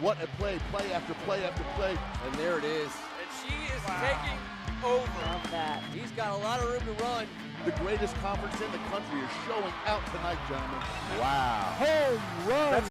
What a play, play after play after play. And there it is. And she is taking over. Love that. He's got a lot of room to run. The greatest conference in the country is showing out tonight, gentlemen. Wow. Home run.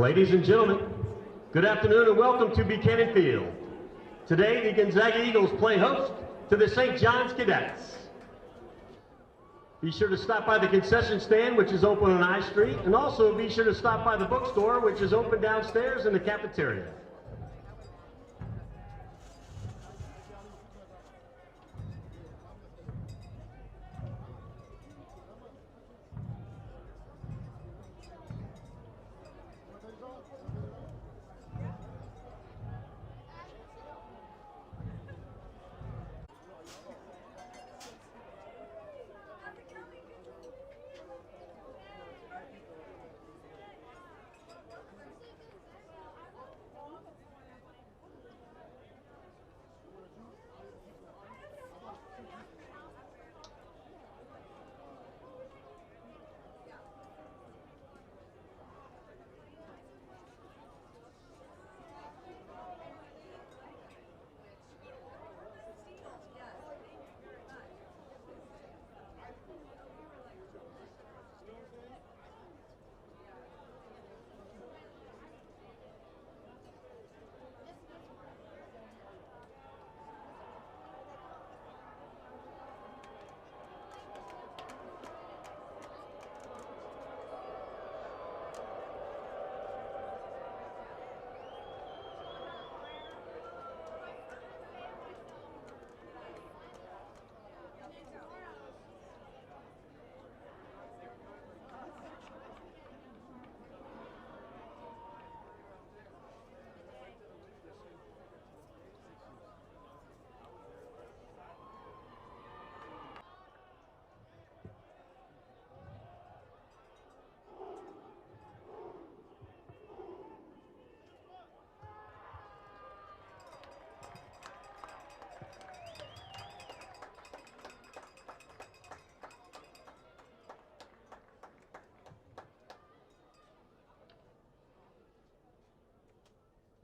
Ladies and gentlemen, good afternoon and welcome to Buchanan Field. Today, the Gonzaga Eagles play host to the St. John's Cadets. Be sure to stop by the concession stand, which is open on I Street, and also be sure to stop by the bookstore, which is open downstairs in the cafeteria.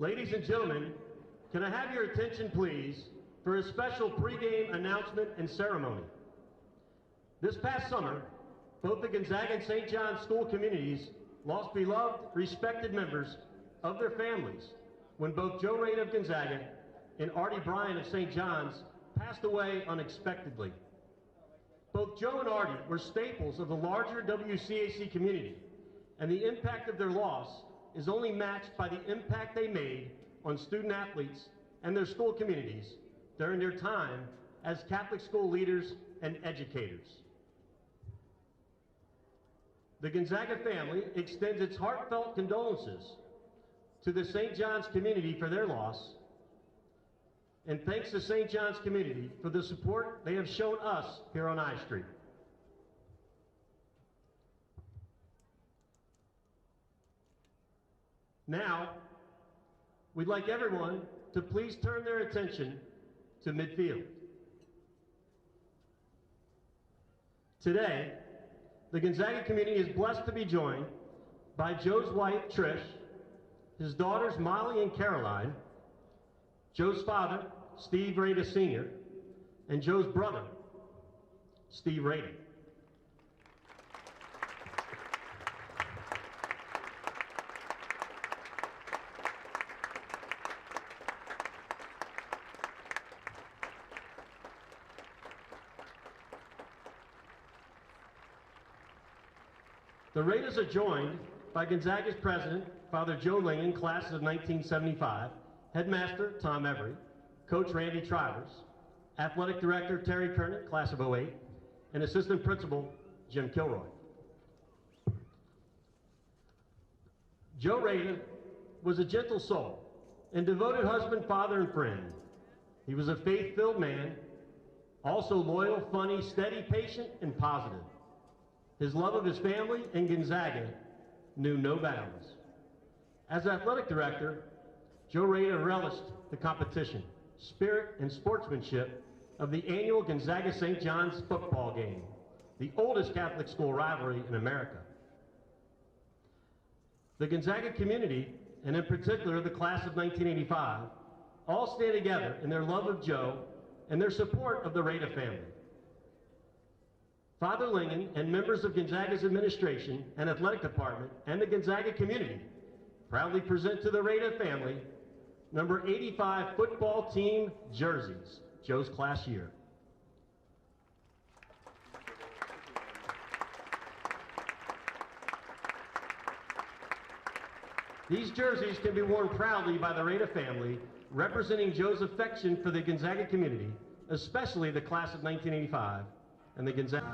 Ladies and gentlemen, can I have your attention, please, for a special pregame announcement and ceremony. This past summer, both the Gonzaga and St. John's school communities lost beloved, respected members of their families when both Joe Rada of Gonzaga and Artie Bryan of St. John's passed away unexpectedly. Both Joe and Artie were staples of the larger WCAC community, and the impact of their loss is only matched by the impact they made on student athletes and their school communities during their time as Catholic school leaders and educators. The Gonzaga family extends its heartfelt condolences to the St. John's community for their loss, and thanks to St. John's community for the support they have shown us here on I Street. Now, we'd like everyone to please turn their attention to midfield. Today, the Gonzaga community is blessed to be joined by Joe's wife, Trish, his daughters, Molly and Caroline, Joe's father, Steve Rada Sr., and Joe's brother, Steve Rada. The Raiders are joined by Gonzaga's president, Father Joe Lingen, class of 1975, headmaster Tom Every, coach Randy Trivers, athletic director Terry Kernan, class of 08, and assistant principal Jim Kilroy. Joe Rada was a gentle soul and devoted husband, father, and friend. He was a faith-filled man, also loyal, funny, steady, patient, and positive. His love of his family and Gonzaga knew no bounds. As athletic director, Joe Rada relished the competition, spirit, and sportsmanship of the annual Gonzaga St. John's football game, the oldest Catholic school rivalry in America. The Gonzaga community, and in particular the class of 1985, all stand together in their love of Joe and their support of the Rada family. Father Lingen and members of Gonzaga's administration and athletic department and the Gonzaga community proudly present to the Rada family number 85 football team jerseys, Joe's class year. These jerseys can be worn proudly by the Rada family, representing Joe's affection for the Gonzaga community, especially the class of 1985 and the Gonzaga.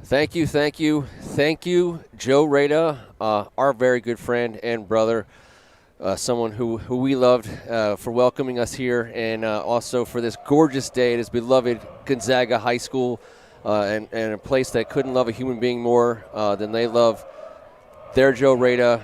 Thank you, Joe Rada, our very good friend and brother, someone who we loved, for welcoming us here, and also for this gorgeous day at his beloved Gonzaga High School, and a place that couldn't love a human being more than they love their Joe Rada,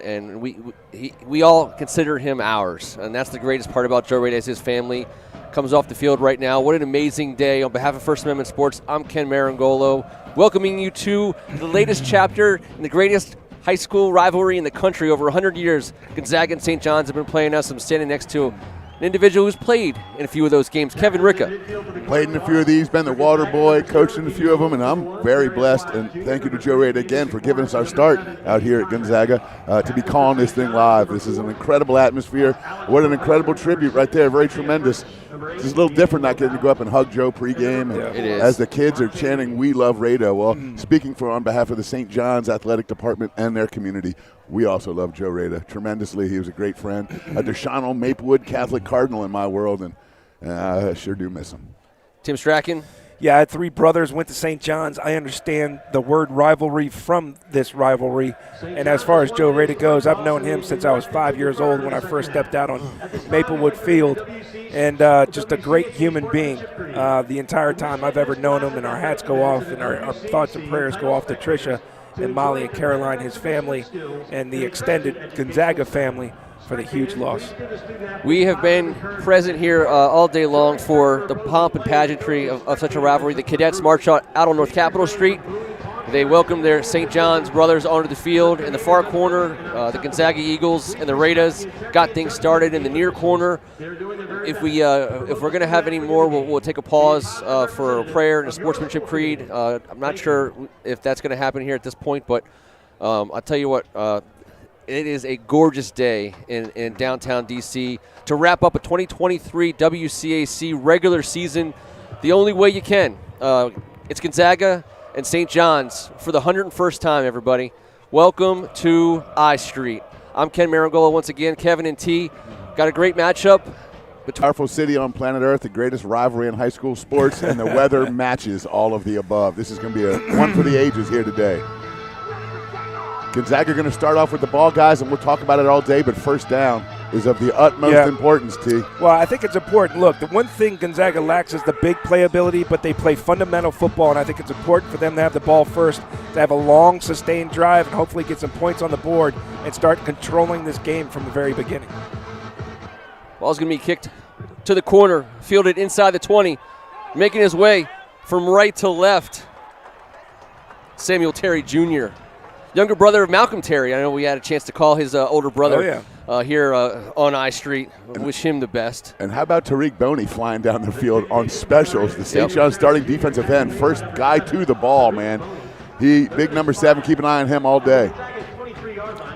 and we all consider him ours, and that's the greatest part about Joe Rada is his family. Comes off the field right now. What an amazing day. On behalf of First Amendment Sports, I'm Ken Meringolo, welcoming you to the latest chapter in the greatest high school rivalry in the country. Over 100 years, Gonzaga and St. John's have been playing us. I'm standing next to an individual who's played in a few of those games, Kevin Ricca. Played in a few of these, been the water boy, coached in a few of them, and I'm very blessed. And thank you to Joe Rada again for giving us our start out here at Gonzaga to be calling this thing live. This is an incredible atmosphere. What an incredible tribute right there, very tremendous. It's a little different not getting to go up and hug Joe pregame, and it is. As the kids are chanting, "We love Rada." Well, speaking on behalf of the St. John's Athletic Department and their community, we also love Joe Rada tremendously. He was a great friend, a Deshaunal Maplewood Catholic Cardinal in my world, and I sure do miss him. Tim Strachan. Yeah, I had three brothers, went to St. John's. I understand the word rivalry from this rivalry. And as far as Joe Rada goes, I've known him since I was 5 years old when I first stepped out on Maplewood Field. And just a great human being the entire time I've ever known him. And our hats go off and our thoughts and prayers go off to Tricia and Molly and Caroline, his family, and the extended Gonzaga family for the huge loss. We have been present here all day long for the pomp and pageantry of such a rivalry. The Cadets march out on North Capitol Street. They welcome their St. John's brothers onto the field. In the far corner, the Gonzaga Eagles and the Raiders got things started in the near corner. If we're going to have any more, we'll take a pause for a prayer and a sportsmanship creed. I'm not sure if that's going to happen here at this point, but I'll tell you what, it is a gorgeous day in downtown D.C. to wrap up a 2023 WCAC regular season the only way you can. It's Gonzaga and St. John's for the 101st time, everybody. Welcome to I Street. I'm Ken Meringolo once again. Kevin and T got a great matchup. Powerful city on planet Earth, the greatest rivalry in high school sports, and the weather matches all of the above. This is going to be a one for the ages here today. Gonzaga going to start off with the ball, guys, and we'll talk about it all day, but first down is of the utmost importance, T. Well, I think it's important. Look, the one thing Gonzaga lacks is the big playability, but they play fundamental football, and I think it's important for them to have the ball first, to have a long, sustained drive, and hopefully get some points on the board and start controlling this game from the very beginning. Ball's going to be kicked to the corner, fielded inside the 20, making his way from right to left. Samuel Terry Jr., younger brother of Malcolm Terry. I know we had a chance to call his older brother here on I Street. Wish him the best. And how about Tariq Boney flying down the field on specials? The St. John's starting defensive end, first guy to the ball, man. He, big number 7, keep an eye on him all day.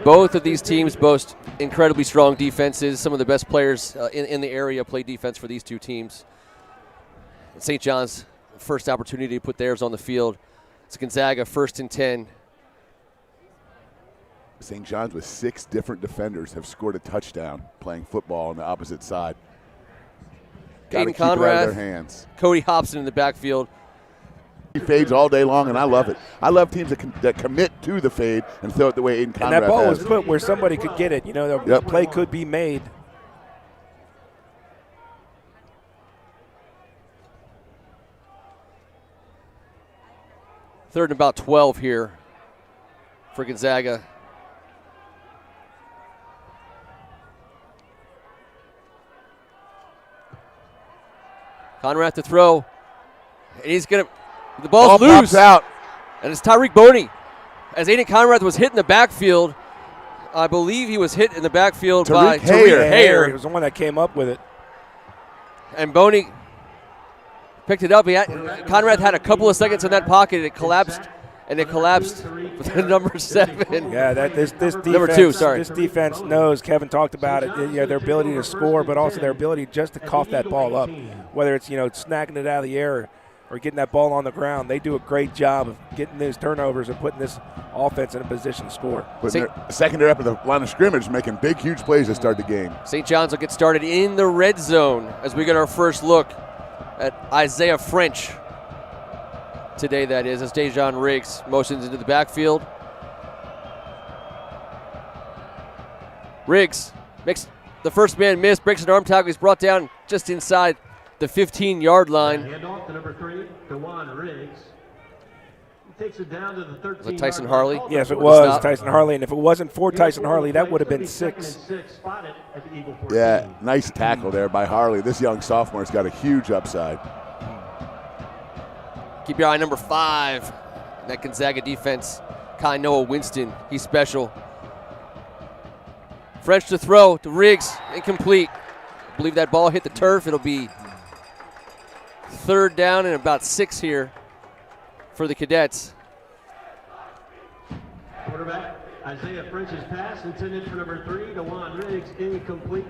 Both of these teams boast incredibly strong defenses. Some of the best players in the area play defense for these two teams. St. John's first opportunity to put theirs on the field. It's Gonzaga 1st and 10. St. John's with 6 different defenders have scored a touchdown playing football on the opposite side. Got to keep it out of their hands. Cody Hobson in the backfield. He fades all day long, and I love it. I love teams that commit to the fade and throw it the way Aiden Conrad has. And that ball has. was put where somebody could get it. You know, the play could be made. Third and about 12 here for Gonzaga. Conrad to throw. And he's going to – the ball's loose. Out. And it's Tariq Boney. As Aiden Conrad was hit in the backfield, I believe he was hit in the backfield by Tariq Hayer. He was the one that came up with it. And Boney picked it up. Conrad had a couple of seconds in that pocket. It collapsed with the number 7. Yeah, this defense, number 2, sorry. This defense knows, Kevin talked about it, their ability to score, but also their ability just to cough that ball up, whether it's, snagging it out of the air or getting that ball on the ground. They do a great job of getting those turnovers and putting this offense in a position to score. Secondary up at the line of scrimmage, making big, huge plays to start the game. St. John's will get started in the red zone as we get our first look at Isaiah French. Today, that is, as Dejon Riggs motions into the backfield. Riggs makes the first man miss, breaks an arm tackle. He's brought down just inside the 15-yard line. Handoff to number 3, DeJuan Riggs. He takes it down to the 13. Was it Tyson Harley? Yes, it was Tyson Harley, and if it wasn't for Tyson Harley, that would have been 6. Yeah, nice tackle there by Harley. This young sophomore's got a huge upside. Keep your eye on number 5. That Gonzaga defense, Kai Noah Winston. He's special. French to throw to Riggs, incomplete. I believe that ball hit the turf. It'll be 3rd down and about 6 here for the Cadets. Quarterback Isaiah French's pass intended for number 3, DeJuan Riggs, incomplete.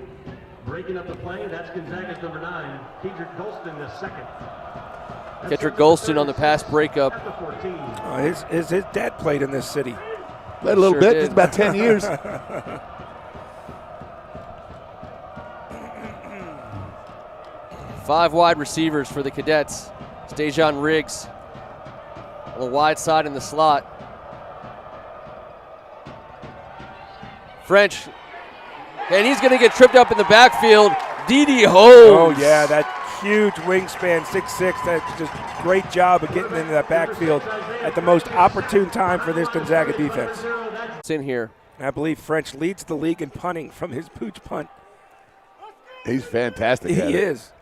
Breaking up the play, that's Gonzaga's number 9, Kedrick Golston, the 2nd. Kedrick Golston on the pass breakup. His dad played in this city. Played a little bit, it's about 10 years. Five wide receivers for the Cadets. It's Dejon Riggs on the wide side in the slot. French, and he's going to get tripped up in the backfield. Didi Holmes. Oh, yeah, that huge wingspan, 6'6". That's just great job of getting into that backfield at the most opportune time for this Gonzaga defense. It's in here. I believe French leads the league in punting from his pooch punt. He's fantastic. He is.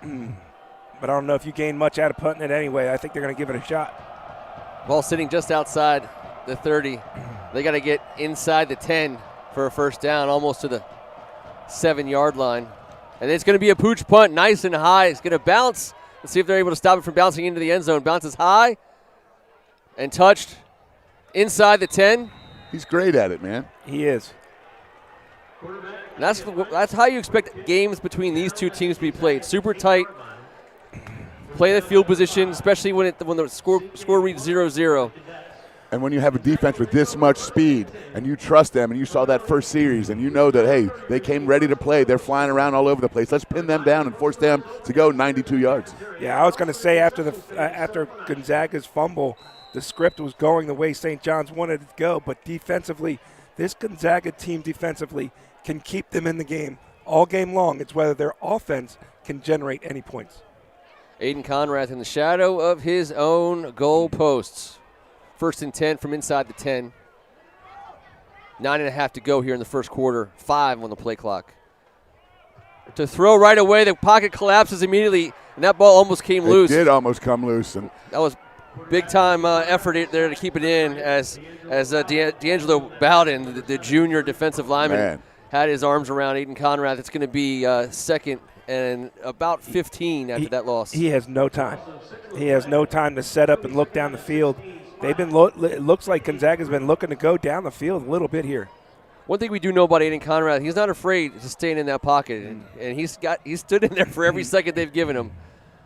But I don't know if you gain much out of punting it anyway. I think they're going to give it a shot. Ball sitting just outside the 30. They got to get inside the 10 for a first down, almost to the 7-yard line. And it's going to be a pooch punt, nice and high. It's going to bounce. Let's see if they're able to stop it from bouncing into the end zone. Bounces high and touched inside the 10. He's great at it, man. He is. And that's how you expect games between these two teams to be played. Super tight. Play the field position, especially when the score reads 0-0. And when you have a defense with this much speed and you trust them and you saw that first series and you know that, hey, they came ready to play. They're flying around all over the place. Let's pin them down and force them to go 92 yards. Yeah, I was going to say after Gonzaga's fumble, the script was going the way St. John's wanted it to go. But defensively, this Gonzaga team defensively can keep them in the game all game long. It's whether their offense can generate any points. Aiden Conrad in the shadow of his own goal posts. 1st and 10 from inside the 10. 9.5 to go here in the first quarter. 5 on the play clock. to throw right away. The pocket collapses immediately, and that ball almost came loose. It did almost come loose. And that was big-time effort there to keep it in as D'Angelo Bowden, the junior defensive lineman, had his arms around Aiden Conrad. It's going to be second and about 15 after that loss. He has no time. He has no time to set up and look down the field. They've been. It looks like Gonzaga's been looking to go down the field a little bit here. One thing we do know about Aiden Conrad, he's not afraid to stay in that pocket, and he's stood in there for every second they've given him.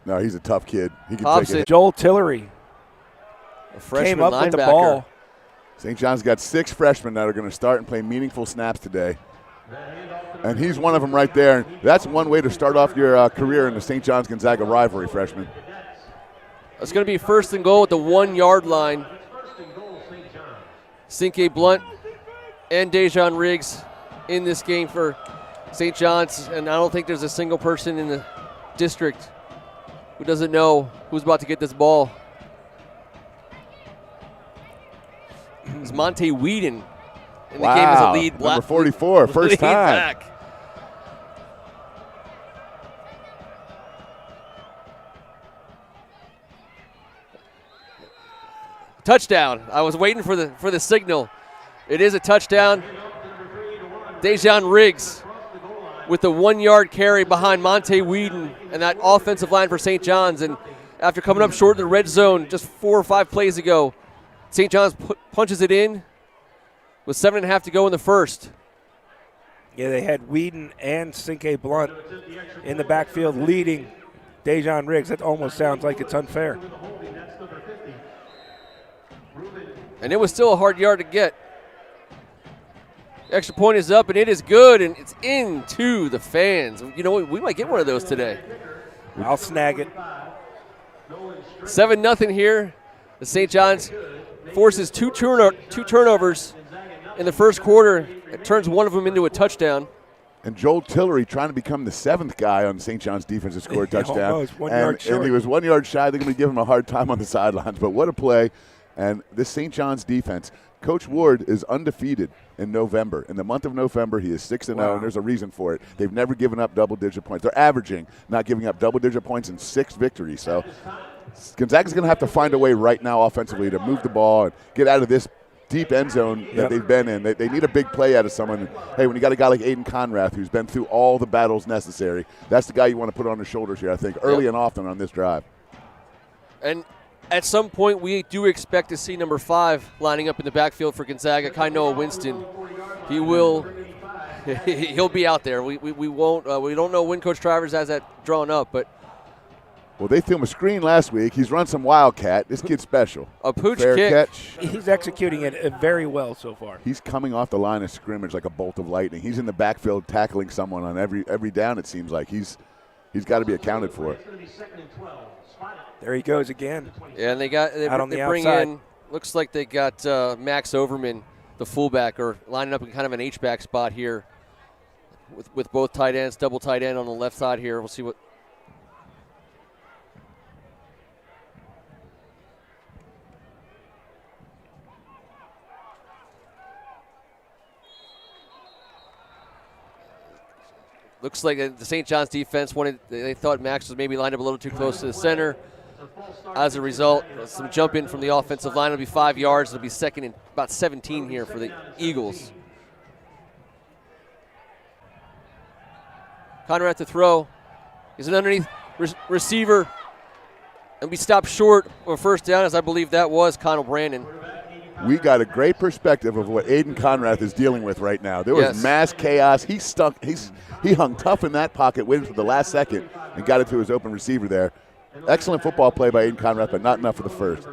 No, he's a tough kid. He can take it. Joel Tillery came up linebacker with the ball. St. John's got 6 freshmen that are going to start and play meaningful snaps today. And he's one of them right there. And that's one way to start off your career in the St. John's Gonzaga rivalry, freshman. It's going to be first and goal at the 1-yard line. Cinque Blunt and Dejan Riggs in this game for St. John's. And I don't think there's a single person in the district who doesn't know who's about to get this ball. It's Monte Whedon in the game as a lead number 44, first time. Back. Touchdown. I was waiting for the signal. It is a touchdown. Dejan Riggs with the 1-yard carry behind Monte Whedon and that offensive line for St. John's. And after coming up short in the red zone just 4 or 5 plays ago, St. John's punches it in with 7.5 to go in the first. Yeah, they had Whedon and Cinque Blunt in the backfield leading Dejan Riggs. That almost sounds like it's unfair. And it was still a hard yard to get. Extra point is up, and it is good, and it's into the fans. You know, we might get one of those today. I'll snag it. 7-0 here. The St. John's forces two turnovers in the first quarter. It turns one of them into a touchdown. And Joel Tillery trying to become the 7th guy on St. John's defense to score a touchdown. Almost 1 yard short. And he was 1 yard shy. They're going to give him a hard time on the sidelines. But what a play. And this St. John's defense, Coach Ward is undefeated in November. In the month of November, he is 6-0, and there's a reason for it. They've never given up double-digit points. They're averaging not giving up double-digit points in 6 victories. So Gonzaga's going to have to find a way right now offensively to move the ball and get out of this deep end zone that they've been in. They need a big play out of someone. Hey, when you got a guy like Aiden Conrad who's been through all the battles necessary, that's the guy you want to put on his shoulders here, I think, early and often on this drive. And at some point, we do expect to see number 5 lining up in the backfield for Gonzaga, Kainoa Winston. He'll be out there. We won't. We don't know when Coach Travers has that drawn up, but. Well, they threw him a screen last week. He's run some wildcat. This kid's special. A pooch Fair kick. Catch. He's executing it very well so far. He's coming off the line of scrimmage like a bolt of lightning. He's in the backfield tackling someone on every down. It seems like he's got to be accounted for. There he goes again. Yeah, and they bring outside. in. Looks like they got Max Overman, the fullback, or lining up in kind of an H-back spot here, with both tight ends, double tight end on the left side here. We'll see what. Looks like the St. John's defense they thought Max was maybe lined up a little too close to the center. As a result, some jump in from the offensive line. It'll be 5 yards. It'll be second and about 17 here for the Eagles. Conrad to throw. He's an underneath receiver. And be stopped short of first down, as I believe that was Connell Brandon. We got a great perspective of what Aiden Conrad is dealing with right now. There was mass chaos. He hung tough in that pocket, waiting for the last second, and got it to his open receiver there. Excellent football play by Aiden Conrad, but not enough for the first.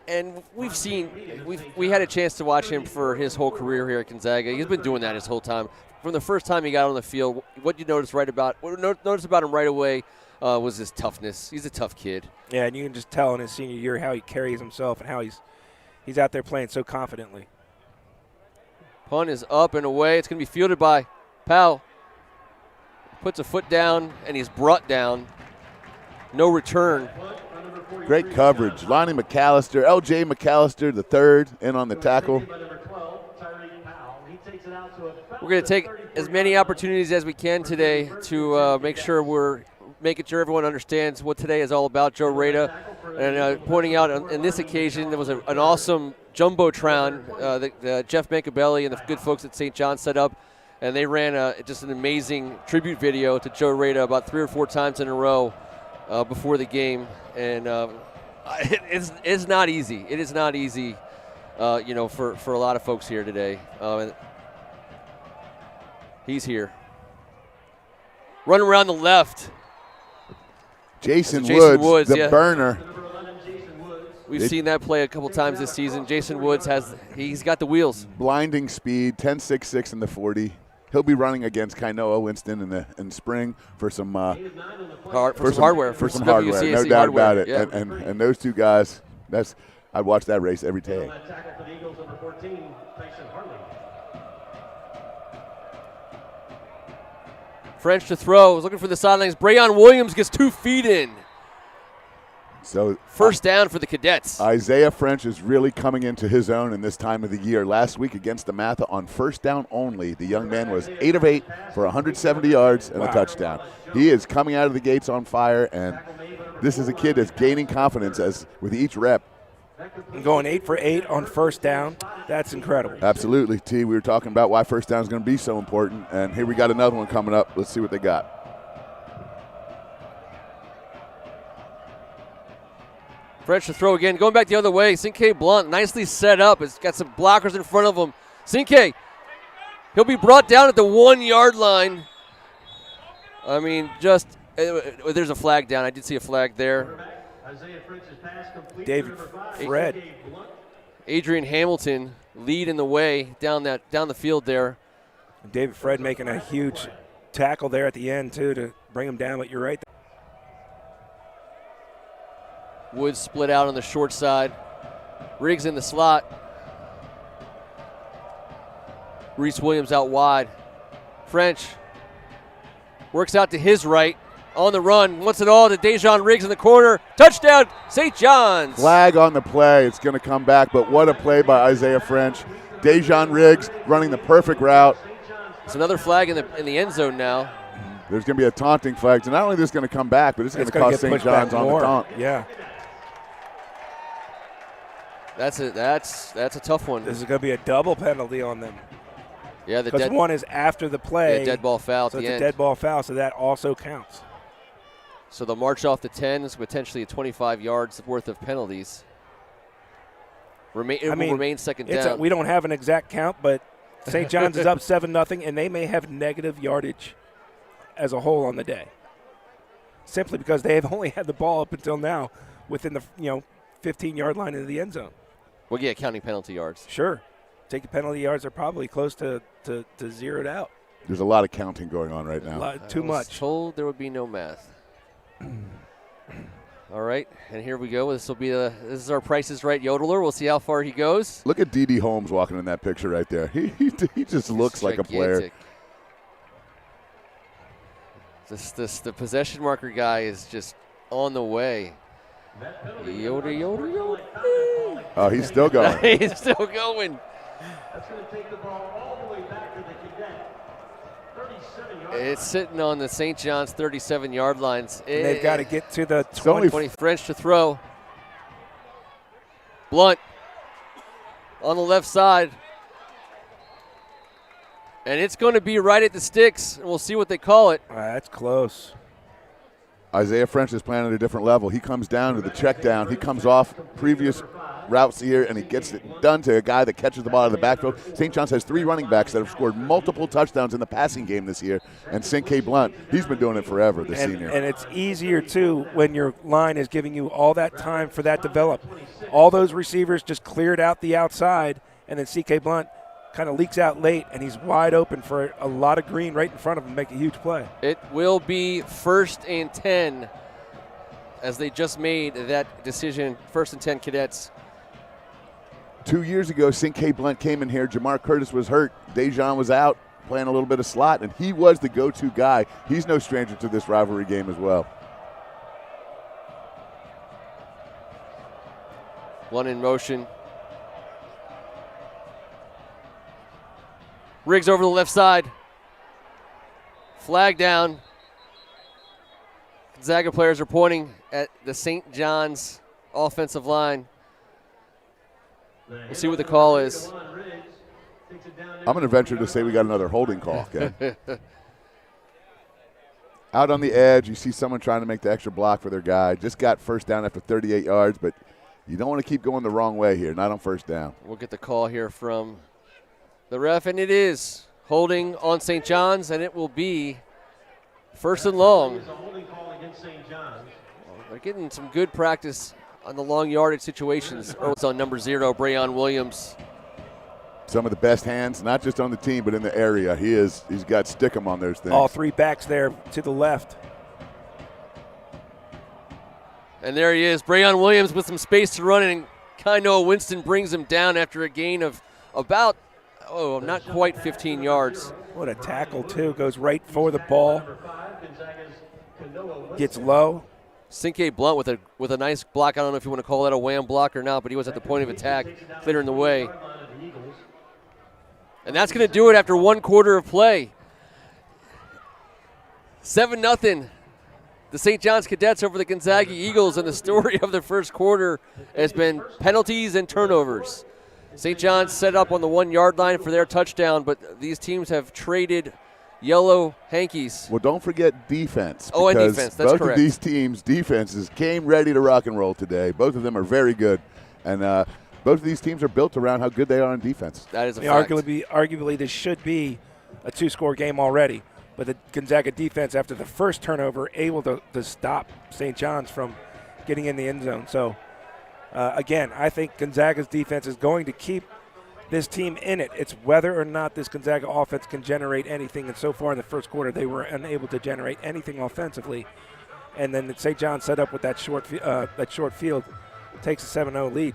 And we had a chance to watch him for his whole career here at Gonzaga. He's been doing that his whole time. From the first time he got on the field, what you noticed about him right away was his toughness. He's a tough kid. Yeah, and you can just tell in his senior year how he carries himself and how he's out there playing so confidently. Punt is up and away. It's going to be fielded by Powell. Puts a foot down, and he's brought down. No return. Great coverage. Lonnie McAllister, L.J. McAllister, the third, in on the tackle. We're going to take as many opportunities as we can today to make sure we're making sure everyone understands what today is all about. Joe Rada, and pointing out on this occasion there was an awesome jumbotron that Jeff Mancabelli and the good folks at St. John set up, and they ran just an amazing tribute video to Joe Rada about 3 or 4 times in a row before the game, and it's not easy. It is not easy, for a lot of folks here today. And he's here, running around the left. Jason Woods, the burner. We've seen that play a couple times this season. Jason Woods he's got the wheels. Blinding speed, 10.66 in the 40. He'll be running against Kainoa Winston in spring for some hardware. For some hardware, no doubt hardware. about it. Yeah. And those two guys, I'd watch that race every day. French to throw, is looking for the sidelines. Brayon Williams gets 2 feet in. So first down for the Cadets. Isaiah French is really coming into his own in this time of the year. Last week against DeMatha on first down only, the young man was 8 of 8 for 170 yards and a touchdown. He is coming out of the gates on fire, and this is a kid that's gaining confidence with each rep. Going 8 for 8 on first down, that's incredible. Absolutely, T. We were talking about why first down is going to be so important, and here we got another one coming up. Let's see what they got. French to throw again, going back the other way. Cinque Blunt nicely set up. It's got some blockers in front of him. Cinque, he'll be brought down at the 1-yard line. I mean, there's a flag down. I did see a flag there. David Fred. Adrian Hamilton leading the way down the field there. David Fred making a huge tackle there at the end, too, to bring him down, but you're right. Woods split out on the short side. Riggs in the slot. Reese Williams out wide. French works out to his right. On the run, wants it all to Dejon Riggs in the corner. Touchdown, St. John's. Flag on the play. It's going to come back, but what a play by Isaiah French. Dejon Riggs running the perfect route. It's another flag in the end zone now. There's going to be a taunting flag. So not only is this going to come back, but it's going to cost St. John's on the taunt. Yeah. That's a tough one. This is going to be a double penalty on them. Yeah, because one is after the play. Dead ball foul at the end. So it's a dead ball foul, so that also counts. So they'll march off the 10s, potentially 25 yards worth of penalties. Will remain second down. We don't have an exact count, but St. John's is up 7-0, and they may have negative yardage as a whole on the day, simply because they have only had the ball up until now within the 15-yard line into the end zone. Well, yeah, counting penalty yards. Sure. Taking penalty yards are probably close to zeroed out. There's a lot of counting going on right now. Too much. I was told there would be no math. All right, and here we go. This is our Price is Right yodeler. We'll see how far he goes. Look at D.D. Holmes walking in that picture right there. He just looks like a player. The possession marker guy is just on the way. Yoder. Oh, he's still going. He's still going. That's going to take the ball all the way back to the Cadet. 37 yards. It's sitting on the St. John's 37-yard lines. And they've got to get to the 20. French to throw. Blunt on the left side. And it's going to be right at the sticks. We'll see what they call it. That's close. Isaiah French is playing at a different level. He comes down to the check down. He comes off previous routes here, and he gets it done to a guy that catches the ball out of the backfield. St. John's has 3 running backs that have scored multiple touchdowns in the passing game this year, and Cinque Blunt, he's been doing it forever, the senior. And it's easier, too, when your line is giving you all that time for that to develop. All those receivers just cleared out the outside, and then Cinque Blunt kind of leaks out late, and he's wide open for a lot of green right in front of him, make a huge play. It will be 1st and 10 as they just made that decision. 1st and 10 Cadets. 2 years ago, Cinque Blunt came in here. Jamar Curtis was hurt. Dejon was out playing a little bit of slot, and he was the go-to guy. He's no stranger to this rivalry game as well. One in motion. Riggs over the left side. Flag down. Gonzaga players are pointing at the St. John's offensive line. We'll see what the call is. I'm going to venture to say we got another holding call, Ken. Out on the edge, you see someone trying to make the extra block for their guy. Just got first down after 38 yards, but you don't want to keep going the wrong way here, not on first down. We'll get the call here from the ref, and it is holding on St. John's, and it will be first and long. They're getting some good practice on the long yardage situations. It's on number 0, Brayon Williams. Some of the best hands, not just on the team, but in the area. He's got stickum on those things. All 3 backs there to the left. And there he is, Brayon Williams with some space to run, and Kainoa Winston brings him down after a gain of about, not quite 15 yards. What a tackle, too. Goes right for the ball. Gets low. Cinque Blunt with a nice block. I don't know if you want to call that a wham block or not, but he was at the point of attack, clearing the way. And that's going to do it after 1 quarter of play. 7-0. The St. John's Cadets over the Gonzaga Eagles, and the story of the first quarter has been penalties and turnovers. St. John's set up on the 1-yard line for their touchdown, but these teams have traded yellow hankies. Well, don't forget defense. Oh, and defense, that's both correct. Of these teams' defenses came ready to rock and roll today. Both of them are very good, and both of these teams are built around how good they are on defense. That is a fact. Arguably, this should be a 2-score game already. But the Gonzaga defense, after the first turnover, able to stop St. John's from getting in the end zone. So, again, I think Gonzaga's defense is going to keep this team in it. It's whether or not this Gonzaga offense can generate anything. And so far in the first quarter, they were unable to generate anything offensively. And then St. John set up with that short field, takes a 7-0 lead.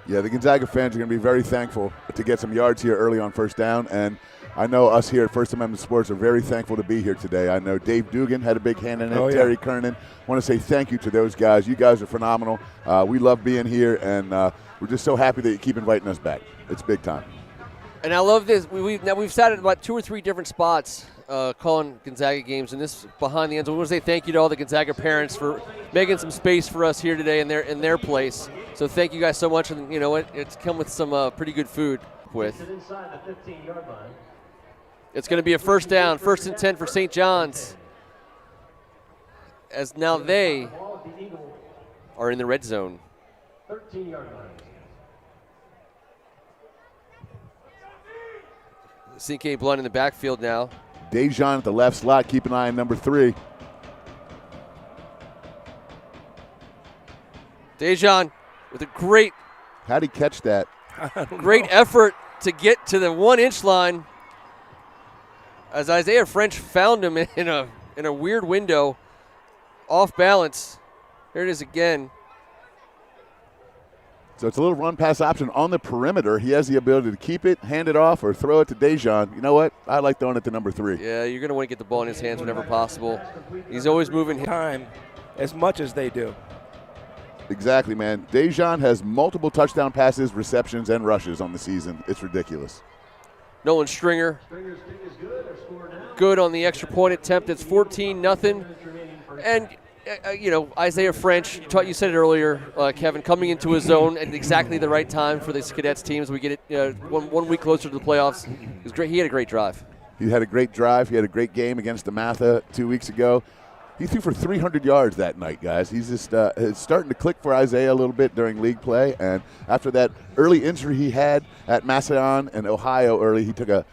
Yeah, the Gonzaga fans are going to be very thankful to get some yards here early on first down. And I know us here at First Amendment Sports are very thankful to be here today. I know Dave Dugan had a big hand in it, Oh, yeah. Terry Kernan. Want to say thank you to those guys. You guys are phenomenal. We love being here, and we're just so happy that you keep inviting us back. It's big time. And I love this. We've sat at about 2 or 3 different spots calling Gonzaga games, and this behind the end zone. We want to say thank you to all the Gonzaga parents for making some space for us here today in their place. So thank you guys so much, and you know what? It's come with some pretty good food with. Inside the 15-yard line. It's going to be a first down, 1st and 10 for St. John's, as now they are in the red zone. 13-yard line. CK Blunt in the backfield now. Dejan at the left slot. Keep an eye on number 3. Dejan with a great How'd he catch that? effort to get to the 1-inch line, as Isaiah French found him in a weird window, off balance. Here it is again. So it's a little run-pass option on the perimeter. He has the ability to keep it, hand it off, or throw it to Dejan. You know what? I like throwing it to number 3. Yeah, you're going to want to get the ball in his hands whenever possible. He's always moving. Time as much as they do. Exactly, man. Dejan has multiple touchdown passes, receptions, and rushes on the season. It's ridiculous. Nolan Stringer, good on the extra point attempt. It's 14-0. And, Isaiah French, you said it earlier, Kevin, coming into his zone at exactly the right time for this Cadets teams. We get it one week closer to the playoffs. It was great. He had a great drive. He had a great drive. He had a great game against DeMatha 2 weeks ago. He threw for 300 yards that night, guys. He's just it's starting to click for Isaiah a little bit during league play. And after that early injury he had at Macedon and Ohio early, he took a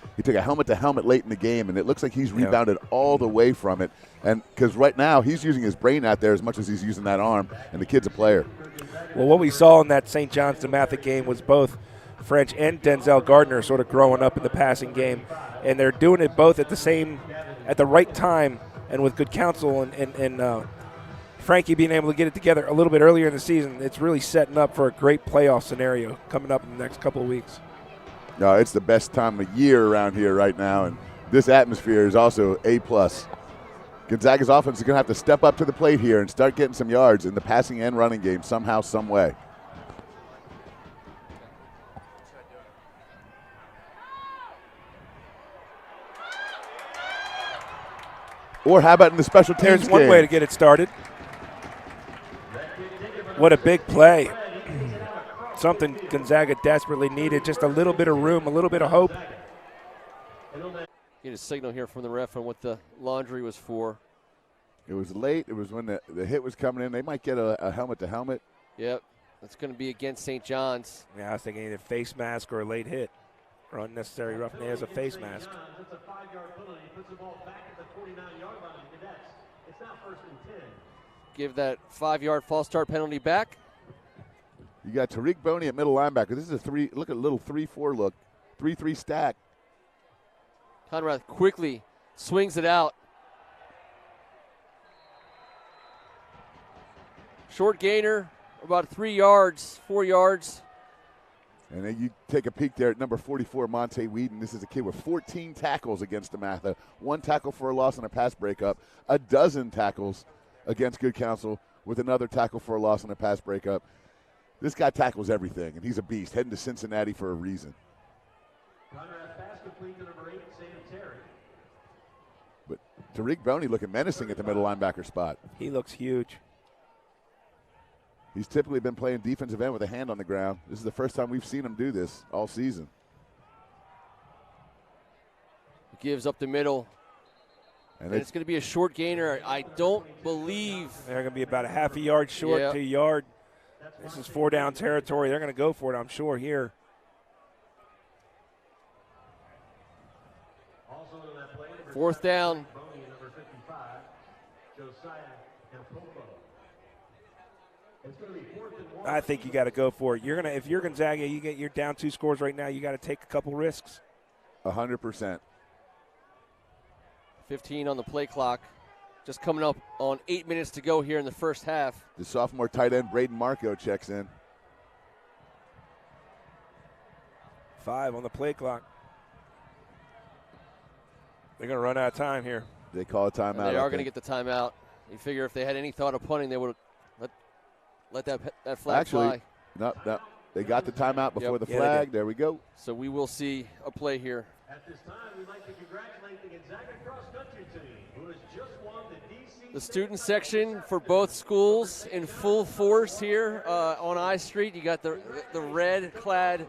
helmet-to-helmet late in the game, and it looks like he's rebounded all the way from it. And because right now he's using his brain out there as much as he's using that arm, and the kid's a player. Well, what we saw in that St. John's DeMatha game was both French and Denzel Gardner sort of growing up in the passing game, and they're doing it both at the right time. And with good counsel and Frankie being able to get it together a little bit earlier in the season, it's really setting up for a great playoff scenario coming up in the next couple of weeks. No, it's the best time of year around here right now, and this atmosphere is also A+. Gonzaga's offense is going to have to step up to the plate here and start getting some yards in the passing and running game somehow, some way. Or how about in the special teams There's one game? way to get it started. What a big play. Something Gonzaga desperately needed. Just a little bit of room, a little bit of hope. Get a signal here from the ref on what the laundry was for. It was late. It was when the hit was coming in. They might get a helmet-to-helmet. Yep. That's going to be against St. John's. Yeah, I was thinking either face mask or a late hit. Or unnecessary roughness as a face mask. That's a 5-yard penalty. Puts the ball back at the 49-yard line of the Cadets. It's now 1st and 10. Give that 5-yard false start penalty back. You got Tariq Boney at middle linebacker. This is look at a little 3-4 look. 3-3 stack. Conrad quickly swings it out. Short gainer, about 3 yards, 4 yards. And then you take a peek there at number 44, Monte Whedon. This is a kid with 14 tackles against DeMatha. 1 tackle for a loss and a pass breakup. 12 tackles against Good Counsel with another tackle for a loss and a pass breakup. This guy tackles everything, and he's a beast, heading to Cincinnati for a reason. Conrad's pass complete to number 8, Sam Terry. But Tariq Boney looking menacing at the middle linebacker spot. He looks huge. He's typically been playing defensive end with a hand on the ground. This is the first time we've seen him do this all season. Gives up the middle. And it's going to be a short gainer. I don't believe. They're going to be about a half a yard short to a yard. This is 4-down territory. They're going to go for it, I'm sure, here. Fourth down. I think you got to go for it. If you're Gonzaga, you're down 2 scores right now. You got to take a couple risks. 100%. 15 on the play clock. Just coming up on 8 minutes to go here in the first half. The sophomore tight end, Braden Marco, checks in. 5 on the play clock. They're going to run out of time here. They call a timeout. And they are going to get the timeout. You figure if they had any thought of punting, they would have let that flag fly. No. They got the timeout before the flag. There we go. So we will see a play here. At this time, we'd like to congratulate the Gonzaga cross-country team, who has just won the DC. The student section for both schools in full force here on I Street. You got the red-clad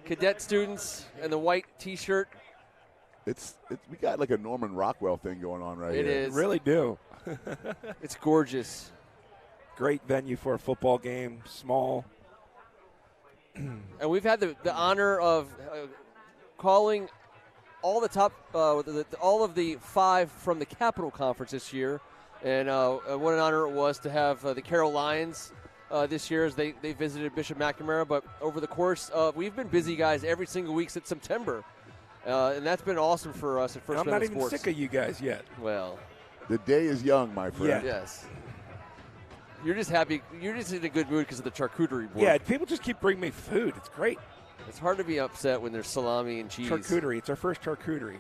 cadet students and the white T-shirt. We got like a Norman Rockwell thing going on right here. It is. Really do. It's gorgeous. Great venue for a football game, small. And we've had the honor of calling all the top, all of the 5 from the Capital Conference this year. And what an honor it was to have the Carroll Lions this year as they visited Bishop McNamara. But over the course of, we've been busy, guys, every single week since September. And that's been awesome for us at First I'm not Amendment even Sports. sick of you guys yet. Well. The day is young, my friend. Yes. You're just happy. You're just in a good mood because of the charcuterie board. Yeah, people just keep bringing me food. It's great. It's hard to be upset when there's salami and cheese. Charcuterie. It's our first charcuterie.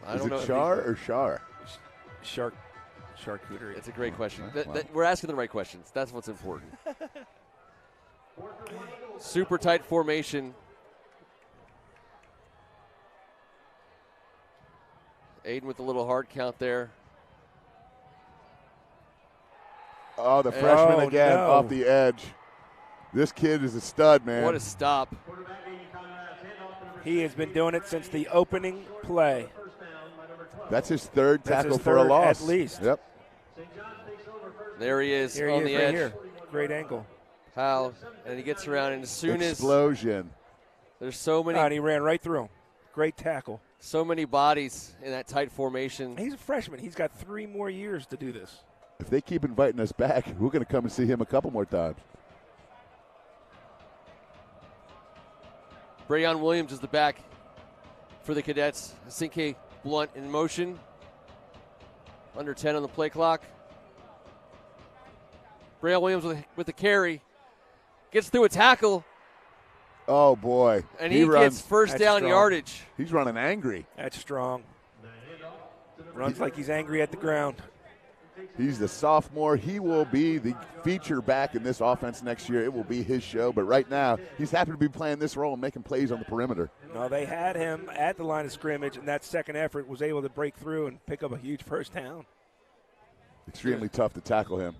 I don't know. Is it char or char? Charcuterie. It's a great question. We're asking the right questions. That's what's important. Super tight formation. Aiden with a little hard count there. Oh, the freshman again off the edge. This kid is a stud, man. What a stop. He has been doing it since the opening play. That's his third tackle for a loss. At least. Yep. There he is Here on he is the right edge. Here. Great angle. How? And he gets around, and as soon Explosion. There's so many. And he ran right through him. Great tackle. So many bodies in that tight formation. He's a freshman. He's got 3 more years to do this. If they keep inviting us back, we're going to come and see him a couple more times. Brayon Williams is the back for the Cadets. Sinke Blunt in motion. Under 10 on the play clock. Brayon Williams with the carry. Gets through a tackle. Oh, boy. And he gets first down yardage. He's running angry. That's strong. Runs like he's angry at the ground. He's the sophomore. He will be the feature back in this offense next year. It will be his show. But right now, he's happy to be playing this role and making plays on the perimeter. No, they had him at the line of scrimmage, and that second effort was able to break through and pick up a huge first down. Extremely tough to tackle him.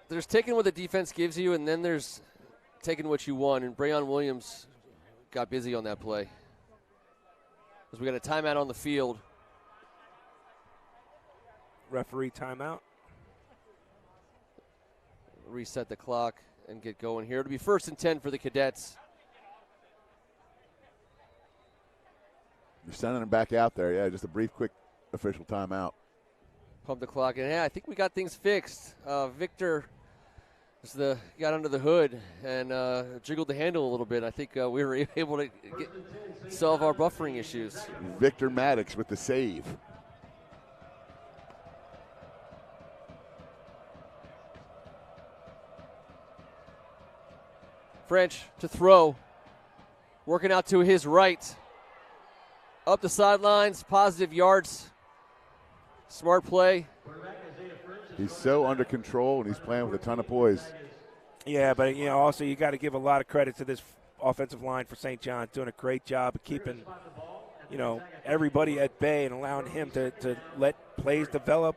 There's taking what the defense gives you, and then there's taking what you want. And Brayon Williams got busy on that play. Because we got a timeout on the field. Referee timeout. Reset the clock and get going here. It'll be 1st and 10 for the Cadets. You're sending him back out there. Yeah, just a brief, quick official timeout. Pump the clock, and I think we got things fixed. Victor got under the hood and jiggled the handle a little bit. I think we were able to solve our buffering issues. Victor Maddox with the save. French to throw, working out to his right. Up the sidelines, positive yards. Smart play. He's so under control, and he's playing with a ton of poise. Yeah, but also you got to give a lot of credit to this offensive line for St. John's, doing a great job of keeping, everybody at bay and allowing him to let plays develop.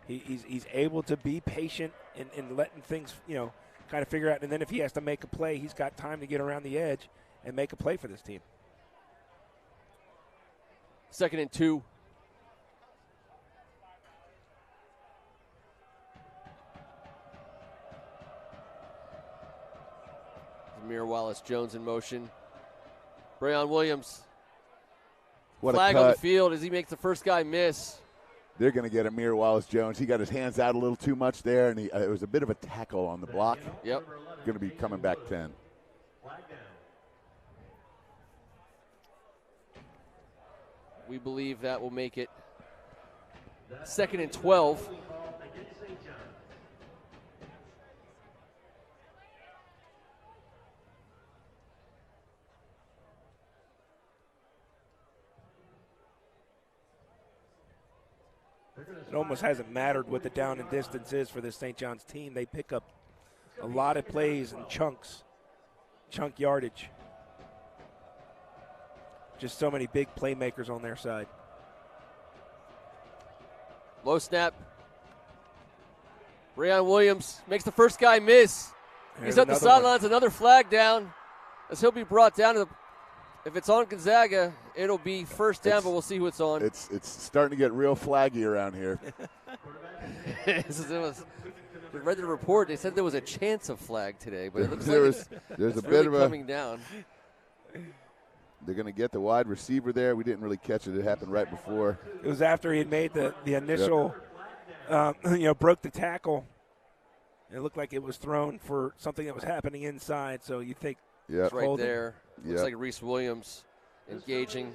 He's able to be patient and letting things, kind of figure out. And then if he has to make a play, he's got time to get around the edge and make a play for this team. 2nd and 2. Amir Wallace-Jones in motion. Brayon Williams. What Flag a cut. on the field as he makes the first guy miss. They're going to get Amir Wallace-Jones. He got his hands out a little too much there, and it was a bit of a tackle on the block. Yep. Going to be coming back 10. We believe that will make it 2nd and 12. It almost hasn't mattered what the down and distance is for this St. John's team. They pick up a lot of plays and chunk yardage. Just so many big playmakers on their side. Low snap. Brayon Williams makes the first guy miss. He's up the sidelines, another flag down. As he'll be brought down to if it's on Gonzaga, it'll be first down, but we'll see who it's on. It's starting to get real flaggy around here. I read the report. They said there was a chance of flag today, but it looks like there's a really bit of coming down. They're going to get the wide receiver there. We didn't really catch it. It happened right before. It was after he had made the initial, broke the tackle. It looked like it was thrown for something that was happening inside. So you think it's right there. Looks like Reese Williams engaging.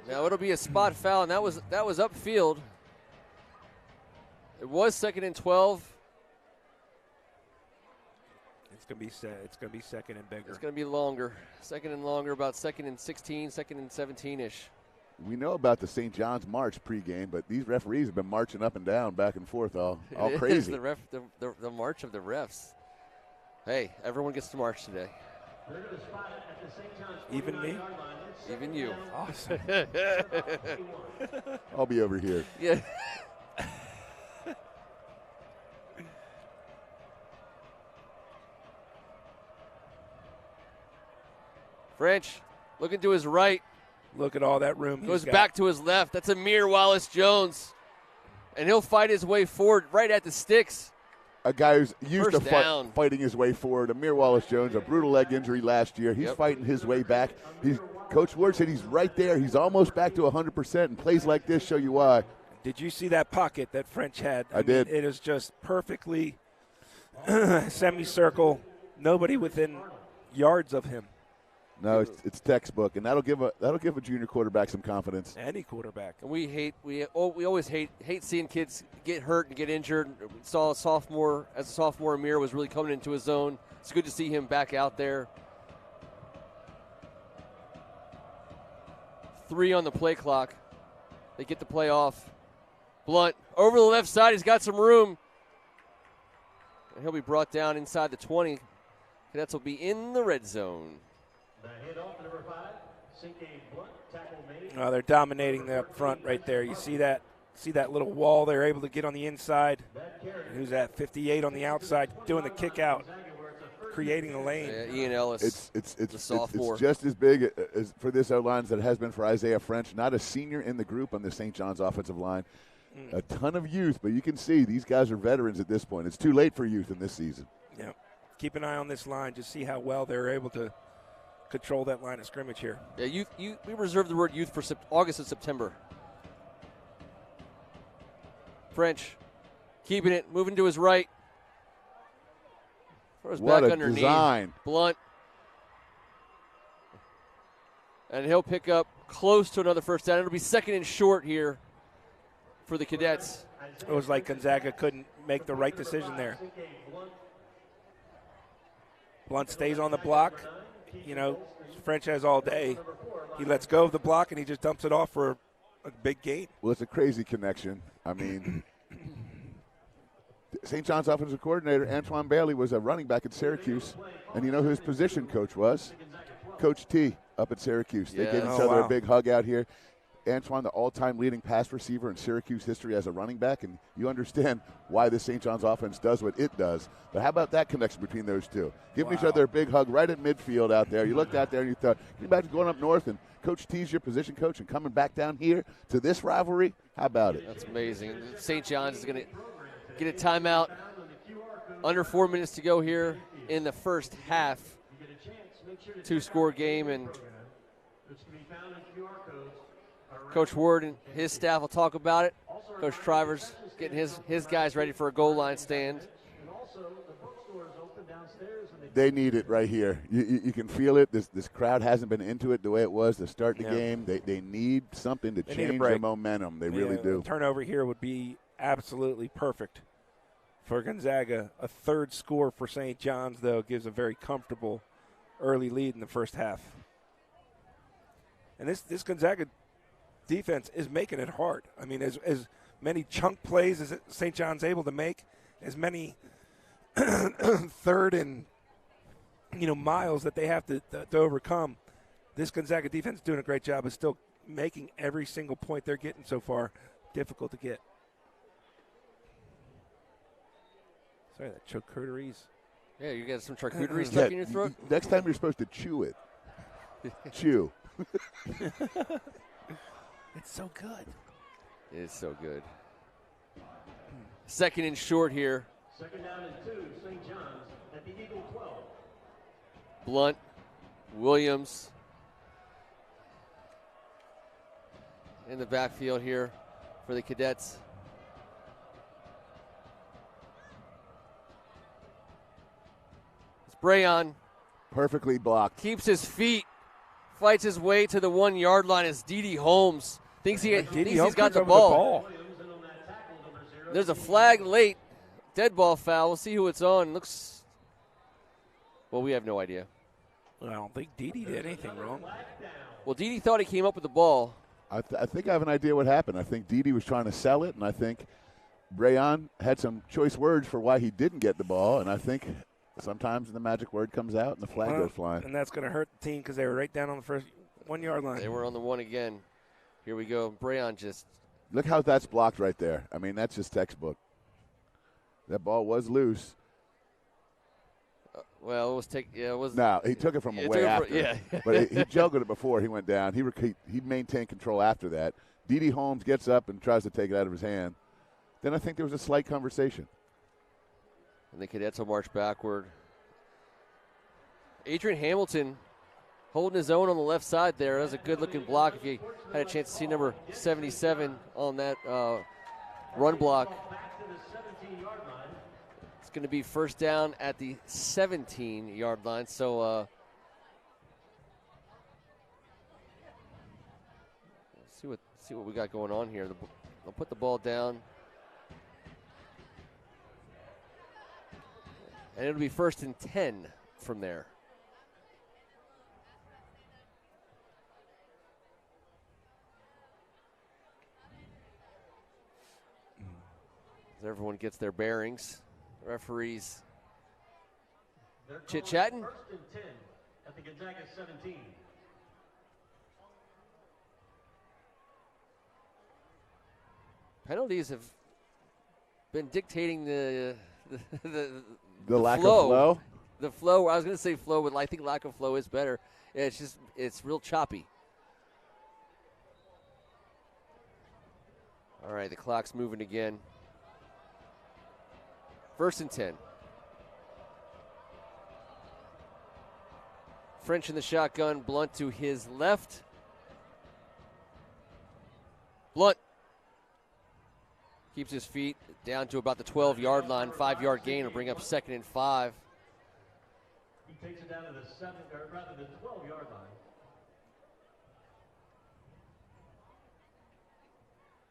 Now it'll be a spot foul, and that was upfield. It was 2nd and 12. It's gonna be 2nd and bigger. It's gonna be longer. 2nd and longer, about 2nd and 16, 2nd and 17-ish. We know about the St. John's March pregame, but these referees have been marching up and down, back and forth, all crazy. The march of the refs. Hey, everyone gets to march today. Even me? Even you. Awesome. I'll be over here. Yeah. French looking to his right. Look at all that room. Goes back to his left. That's Amir Wallace-Jones. And he'll fight his way forward right at the sticks. A guy who's used First to down. fighting his way forward. Amir Wallace-Jones, a brutal leg injury last year. He's fighting his way back. Coach Ward said he's right there. He's almost back to 100%, and plays like this show you why. Did you see that pocket that French had? I did. It is just perfectly semicircle. Nobody within yards of him. No, it's textbook, and that'll give a junior quarterback some confidence. Any quarterback. And we always hate seeing kids get hurt and get injured. We saw a sophomore Amir was really coming into his own. It's good to see him back out there. 3 on the play clock. They get the play off. Blunt over the left side. He's got some room. And he'll be brought down inside the 20. Cadets will be in the red zone. The handoff to number 5, Cinque Blunt, tackle made. Oh, they're dominating the up front right there. You see that little wall they're able to get on the inside. Who's that? 58 on the outside doing the kick out, creating the lane. Yeah, Ian Ellis, the sophomore. It's just as big as for this O-line as it has been for Isaiah French. Not a senior in the group on the St. John's offensive line. A ton of youth, but you can see these guys are veterans at this point. It's too late for youth in this season. Yeah. Keep an eye on this line. Just see how well they're able to control that line of scrimmage here. Yeah, we reserve the word youth for August and September. French keeping it, moving to his right. Throws What back a underneath. design. Blunt. And he'll pick up close to another first down. It'll be second and short here for the Cadets. It was like Gonzaga couldn't make the right decision there. Blunt stays on the block. You know, French has all day. He lets go of the block and he just dumps it off for a big gain. Well, it's a crazy connection. I mean, St. John's offensive coordinator, Antoine Bailey, was a running back at Syracuse. And you know who his position coach was? Coach T up at Syracuse. They gave each other a big hug out here. Antoine, the all-time leading pass receiver in Syracuse history as a running back, and you understand why the St. John's offense does what it does. But how about that connection between those two? Giving each other a big hug right at midfield out there. You looked out there and you thought, can you imagine going up north and Coach T's your position coach and coming back down here to this rivalry? How about it? That's amazing. St. John's is going to get a timeout. Under 4 minutes to go here in the first half. Two-score game, and Coach Ward and his staff will talk about it. Coach Trivers getting his guys ready for a goal line stand. They need it right here. You can feel it. This crowd hasn't been into it the way it was to start the game. They need something to change the momentum. They really do. A turnover here would be absolutely perfect for Gonzaga. A third score for St. John's, though, gives a very comfortable early lead in the first half. And this Gonzaga defense is making it hard. I mean, as many chunk plays as St. John's able to make, as many third and miles that they have to overcome. This Gonzaga defense is doing a great job of still making every single point they're getting so far difficult to get. Sorry, that charcuteries. Yeah, you got some charcuterie stuck in your throat? Next time you're supposed to chew it. Chew. It's so good. It is so good. Second and short here. Second down and 2, St. John's at the Eagle 12. Blunt, Williams in the backfield here for the Cadets. It's Brayon. Perfectly blocked. Keeps his feet, fights his way to the 1 yard line as Dede Holmes thinks he's got the ball. There's a flag late, dead ball foul. We'll see who it's on. Well, we have no idea. I don't think Dede did anything wrong. Well, Dede thought he came up with the ball. I think I have an idea what happened. I think Dede was trying to sell it, and I think Brayon had some choice words for why he didn't get the ball, and I think sometimes the magic word comes out and the flag goes flying. And that's going to hurt the team because they were right down on the first 1 yard line. They were on the one again. Here we go. Brayon just. Look how that's blocked right there. I mean, that's just textbook. That ball was loose. Well, it was it was. No, he took it from way after. But he juggled it before he went down. He maintained control after that. Dede Holmes gets up and tries to take it out of his hand. Then I think there was a slight conversation. And the Cadets will march backward. Adrian Hamilton holding his own on the left side there. That was a good-looking block if you had a chance to see number 77 on that run block. It's going to be first down at the 17-yard line. So see what we got going on here. They'll put the ball down. And it'll be first and 10 from there. As everyone gets their bearings. Referees chit-chatting. First and 10 at the Gonzaga 17. Penalties have been dictating the lack flow. of flow. The flow. I was going to say flow, but I think lack of flow is better. It's real choppy. All right, the clock's moving again. First and 10. French in the shotgun, Blunt to his left. Blunt keeps his feet down to about the 12-yard line. 5-yard gain will bring up 2nd and 5. He takes it down to the 7, or rather the 12-yard line.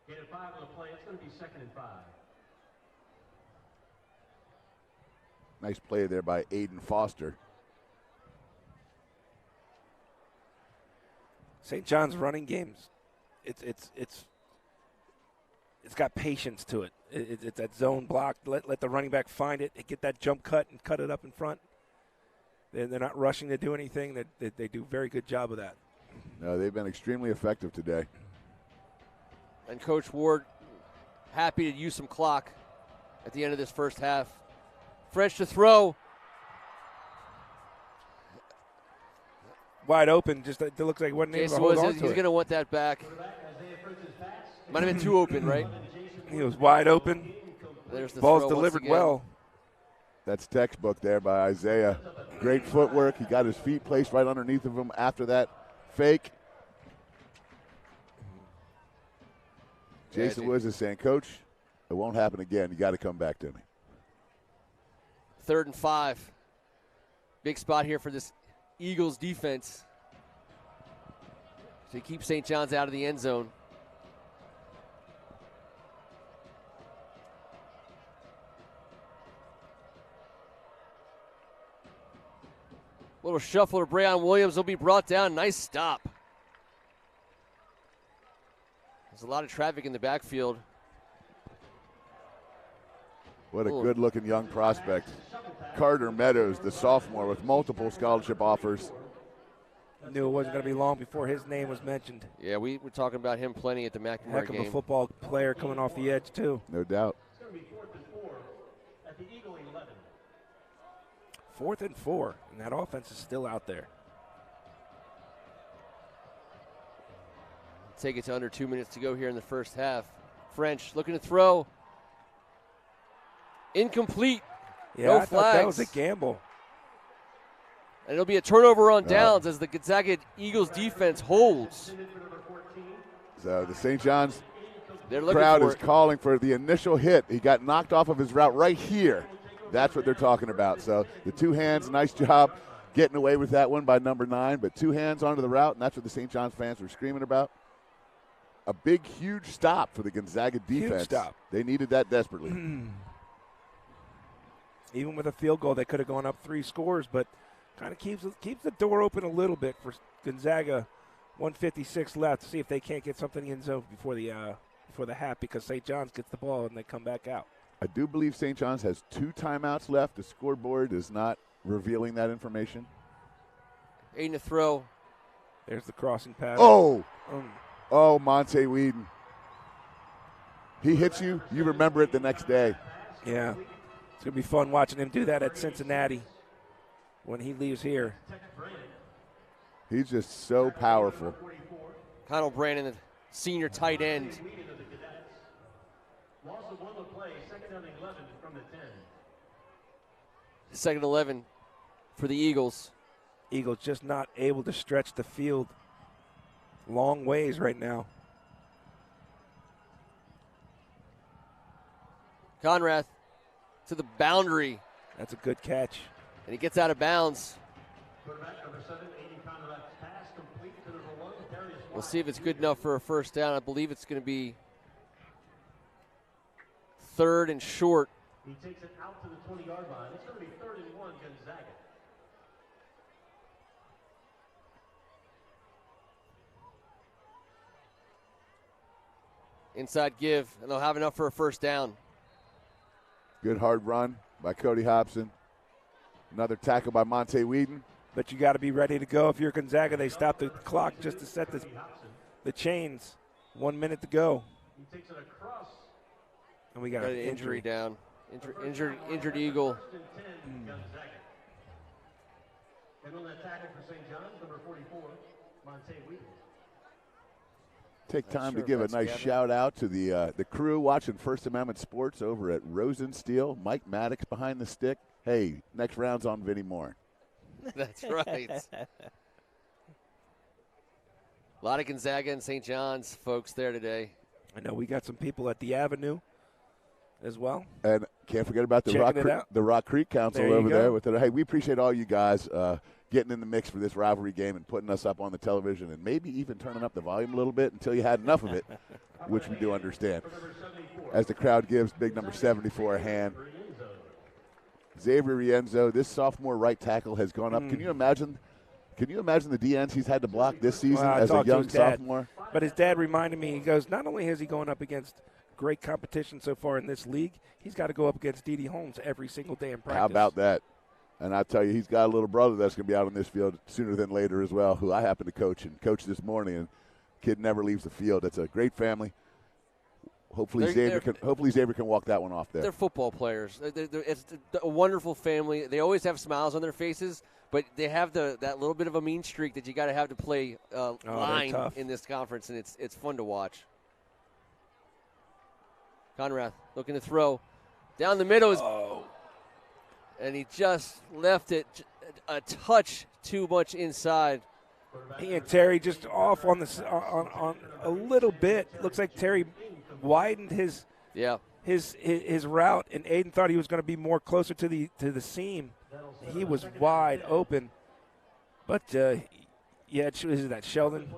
Gain of 5 on the play. It's going to be 2nd and 5. Nice play there by Aiden Foster. St. John's running games, it's got patience to it. It's that zone block. Let the running back find it, get that jump cut and cut it up in front. They're not rushing to do anything. They do a very good job of that. No, they've been extremely effective today. And Coach Ward happy to use some clock at the end of this first half. French to throw. Wide open, just it looks like he wasn't able to hold on to He's it. going to want that back. Might have been too open, right? He was wide open. There's the Ball's throw once delivered again. well. That's textbook there by Isaiah. Great footwork. He got his feet placed right underneath of him after that fake. Jason Woods is saying, Coach, it won't happen again. You got to come back to me. 3rd and 5. Big spot here for this Eagles defense to keep St. John's out of the end zone. Little shuffle to Brayon Williams will be brought down. Nice stop. There's a lot of traffic in the backfield. What a good-looking young prospect. Carter Meadows, the sophomore, with multiple scholarship offers. I knew it wasn't going to be long before his name was mentioned. Yeah, we were talking about him plenty at the McNamara Heck of game. a football player coming off the edge, too. No doubt. It's going to be 4th and 4 at the Eagle 11. 4th and 4, and that offense is still out there. Take it to under 2 minutes to go here in the first half. French looking to throw. Incomplete. Yeah, No I thought that flags. was a gamble. And it'll be a turnover on downs as the Gonzaga Eagles defense holds. So the St. John's They're looking crowd for is it. calling for the initial hit. He got knocked off of his route right here. That's what they're talking about. So the two hands, nice job getting away with that one by number 9, but two hands onto the route, and that's what the St. John's fans were screaming about. A big, huge stop for the Gonzaga defense. Huge stop. They needed that desperately. Even with a field goal, they could have gone up 3 scores, but kind of keeps the door open a little bit for Gonzaga. 1:56 left to see if they can't get something in zone before the half, because St. John's gets the ball and they come back out. I do believe St. John's has 2 timeouts left. The scoreboard is not revealing that information. Aiden to throw. There's the crossing pass. Oh, Monte Whedon. He hits you, you remember it the next day. Yeah. It's going to be fun watching him do that at Cincinnati when he leaves here. He's just so powerful. Connell Brandon, the senior tight end. Loss of 1 on play, 2nd down and 11 from the 10. 2nd 11 for the Eagles. Eagles just not able to stretch the field long ways right now. Conrath to the boundary, That's a good catch. and he gets out of bounds. Quarterback number 7, Aiden Conrad's pass complete to number 1, Darius We'll see if it's good enough for a first down. I believe it's going to be 3rd and short. He takes it out to the 20-yard line. It's going to be 3rd and 1, Gonzaga. Inside give, and they'll have enough for a first down. Good hard run by Cody Hobson. Another tackle by Monte Whedon. But you got to be ready to go. If you're Gonzaga, they stop the clock just to set the chains. 1 minute to go. He takes it across. And we got Got an an injury. injury down. Injured Eagle. First and 10, Gonzaga. And on that tackle for St. John's, number 44, Monte Wheaton. Take time sure to give a if nice that's shout out to the crew watching First Amendment Sports over at Rosensteel. Mike Maddox behind the stick. Hey, next round's on Vinnie Moore. That's right. A lot of Gonzaga and St. John's folks there today. I know we got some people at the Avenue as well. And can't forget about the Checking it out. Rock Creek Council There you over go. there. With it. Hey, we appreciate all you guys getting in the mix for this rivalry game and putting us up on the television and maybe even turning up the volume a little bit until you had enough of it, which we do understand. As the crowd gives big number 74 a hand. Xavier Rienzo, this sophomore right tackle has gone up. Can you imagine the DNs he's had to block this season Well, I as a talked to young his dad. sophomore? But his dad reminded me, he goes, not only is he going up against great competition so far in this league, he's got to go up against D.D. Holmes every single day in practice. How about that? And I tell you, he's got a little brother that's going to be out on this field sooner than later as well, who I happen to coach this morning. And kid never leaves the field. That's a great family. Hopefully Xavier can walk that one off there. They're football players. It's a wonderful family. They always have smiles on their faces, but they have that little bit of a mean streak that you got to have to play line tough. in this conference, and it's fun to watch. Conrath looking to throw down the middle, and he just left it a touch too much inside. He and Terry just off on on a little bit. Looks like Terry widened his route, and Aiden thought he was going to be more closer to the seam. He was wide open, but is that Sheldon?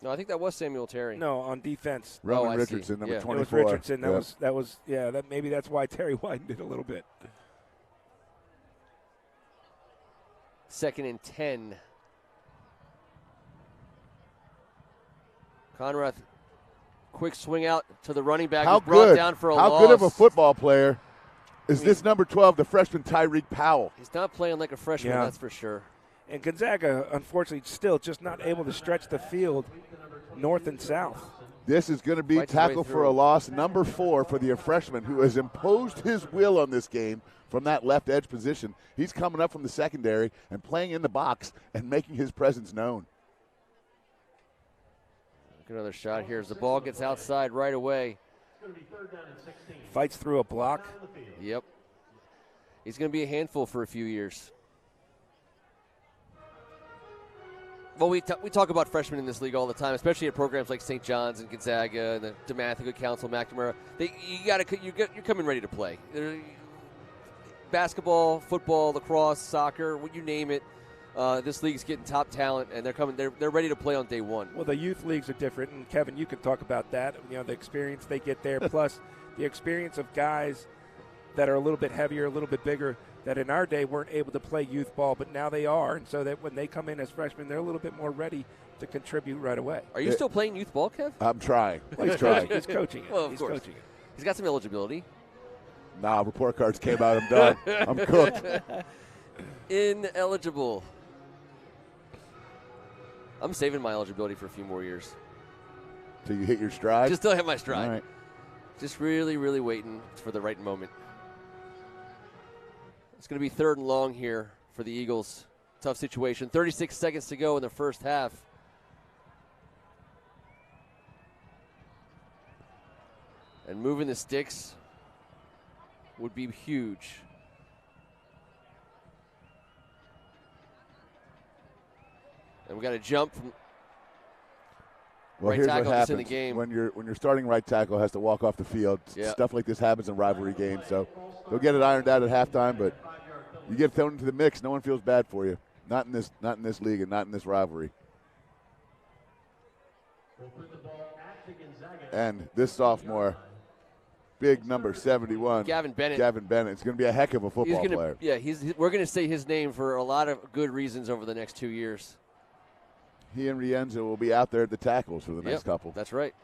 No, I think that was Samuel Terry. No, on defense. Roman I see. Richardson, number Yeah. 24. It was Richardson. Yep. Maybe that's why Terry widened it a little bit. 2nd and 10. Conrath, quick swing out to the running back. How Who's brought good? down for a How loss. good of a football player is this number 12, the freshman Tyreek Powell? He's not playing like a freshman, Yeah. that's for sure. And Gonzaga, unfortunately, still just not able to stretch the field north and south. This is going to be Fights his way tackle for through. a loss, number 4 for the freshman who has imposed his will on this game from that left edge position. He's coming up from the secondary and playing in the box and making his presence known. Another shot here as the ball gets outside right away. Fights through a block. Yep. He's going to be a handful for a few years. Well, we talk about freshmen in this league all the time, especially at programs like St. John's and Gonzaga and the DeMatha Council, McNamara. You're coming ready to play. Basketball, football, lacrosse, soccer, you name it. This league's getting top talent, and they're coming. They're ready to play on day one. Well, the youth leagues are different, and Kevin, you can talk about that. You know, the experience they get there, plus the experience of guys that are a little bit heavier, a little bit bigger, that in our day weren't able to play youth ball, but now they are, and so that when they come in as freshmen, they're a little bit more ready to contribute right away. Are you still playing youth ball, Kev? I'm trying. Well, he's trying. He's coaching it. Well, of He's course. coaching it. He's got some eligibility. Nah, report cards came out. I'm done. I'm cooked. Ineligible. I'm saving my eligibility for a few more years. Till you hit your stride? Just still hit my stride. All right. Just really, really waiting for the right moment. It's going to be 3rd and long here for the Eagles. Tough situation. 36 seconds to go in the first half. And moving the sticks would be huge. And we got a jump from right Here's tackle what that's in happens the game. when your starting right tackle has to walk off the field. Yeah. Stuff like this happens in rivalry games, so they'll get it ironed out at halftime. But you get thrown into the mix, no one feels bad for you. Not in this league and not in this rivalry. And this sophomore, big number 71, Gavin Bennett. It's going to be a heck of a football player. Yeah, we're going to say his name for a lot of good reasons over the next 2 years. He and Rienzo will be out there at the tackles for the next couple. That's right.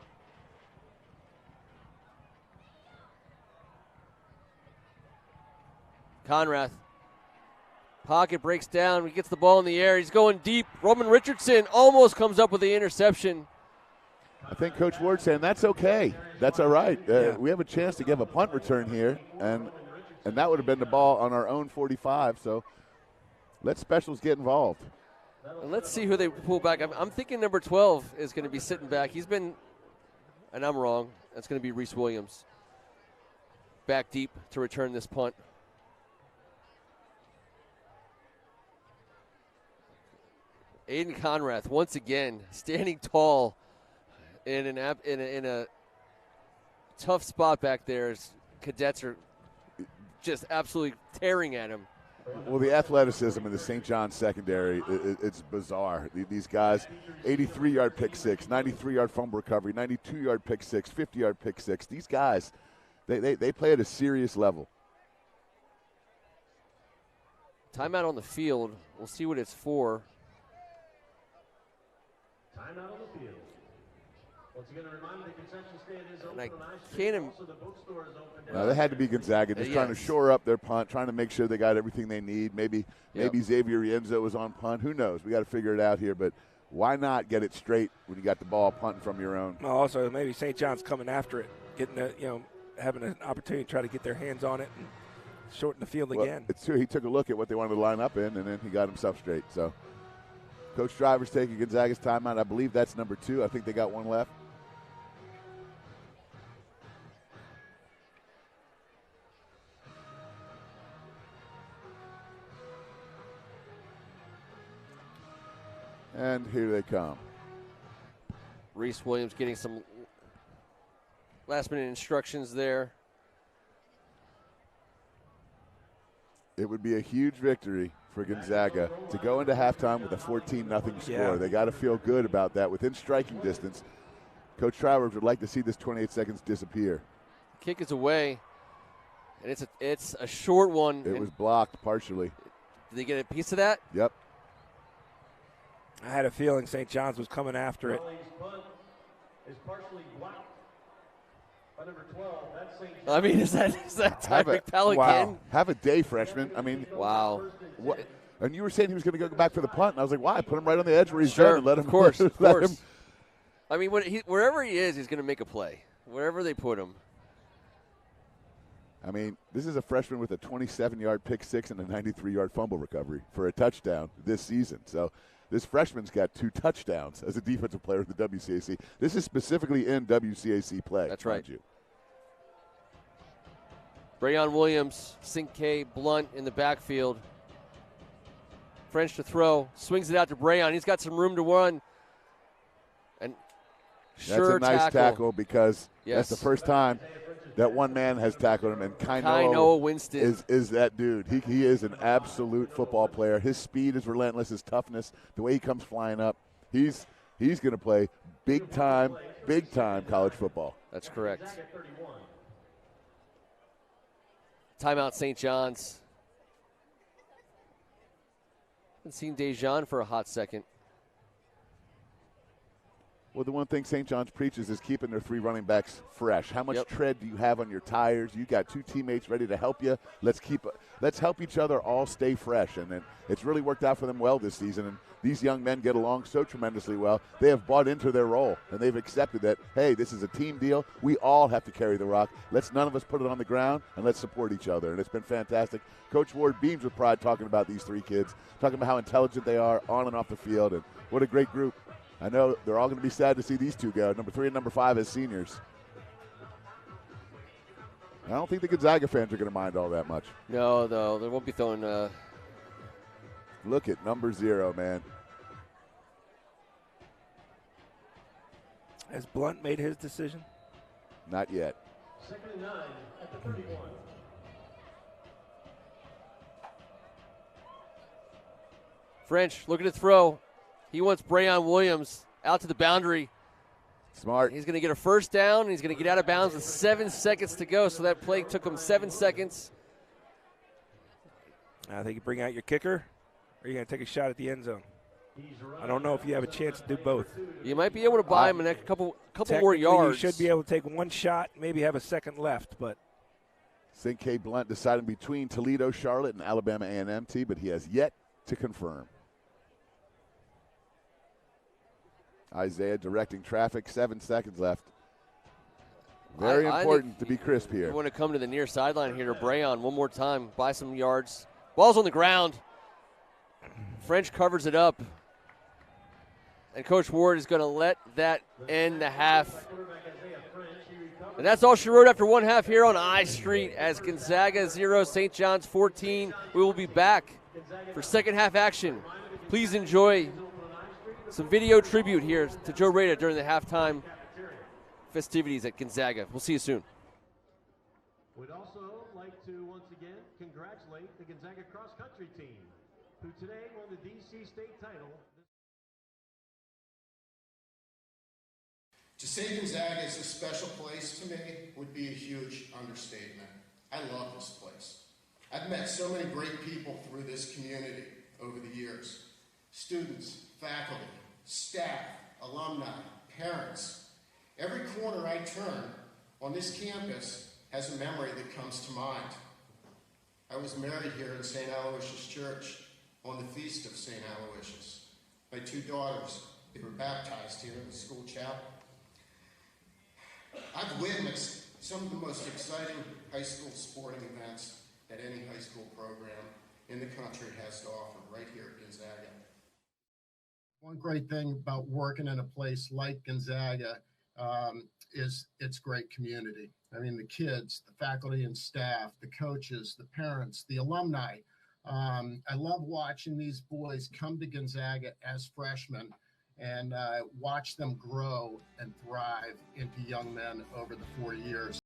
Conrath. Pocket breaks down. He gets the ball in the air. He's going deep. Roman Richardson almost comes up with the interception. I think Coach Ward's saying that's okay. That's all right. We have a chance to give a punt return here, and that would have been the ball on our own 45. So let specials get involved. And let's see who they pull back. I'm thinking number 12 is going to be sitting back. He's been, and I'm wrong, that's going to be Reese Williams. Back deep to return this punt. Aiden Conrath, once again, standing tall in a tough spot back there. Cadets are just absolutely tearing at him. Well, the athleticism in the St. John's secondary, it's bizarre. These guys, 83-yard pick six, 93-yard fumble recovery, 92-yard pick six, 50-yard pick six. These guys, they play at a serious level. Timeout on the field. We'll see what it's for. Timeout on the field. Once again, a reminder, the concession stand is open And on I I Street. can't. Also, the bookstore is open. They had to be Gonzaga, just trying to shore up their punt, trying to make sure they got everything they need. Maybe Xavier Rienzo was on punt. Who knows? We got to figure it out here. But why not get it straight when you got the ball punting from your own? Well, also, maybe St. John's coming after it, having an opportunity to try to get their hands on it and shorten the field again. It's true. He took a look at what they wanted to line up in, and then he got himself straight. So Coach Driver's taking Gonzaga's timeout. I believe that's number 2. I think they got one left. And here they come. Reese Williams getting some last-minute instructions there. It would be a huge victory for Gonzaga to go into halftime with a 14-0 score. Yeah. They got to feel good about that within striking distance. Coach Travers would like to see this 28 seconds disappear. Kick is away, and it's a short one. It was blocked partially. Did they get a piece of that? Yep. I had a feeling St. John's was coming after it. Punt is partially blocked by number 12. That's St. I mean, is that Tyreek Pell wow. again? Have a day, freshman. I mean, Wow. what? And you were saying he was going to go back for the punt, and I was like, why? Put him right on the edge where he's Sure, done and let him. of course, of let course. him. I mean, wherever he is, he's going to make a play. Wherever they put him. I mean, this is a freshman with a 27-yard pick six and a 93-yard fumble recovery for a touchdown this season. So this freshman's got 2 touchdowns as a defensive player in the WCAC. This is specifically in WCAC play. That's right. mind you. Brayon Williams, Cinque Blunt in the backfield. French to throw, swings it out to Brayon. He's got some room to run. And sure, that's a nice tackle because that's the first time that one man has tackled him, and Kainoa Winston is that dude. He is an absolute football player. His speed is relentless, his toughness, the way he comes flying up. He's going to play big time college football. That's correct. Timeout St. John's. Haven't seen Dejan for a hot second. Well, the one thing St. John's preaches is keeping their 3 running backs fresh. How much tread do you have on your tires? You got 2 teammates ready to help you. Let's help each other all stay fresh. And then it's really worked out for them well this season. And these young men get along so tremendously well. They have bought into their role, and they've accepted that, hey, this is a team deal. We all have to carry the rock. Let's none of us put it on the ground, and let's support each other. And it's been fantastic. Coach Ward beams with pride talking about these 3 kids, talking about how intelligent they are on and off the field, and what a great group. I know they're all going to be sad to see these 2 go, number 3 and number 5 as seniors. I don't think the Gonzaga fans are going to mind all that much. No, though. They won't be throwing Look at number 0, man. Has Blunt made his decision? Not yet. 2nd and 9 at the 31. French looking to throw. He wants Brayon Williams out to the boundary. Smart. He's going to get a first down, and he's going to get out of bounds with 7 seconds to go. So that play took him 7 seconds. I think you bring out your kicker, or you're going to take a shot at the end zone. I don't know if you have a chance to do both. You might be able to buy him a couple more yards. You should be able to take one shot, maybe have a second left, but St. K. Blunt deciding between Toledo, Charlotte, and Alabama A&M T, but he has yet to confirm. Isaiah directing traffic, 7 seconds left. Very important to be crisp here. You want to come to the near sideline here to Brayon one more time, buy some yards. Ball's on the ground. French covers it up. And Coach Ward is going to let that end the half. And that's all she wrote after one half here on I Street as Gonzaga 0, St. John's 14. We will be back for second half action. Please enjoy some video tribute here to Joe Rada during the halftime festivities at Gonzaga. We'll see you soon. We'd also like to once again congratulate the Gonzaga cross country team, who today won the DC state title. To say Gonzaga is a special place to me would be a huge understatement. I love this place. I've met so many great people through this community over the years. Students, faculty, staff, alumni, parents. Every corner I turn on this campus has a memory that comes to mind. I was married here in St. Aloysius Church on the Feast of St. Aloysius. My 2 daughters, they were baptized here in the school chapel. I've witnessed some of the most exciting high school sporting events that any high school program in the country has to offer right here at Gonzaga. One great thing about working in a place like Gonzaga is its great community. I mean, the kids, the faculty and staff, the coaches, the parents, the alumni. I love watching these boys come to Gonzaga as freshmen and watch them grow and thrive into young men over the 4 years.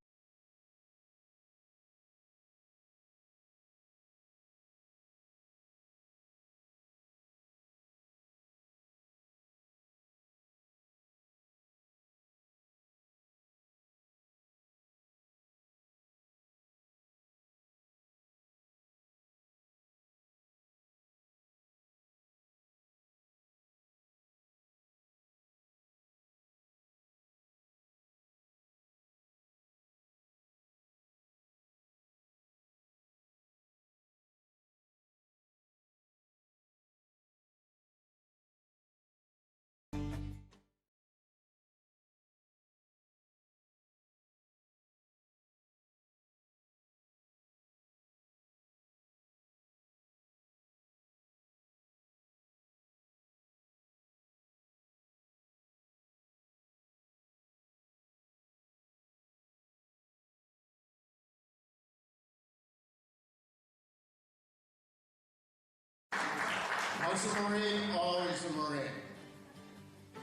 Once a Marine, always a Marine.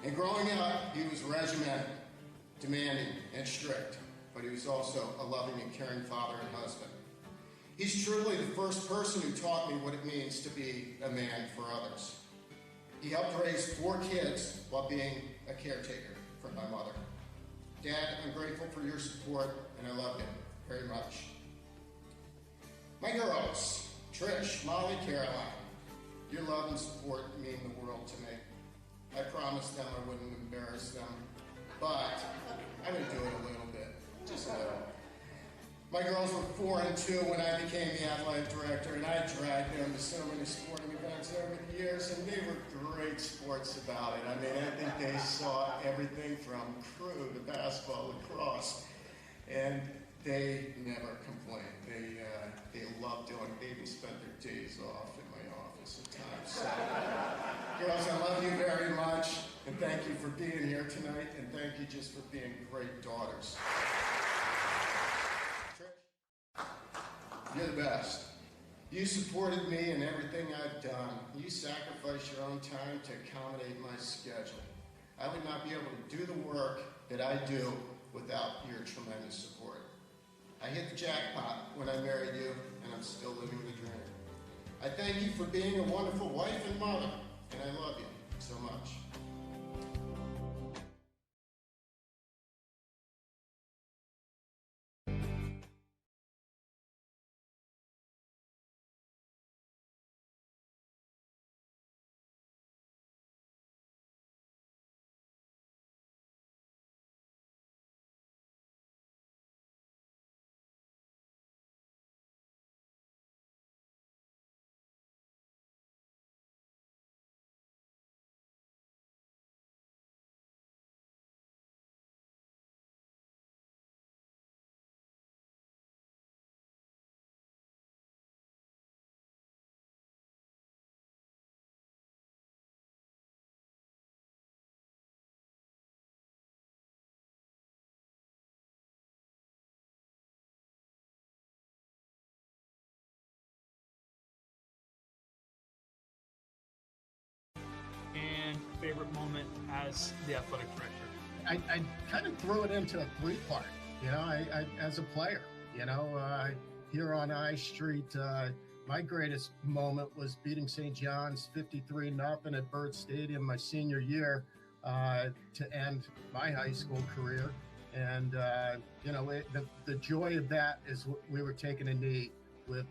And growing up, he was regimented, demanding, and strict, but he was also a loving and caring father and husband. He's truly the first person who taught me what it means to be a man for others. He helped raise 4 kids while being a caretaker for my mother. Dad, I'm grateful for your support, and I love you very much. My girls, Trish, Molly, Caroline, your love and support mean the world to me. I promised them I wouldn't embarrass them, but I'm going to do it a little bit, just a little. My girls were 4 and 2 when I became the athletic director, and I dragged them to so many sporting events over the years, and they were great sports about it. I mean, I think they saw everything from crew to basketball, lacrosse, and they never complained. They loved doing it. They even spent their days off in my office at times. So, girls, I love you very much, and thank you for being here tonight, and thank you just for being great daughters. Trish, you're the best. You supported me in everything I've done. You sacrificed your own time to accommodate my schedule. I would not be able to do the work that I do without your tremendous support. I hit the jackpot when I married you, and I'm still living the dream. I thank you for being a wonderful wife and mother, and I love you so much. favorite moment as the athletic director? I kind of threw it into a three-part, I as a player, here on I Street, my greatest moment was beating St. John's 53-0 at Byrd Stadium my senior year to end my high school career. And, the joy of that is we were taking a knee with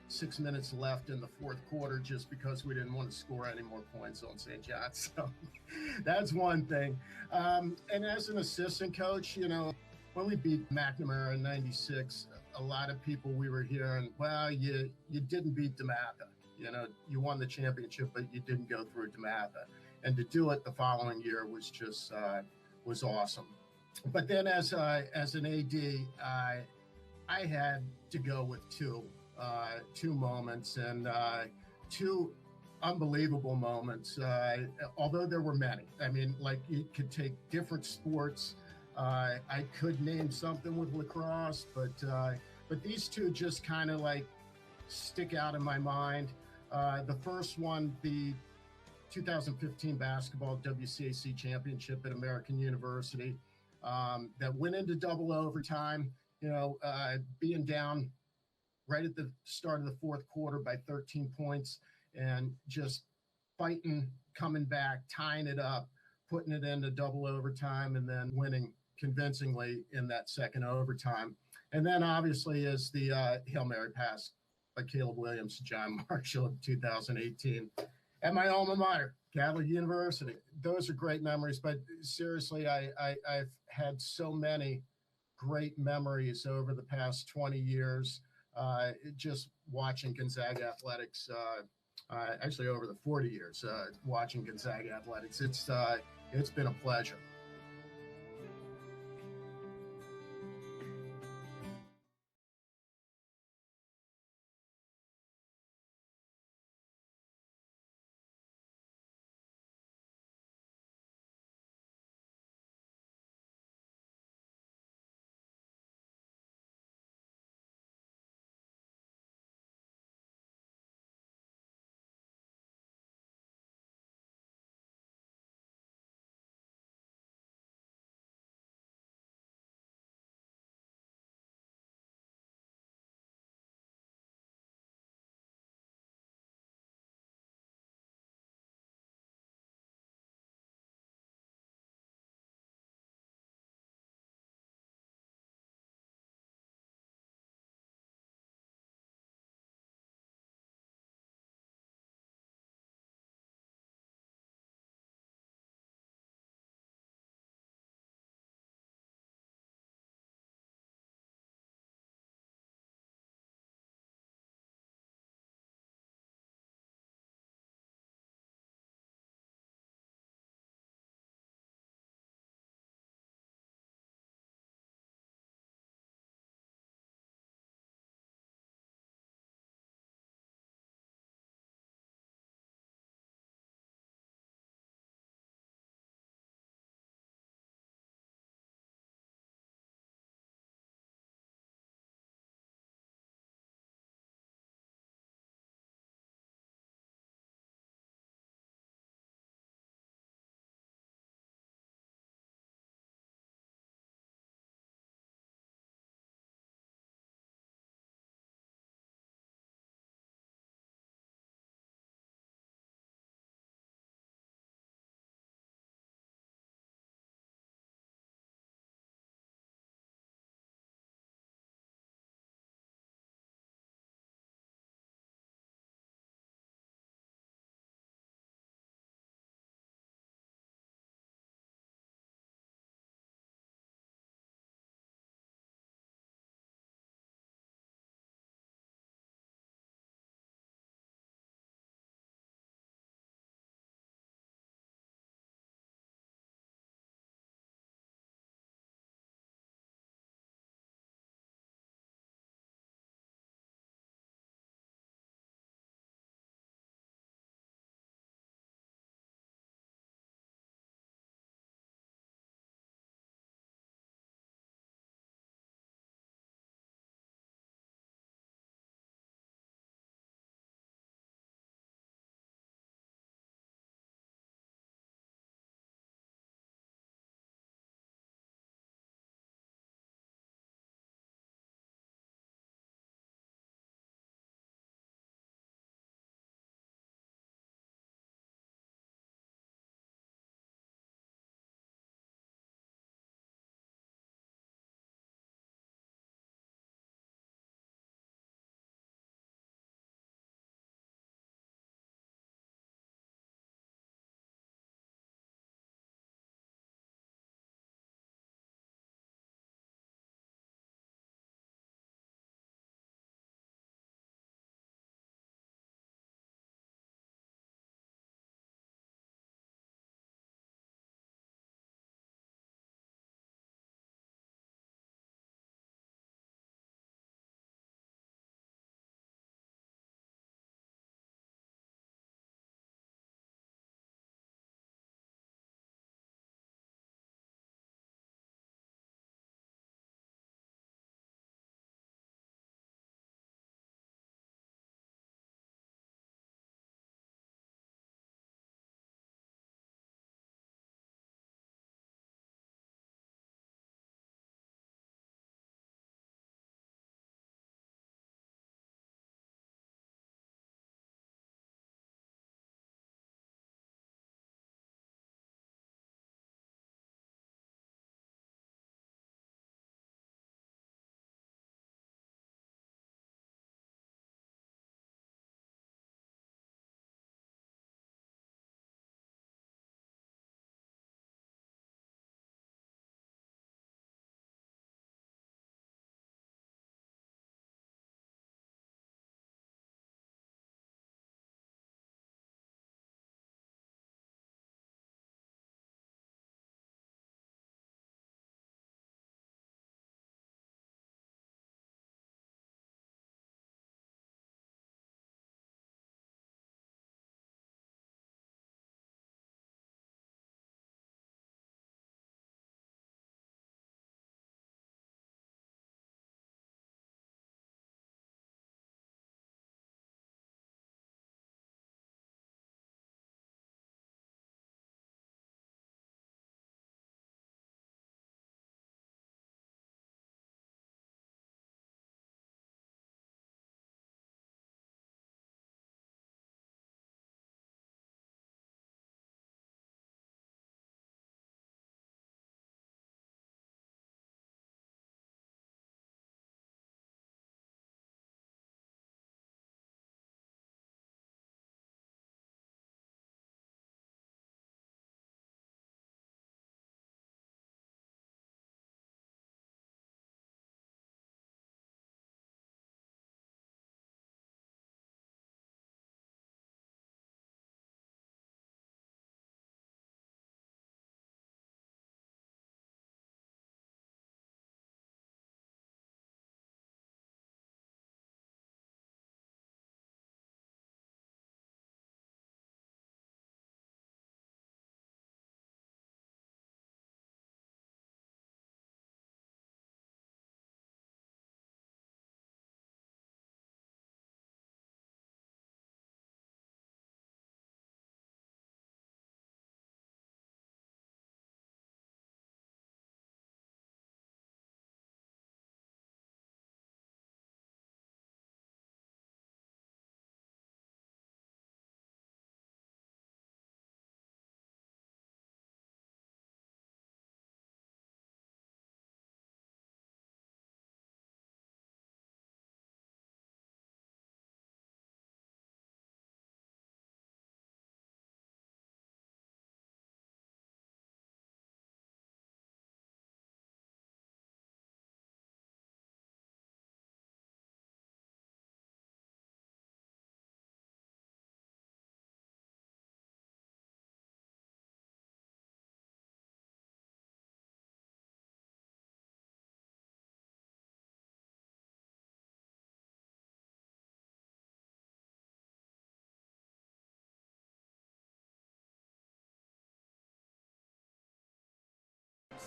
6 minutes left in the fourth quarter just because we didn't want to score any more points on St. John's. So that's one thing. And as an assistant coach, when we beat McNamara in '96, a lot of people we were hearing, well, you didn't beat DeMatha. You won the championship, but you didn't go through DeMatha. And to do it the following year was just was awesome. But then as an AD, I had to go with two moments and two unbelievable moments, although there were many. I mean, like, you could take different sports. I could name something with lacrosse, but these two just kind of like stick out in my mind. The first one, the 2015 basketball WCAC championship at American University, that went into double overtime, being down right at the start of the fourth quarter by 13 points and just fighting, coming back, tying it up, putting it into double overtime, and then winning convincingly in that second overtime. And then obviously is the Hail Mary pass by Caleb Williams to John Marshall in 2018 at my alma mater, Catholic University. Those are great memories, but seriously, I've had so many great memories over the past 20 years, just watching Gonzaga athletics, actually over the 40 years, watching Gonzaga athletics. It's been a pleasure.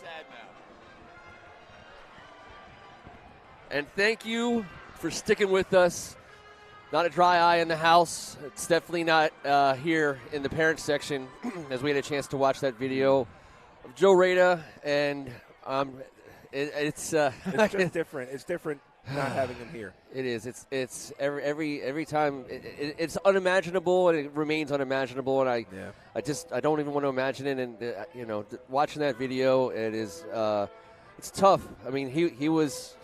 sad now. And thank you for sticking with us. Not a dry eye in the house. It's definitely not here in the parent section, as we had a chance to watch that video of Joe Rada, and it's just different. It's different not having him here. It is. It's every time. It's unimaginable, and it remains unimaginable. And I don't even want to imagine it. And watching that video, it is. It's tough. I mean, he was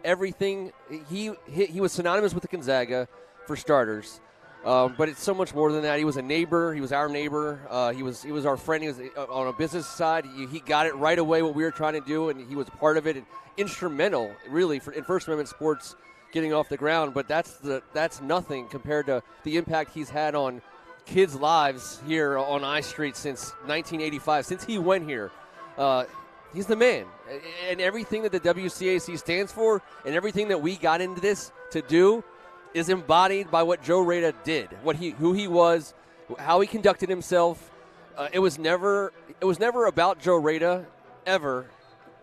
everything. He was synonymous with the Gonzaga, for starters. But it's so much more than that. He was a neighbor. He was our neighbor. He was our friend. He was on a business side. He got it right away what we were trying to do, and he was part of it and instrumental, really, in First Amendment sports getting off the ground. But that's nothing compared to the impact he's had on kids' lives here on I Street since 1985, since he went here. He's the man, and everything that the WCAC stands for, and everything that we got into this to do, is embodied by what Joe Rada did, who he was, how he conducted himself. It was never about Joe Rada, ever,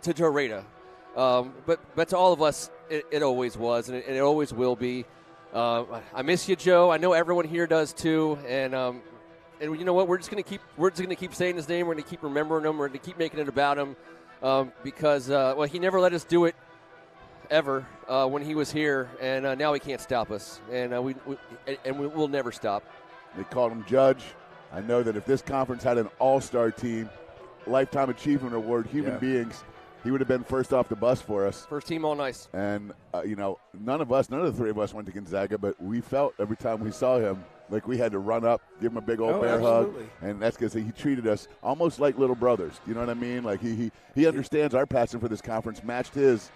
to Joe Rada. But to all of us, it always was, and it always will be. I miss you, Joe. I know everyone here does too, and you know what? We're just gonna keep saying his name. We're gonna keep remembering him. We're gonna keep making it about him. Because he never let us do it ever when he was here, and now he can't stop us, and we'll never stop. They called him Judge. I know that if this conference had an all-star team, Lifetime Achievement Award, human beings, he would have been first off the bus for us. First team all nice. And, none of the three of us went to Gonzaga, but we felt every time we saw him like we had to run up, give him a big old bear hug. And that's because he treated us almost like little brothers. You know what I mean? Like he understands our passion for this conference, matched his,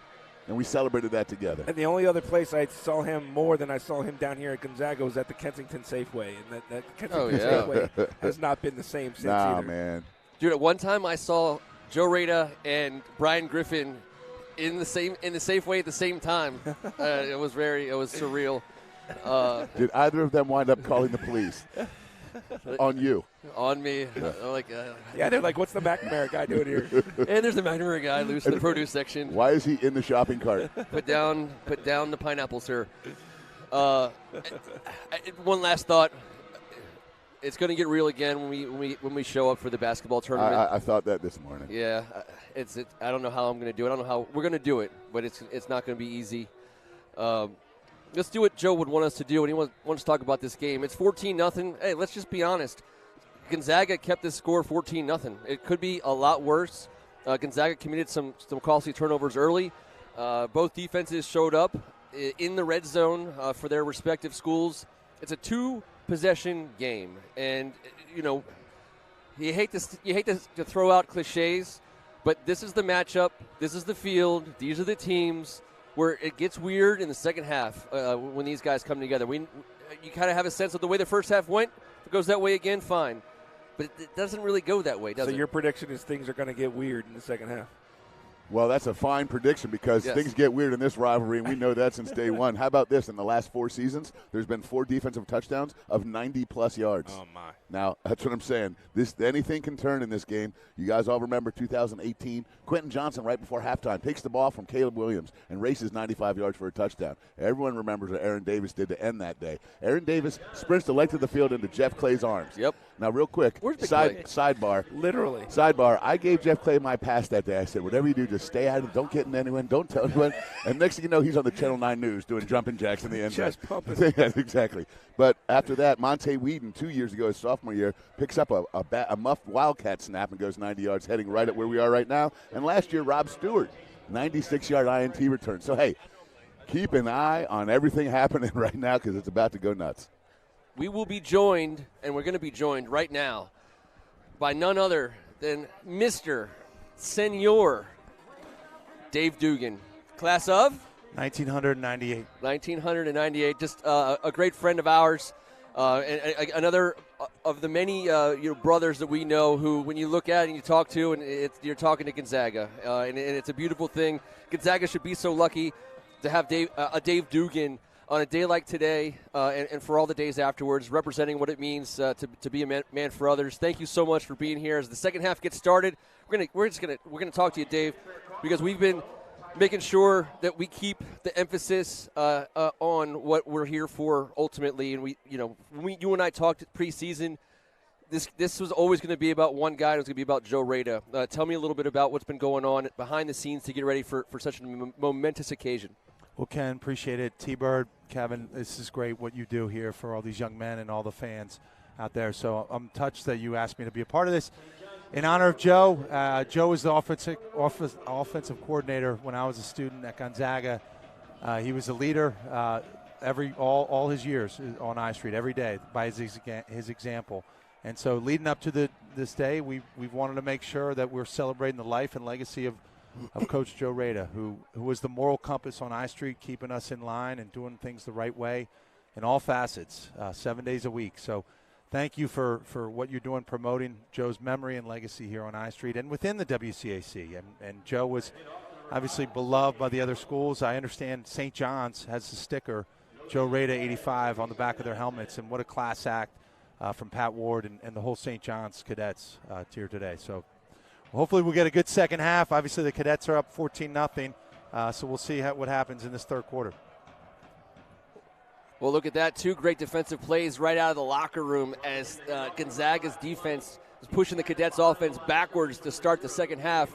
and we celebrated that together. And the only other place I saw him more than I saw him down here at Gonzaga was at the Kensington Safeway. And that Kensington Safeway has not been the same since either. Man. Dude, at one time I saw Joe Rada and Brian Griffin in the Safeway at the same time. It was surreal. Did either of them wind up calling the police on you? On me. Yeah. They're like, what's the McNamara guy doing here? And there's the McNamara guy loose in the produce section. Why is he in the shopping cart? Put down the pineapple, sir. One last thought. It's going to get real again when we show up for the basketball tournament. I thought that this morning. Yeah, I don't know how I'm going to do it. I don't know how we're going to do it, but it's not going to be easy. Let's do what Joe would want us to do, and he wants to talk about this game. It's 14-0. Hey, let's just be honest. Gonzaga kept this score 14-0. It could be a lot worse. Gonzaga committed some costly turnovers early. Both defenses showed up in the red zone for their respective schools. It's a two-possession game, and you hate to throw out cliches, but this is the matchup. This is the field. These are the teams where it gets weird in the second half when these guys come together. You kind of have a sense of the way the first half went. If it goes that way again, fine. But it doesn't really go that way, does it? So your prediction is things are going to get weird in the second half? Well, that's a fine prediction because things get weird in this rivalry, and we know that since day one. How about this? In the last 4 seasons, there's been 4 defensive touchdowns of 90-plus yards. Oh, my. Now, that's what I'm saying. Anything can turn in this game. You guys all remember 2018. Quentin Johnson, right before halftime, takes the ball from Caleb Williams and races 95 yards for a touchdown. Everyone remembers what Aaron Davis did to end that day. Aaron Davis sprints the length of the field into Jeff Clay's arms. Yep. Now, real quick, sidebar. Literally. Sidebar, I gave Jeff Clay my pass that day. I said, whatever you do, just stay out of it. Don't get in anyone. Don't tell anyone. And next thing you know, he's on the Channel 9 News doing jumping jacks in the end zone. Chest pumping. Yeah, exactly. But after that, Monte Whedon, 2 years ago, his sophomore year, picks up a muffed Wildcat snap and goes 90 yards, heading right at where we are right now. And last year, Rob Stewart, 96-yard INT return. So, hey, keep an eye on everything happening right now because it's about to go nuts. We will be joined, and we're going to be joined right now by none other than Mr. Senor Dave Dugan. Class of? 1998. 1998. Just a great friend of ours. And another of the many brothers that we know who, when you look at and you talk to, and you're talking to Gonzaga. And it's a beautiful thing. Gonzaga should be so lucky to have Dave Dugan on a day like today and for all the days afterwards, representing what it means to be a man for others. Thank you so much for being here. As the second half gets started, we're gonna talk to you, Dave, because we've been making sure that we keep the emphasis on what we're here for ultimately. And you and I talked preseason. This was always going to be about one guy. It was going to be about Joe Rada. Tell me a little bit about what's been going on behind the scenes to get ready for such a momentous occasion. Well, Ken, appreciate it. T-Bird, Kevin, this is great what you do here for all these young men and all the fans out there. So I'm touched that you asked me to be a part of this. In honor of Joe, Joe was the offensive coordinator when I was a student at Gonzaga. He was a leader all his years on I Street every day by his example. And so leading up to this day, we've wanted to make sure that we're celebrating the life and legacy of Coach Joe Rada, who was the moral compass on I Street, keeping us in line and doing things the right way in all facets, 7 days a week. So thank you for what you're doing promoting Joe's memory and legacy here on I Street and within the WCAC. And Joe was obviously beloved by the other schools. I understand St. John's has the sticker, Joe Rada 85, on the back of their helmets, and what a class act from Pat Ward and the whole St. John's Cadets here today. So hopefully we'll get a good second half. Obviously the Cadets are up 14-0, so we'll see what happens in this third quarter. Well, look at that. Two great defensive plays right out of the locker room as Gonzaga's defense is pushing the Cadets' offense backwards to start the second half.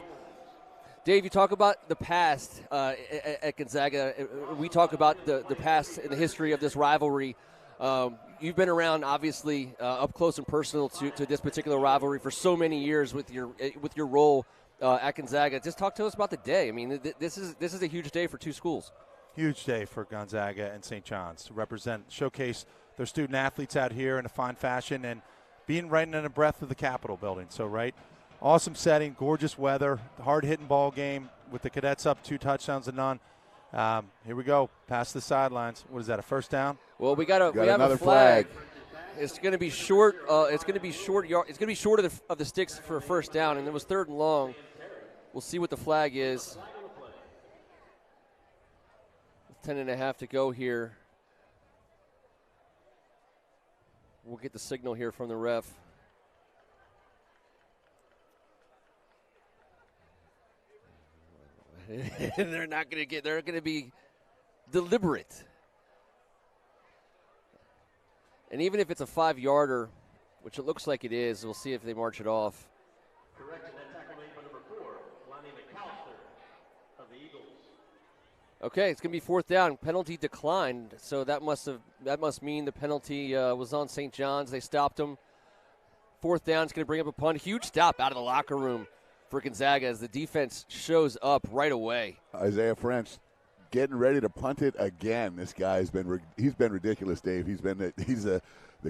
Dave, you talk about the past at Gonzaga. We talk about the past and the history of this rivalry. You've been around, obviously, up close and personal to this particular rivalry for so many years with your role at Gonzaga. Just talk to us about the day. I mean, this is a huge day for two schools. Huge day for Gonzaga and St. John's to showcase their student athletes out here in a fine fashion and being right in the breath of the Capitol building. So, right, awesome setting, gorgeous weather, hard-hitting ball game with the Cadets up 2 touchdowns to none. Here we go, past the sidelines. What is that, a first down? Well, we have a flag. It's going to be short. It's going to be short of the sticks for a first down, and it was 3rd and long. We'll see what the flag is. 10.5 to go here. We'll get the signal here from the ref. They're going to be deliberate. And even if it's a 5-yarder, which it looks like it is, we'll see if they march it off. Correction, that tackle made by number 4, Lonnie McAllister of the Eagles. Okay, it's going to be 4th down. Penalty declined, so that must mean the penalty was on St. John's. They stopped him. 4th down is going to bring up a punt. Huge stop out of the locker room for Gonzaga as the defense shows up right away. Isaiah French getting ready to punt it again. This guy's been ridiculous, Dave. He's the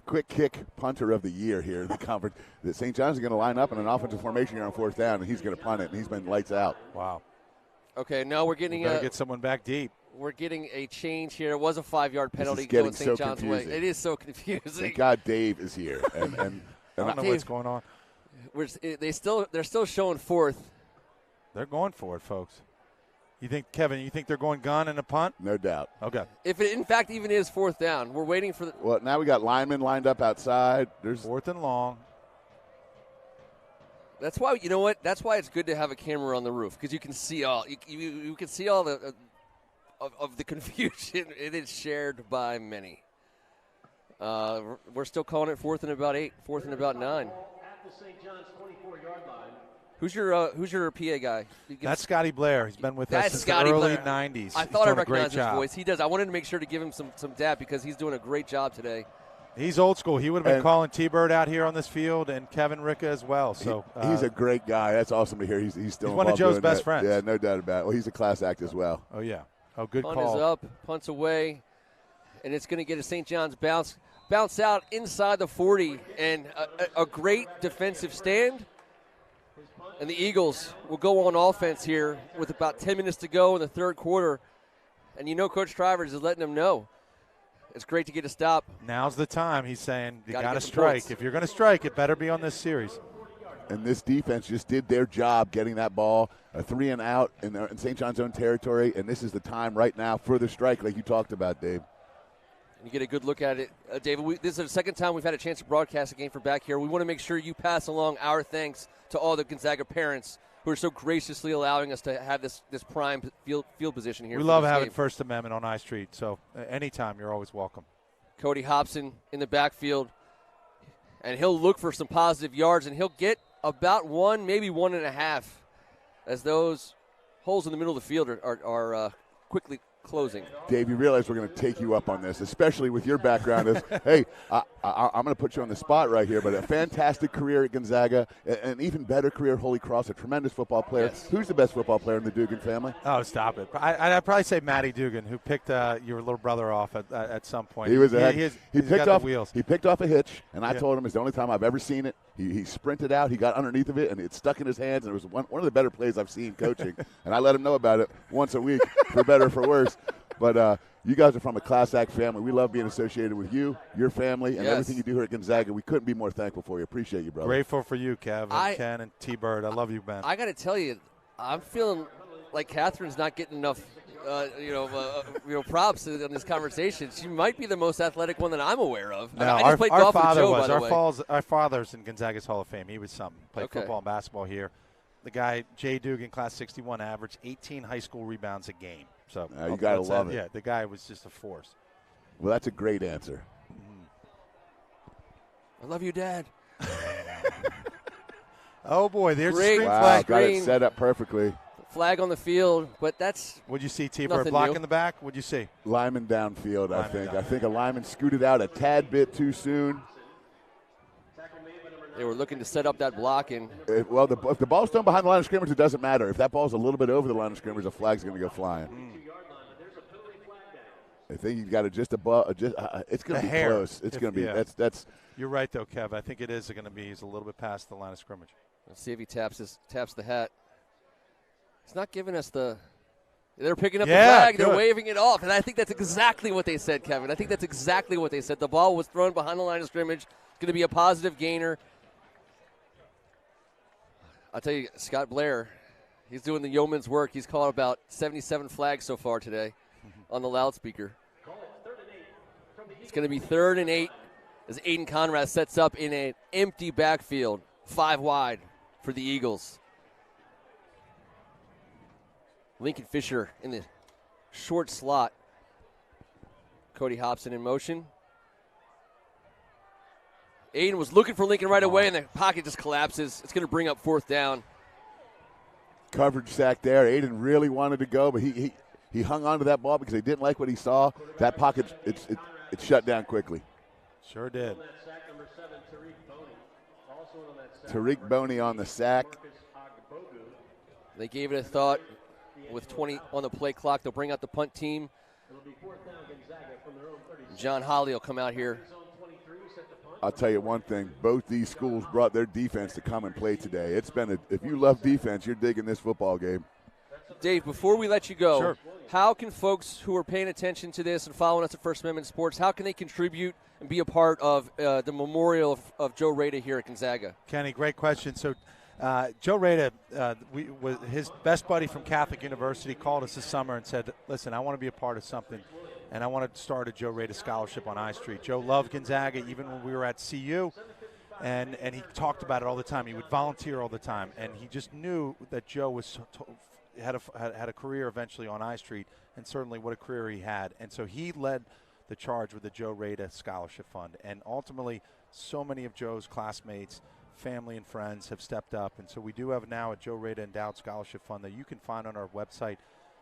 quick kick punter of the year here in the conference. The St. John's is going to line up in an offensive formation here on 4th down, and he's going to punt it, and he's been lights out. Wow. Okay, now we're getting get someone back deep. We're getting a change here. It was a 5-yard penalty going St. John's way. It is so confusing. Thank God Dave is here. And I don't know what's going on. They're still showing 4th. They're going for it, folks. You think, Kevin, they're going gun and a punt? No doubt. Okay. If it, in fact, even is 4th down, we're waiting for the. Well, now we got linemen lined up outside. There's 4th and long. That's why, you know what? That's why it's good to have a camera on the roof, because you can see all you can see all the of the confusion. It is shared by many. We're still calling it 4th and about 8, 4th and about 9. At the St. John's 24-yard line. Who's your PA guy? That's Scotty Blair. He's been with us since the early 90s. I thought I recognized his voice. He does. I wanted to make sure to give him some dap because he's doing a great job today. He's old school. He would have been calling T-Bird out here on this field, and Kevin Ricca as well. So he's a great guy. That's awesome to hear. He's still one of Joe's best friends. Yeah, no doubt about it. Well, he's a class act as well. Oh yeah. Oh, good call. Punt is up, punts away, and it's going to get a St. John's bounce out inside the 40, and a great defensive stand. And the Eagles will go on offense here with about 10 minutes to go in the 3rd quarter. And you know Coach Travers is letting them know. It's great to get a stop. Now's the time, he's saying. You got to strike. Points. If you're going to strike, it better be on this series. And this defense just did their job getting that ball, a 3 and out in St. John's own territory. And this is the time right now for the strike like you talked about, Dave. You get a good look at it. David, this is the second time we've had a chance to broadcast a game from back here. We want to make sure you pass along our thanks to all the Gonzaga parents who are so graciously allowing us to have this prime field position here. We love having First Amendment on I Street, so anytime you're always welcome. Cody Hobson in the backfield, and he'll look for some positive yards, and he'll get about 1, maybe 1.5, as those holes in the middle of the field are quickly closing. Dave, you realize we're going to take you up on this, especially with your background as, hey, I'm going to put you on the spot right here, but a fantastic career at Gonzaga, an even better career at Holy Cross, a tremendous football player. Yes. Who's the best football player in the Dugan family? Oh, stop it. I'd probably say Matty Dugan, who picked your little brother off at some point. He was he picked off wheels. He picked off a hitch, and I told him it's the only time I've ever seen it. He sprinted out, he got underneath of it, and it stuck in his hands, and it was one of the better plays I've seen coaching. And I let him know about it once a week, for better or for worse. But you guys are from a class act family. We love being associated with you, your family, and everything you do here at Gonzaga. We couldn't be more thankful for you. Appreciate you, brother. Grateful for you, Kev, and Ken, and T-Bird. I love you, man. I got to tell you, I'm feeling like Catherine's not getting enough props in this conversation. She might be the most athletic one that I'm aware of. No, I just played golf with Joe, by the way. Our father's in Gonzaga's Hall of Fame. He was something. Played football and basketball here. The guy, Jay Dugan, class 61, averaged 18 high school rebounds a game. So you got to love it. Yeah, the guy was just a force. Well, that's a great answer. I love you, Dad. Oh, boy, there's great. a flag. Got it set up perfectly. Flag on the field, but that's What'd you see, T-Bird? Block in the back? What'd you see? Lyman downfield, I think. I think a lineman scooted out a tad bit too soon. They were looking to set up that block. If the ball's thrown behind the line of scrimmage, it doesn't matter. If that ball's a little bit over the line of scrimmage, a flag's going to go flying. I think you've got to just above. It's going to be close. It's going to be. That's. You're right, though, Kev. I think it is going to be. He's a little bit past the line of scrimmage. Let's see if he taps the hat. He's not giving us the. They're picking up the flag. They're waving it off, and I think that's exactly what they said, Kevin. I think that's exactly what they said. The ball was thrown behind the line of scrimmage. It's going to be a positive gainer. I'll tell you, Scott Blair, he's doing the yeoman's work. He's called about 77 flags so far today on the loudspeaker. It's going to be 3rd and 8 as Aiden Conrad sets up in an empty backfield, 5 wide for the Eagles. Lincoln Fisher in the short slot. Cody Hobson in motion. Aiden was looking for Lincoln right away, and the pocket just collapses. It's going to bring up 4th down. Coverage sack there. Aiden really wanted to go, but he hung on to that ball because he didn't like what he saw. That pocket, it shut down quickly. Sure did. Tariq Boney on the sack. They gave it a thought. With 20 on the play clock, they'll bring out the punt team. John Holly will come out here. I'll tell you one thing. Both these schools brought their defense to come and play today. It's been if you love defense, you're digging this football game. Dave, before we let you go, sure. How can folks who are paying attention to this and following us at First Amendment Sports, how can they contribute and be a part of the memorial of Joe Rada here at Gonzaga? Kenny, great question. So Joe Rada, his best buddy from Catholic University, called us this summer and said, listen, I want to be a part of something, and I want to start a Joe Rada scholarship on I Street. Joe loved Gonzaga even when we were at CU, and he talked about it all the time. He would volunteer all the time, and he just knew that Joe had a career eventually on I Street, and certainly what a career he had. And so he led the charge with the Joe Rada Scholarship Fund, and ultimately so many of Joe's classmates, family and friends have stepped up, and so we do have now a Joe Rada Endowed Scholarship Fund that you can find on our website.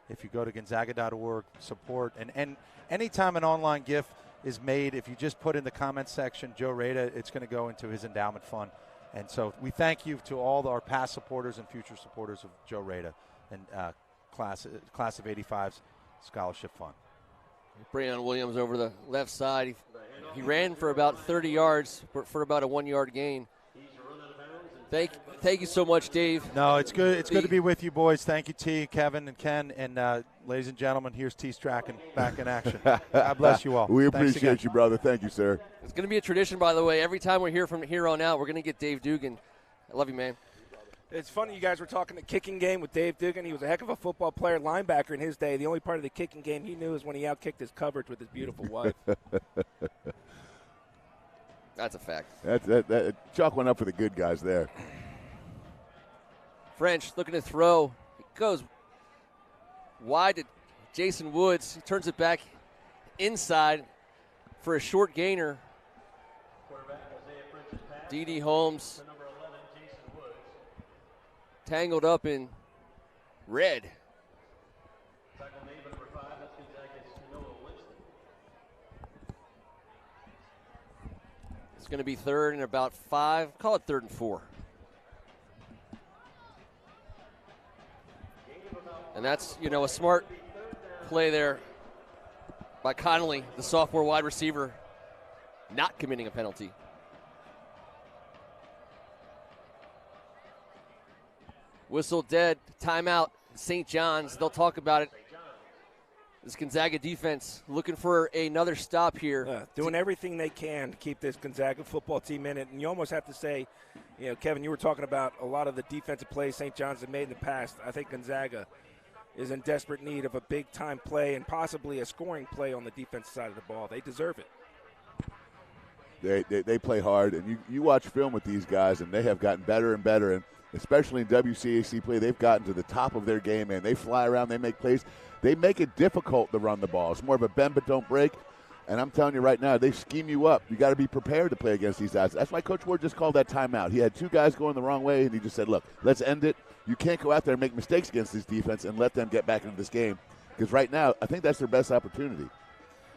If you go to gonzaga.org, support, and anytime an online gift is made, if you just put in the comments section Joe Rada, it's going to go into his endowment fund. And so we thank you to all our past supporters and future supporters of Joe Rada and class of 85's scholarship fund. Brayon Williams over the left side. He ran for about 30 yards for about a 1-yard gain. Thank you so much, Dave. No, it's good. It's good to be with you, boys. Thank you, T, Kevin, and Ken, and ladies and gentlemen, here's T. Strachan back in action. God bless you all. We appreciate you, brother. Thank you, sir. It's going to be a tradition, by the way. Every time we're here from here on out, we're going to get Dave Dugan. I love you, man. It's funny you guys were talking the kicking game with Dave Dugan. He was a heck of a football player, linebacker in his day. The only part of the kicking game he knew is when he outkicked his coverage with his beautiful wife. That's a fact. That chalk went up for the good guys there. French looking to throw. It goes wide to Jason Woods. He turns it back inside for a short gainer. D.D. Holmes tangled up in red. It's going to be third and about 5. Call it 3rd and 4. And that's, a smart play there by Connolly, the sophomore wide receiver, not committing a penalty. Whistle dead, timeout, St. John's. They'll talk about it. This Gonzaga defense looking for another stop here. Doing everything they can to keep this Gonzaga football team in it. And you almost have to say, Kevin, you were talking about a lot of the defensive plays St. John's have made in the past. I think Gonzaga is in desperate need of a big-time play and possibly a scoring play on the defensive side of the ball. They deserve it. They play hard, and you watch film with these guys, and they have gotten better and better. And especially in WCAC play, they've gotten to the top of their game, and they fly around, they make plays. They make it difficult to run the ball. It's more of a bend but don't break. And I'm telling you right now, they scheme you up. You got to be prepared to play against these guys. That's why Coach Ward just called that timeout. He had 2 guys going the wrong way, and he just said, look, let's end it. You can't go out there and make mistakes against this defense and let them get back into this game. Because right now, I think that's their best opportunity.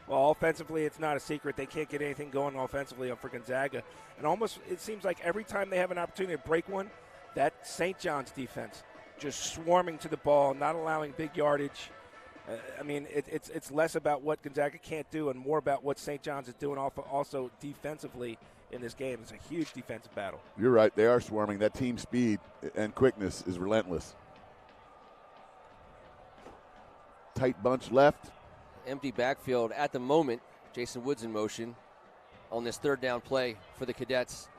Well, offensively, it's not a secret. They can't get anything going offensively for Gonzaga. And almost it seems like every time they have an opportunity to break one, that St. John's defense just swarming to the ball, not allowing big yardage. It's less about what Gonzaga can't do and more about what St. John's is doing also defensively in this game. It's a huge defensive battle. You're right. They are swarming. That team speed and quickness is relentless. Tight bunch left. Empty backfield at the moment. Jason Woods in motion on this 3rd down play for the Cadets.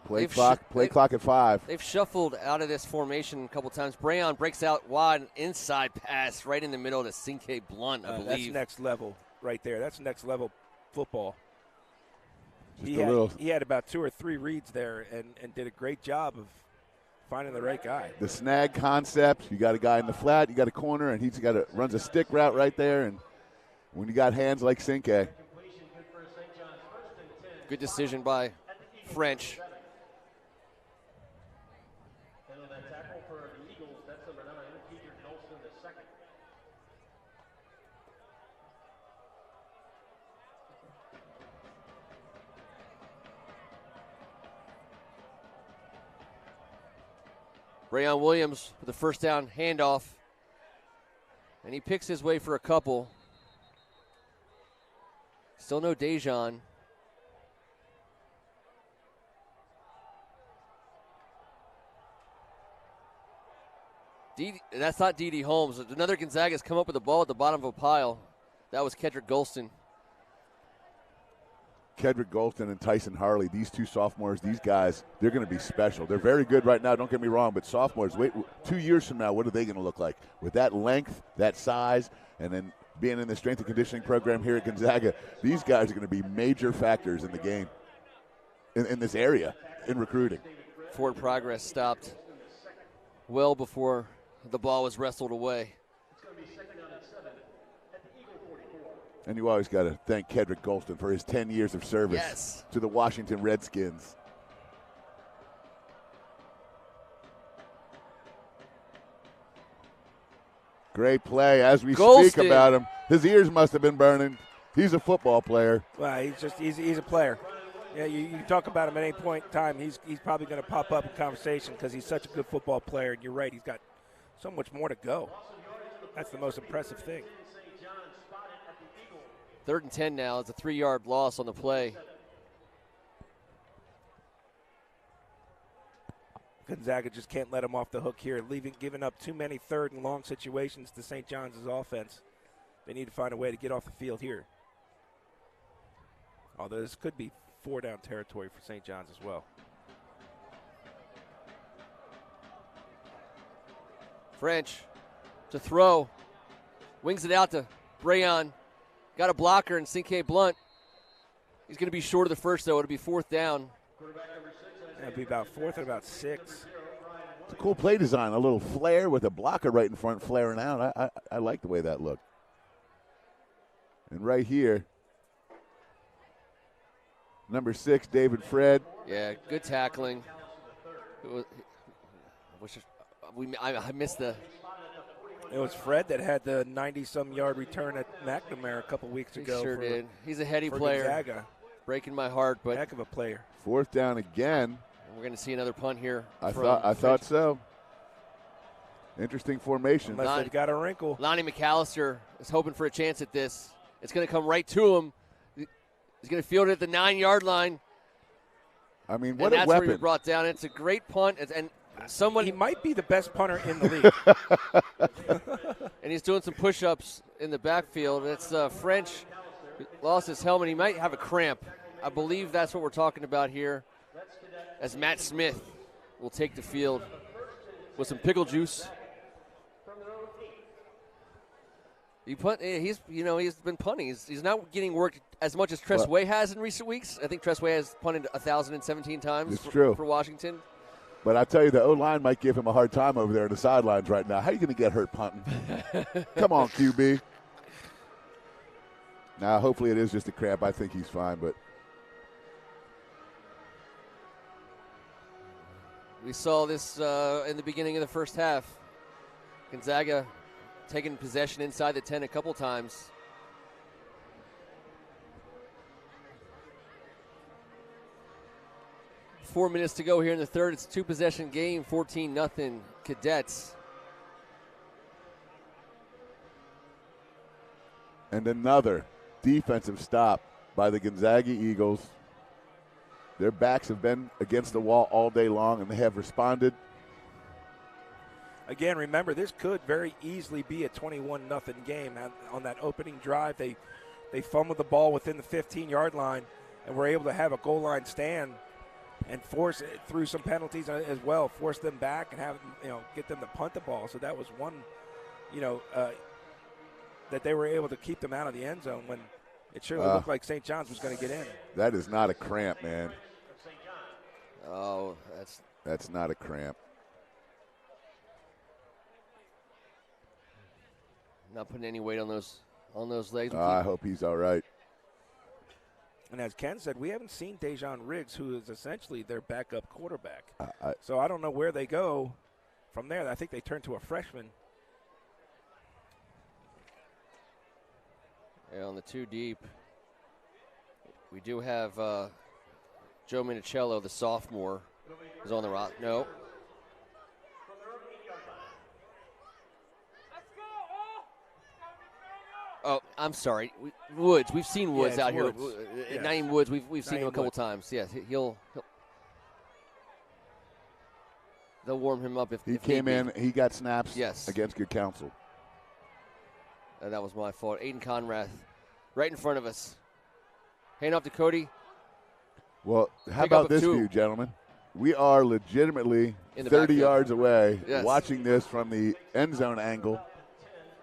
Play clock at 5. They've shuffled out of this formation a couple times. Brayon breaks out wide, inside pass right in the middle to Cinque Blunt, I believe. That's next level right there. That's next level football. He had about 2 or 3 reads there and did a great job of finding the right guy. The snag concept, you got a guy in the flat, you got a corner, and runs a stick route right there. And when you got hands like Cinque. Good decision by French. Brayon Williams with the 1st down handoff. And he picks his way for a couple. Still no Dejan. That's not D.D. Holmes. Another Gonzaga's come up with the ball at the bottom of a pile. That was Kedrick Golston. Kedrick Golston and Tyson Harley, these 2 sophomores, these guys, they're going to be special. They're very good right now, don't get me wrong, but sophomores, wait, 2 years from now, what are they going to look like? With that length, that size, and then being in the strength and conditioning program here at Gonzaga, these guys are going to be major factors in the game, in this area, in recruiting. Forward progress stopped well before the ball was wrestled away. And you always got to thank Kedrick Golston for his 10 years of service to the Washington Redskins. Great play as we speak about him. His ears must have been burning. He's a football player. Well, he's a player. Yeah, you talk about him at any point in time, he's probably going to pop up in conversation because he's such a good football player. And you're right, he's got so much more to go. That's the most impressive thing. 3rd and 10 now. It's a 3-yard loss on the play. Gonzaga just can't let him off the hook here, giving up too many 3rd and long situations to St. John's offense. They need to find a way to get off the field here. Although this could be 4-down territory for St. John's as well. French to throw. Wings it out to Brayon. Got a blocker in Cinque Blunt. He's going to be short of the first, though. It'll be 4th down. It'll be about 4th and about 6. It's a cool play design. A little flare with a blocker right in front flaring out. I like the way that looked. And right here, number 6, David Fred. Yeah, good tackling. I missed the. It was Fred that had the 90-some yard return at McNamara a couple weeks ago. He sure did. He's a heady player. Gonzaga. Breaking my heart, but heck of a player. 4th down again. And we're going to see another punt here. I thought so. Interesting formation. Unless they've got a wrinkle. Lonnie McAllister is hoping for a chance at this. It's going to come right to him. He's going to field it at the 9-yard line. I mean, what and a that's weapon. where he brought down. It's a great punt. And someone, he might be the best punter in the league. And he's doing some push-ups in the backfield. It's French. Lost his helmet. He might have a cramp. I believe that's what we're talking about here. As Matt Smith will take the field with some pickle juice. He's been punting. He's not getting worked as much as Tressway has in recent weeks. I think Tressway has punted 1,017 times for Washington. But I tell you, the O-line might give him a hard time over there on the sidelines right now. How are you going to get hurt punting? Come on, QB. Now, hopefully it is just a cramp. I think he's fine, but. We saw this in the beginning of the first half. Gonzaga taking possession inside the 10 a couple times. Four minutes to go here in the third. It's a 2-possession game, 14-0 Cadets. And another defensive stop by the Gonzaga Eagles. Their backs have been against the wall all day long, and they have responded. Again, remember, this could very easily be a 21-0 game. On that opening drive, they fumbled the ball within the 15-yard line and were able to have a goal line stand and force it through some penalties as well, force them back and get them to punt the ball. So that was one, that they were able to keep them out of the end zone when it surely looked like St. John's was going to get in. That is not a cramp, man. Oh, that's not a cramp. Not putting any weight on those legs. I hope he's all right. And as Ken said, we haven't seen Dejon Riggs, who is essentially their backup quarterback. So I don't know where they go from there. I think they turn to a freshman. Yeah, on the 2 deep, we do have Joe Minicello, the sophomore, is on the roster. No. Oh, I'm sorry. Woods. We've seen Woods out here. Naeem Woods. We've seen him a couple times. Yes, they'll warm him up if he came in. He got snaps. Yes. Against good counsel. And that was my fault. Aiden Conrath, right in front of us. Hand off to Cody. Well, how about this view, gentlemen? We are legitimately 30 yards away, watching this from the end zone angle.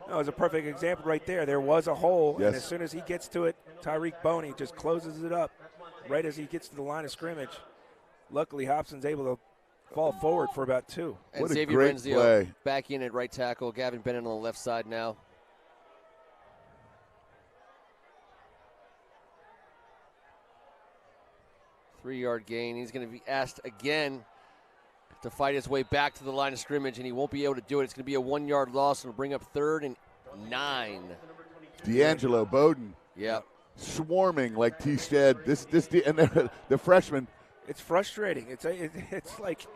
No, it was a perfect example right there. There was a hole, and as soon as he gets to it, Tyreek Boney just closes it up right as he gets to the line of scrimmage. Luckily, Hobson's able to fall forward for about 2. And what Xavier a great Renzio play. Back in at right tackle. Gavin Bennett on the left side now. Three-yard gain. He's going to be asked again to fight his way back to the line of scrimmage, and he won't be able to do it. It's going to be a 1-yard loss, and it'll bring up 3rd and 9. D'Angelo Bowden. Yep. Swarming like T. Shed. And the freshman. It's frustrating. It's like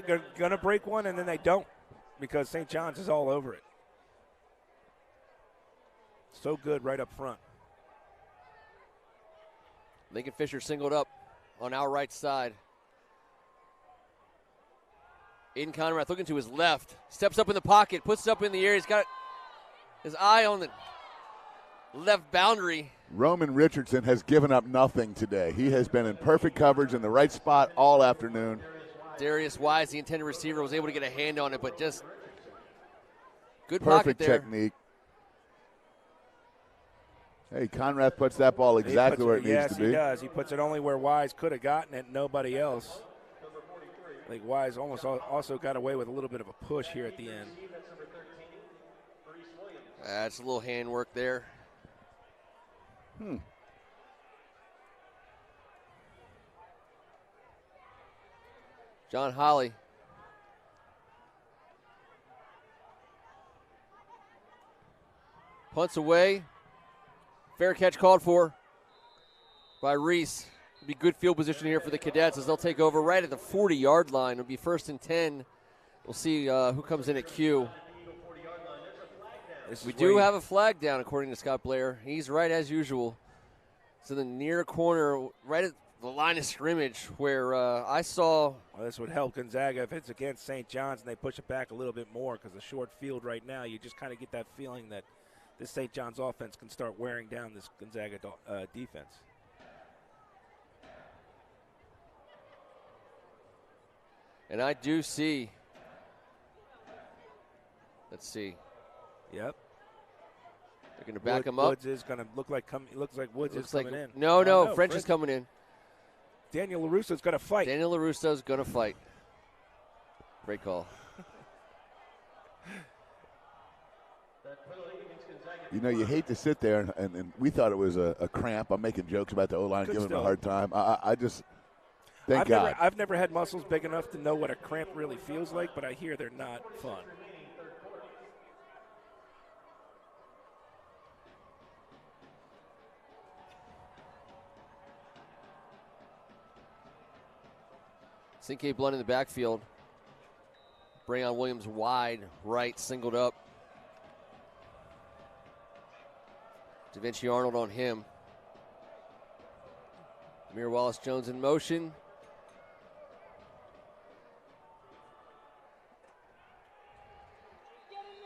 they're going to break one, and then they don't because St. John's is all over it. So good right up front. Lincoln Fisher singled up on our right side. Aiden Conrath looking to his left. Steps up in the pocket, puts it up in the air. He's got his eye on the left boundary. Roman Richardson has given up nothing today. He has been in perfect coverage in the right spot all afternoon. Darius Wise, the intended receiver, was able to get a hand on it, but just Good pocket Perfect there. technique. Hey, Conrad puts that ball exactly where it needs to be. Yes, he does. He puts it only where Wise could have gotten it, nobody else. I think Wise almost also got away with a little bit of a push here at the end. That's a little handwork there. John Holly. Punts away. Fair catch called for by Reese. It'll be good field position here for the Cadets as they'll take over right at the 40-yard line. It'll be 1st and 10. We'll see who comes in at Q. We do have a flag down, according to Scott Blair. He's right as usual. It's in the near corner, right at the line of scrimmage, where I saw. Well, this would help Gonzaga if it's against St. John's and they push it back a little bit more, because the short field right now, you just kind of get that feeling that this St. John's offense can start wearing down this Gonzaga defense. And I do see. Let's see. Yep. They're going to back him up. Woods is going to look like Woods is coming in. No, French is coming in. Daniel LaRusso's going to fight. Daniel LaRusso's going to fight. Great call. You know, you hate to sit there, and we thought it was a cramp. I'm making jokes about the O-line, giving him a hard time. I just, thank God. I've never had muscles big enough to know what a cramp really feels like, but I hear they're not fun. C.K. Blunt in the backfield. Brayon Williams wide right, singled up. Da Vinci Arnold on him. Amir Wallace-Jones in motion.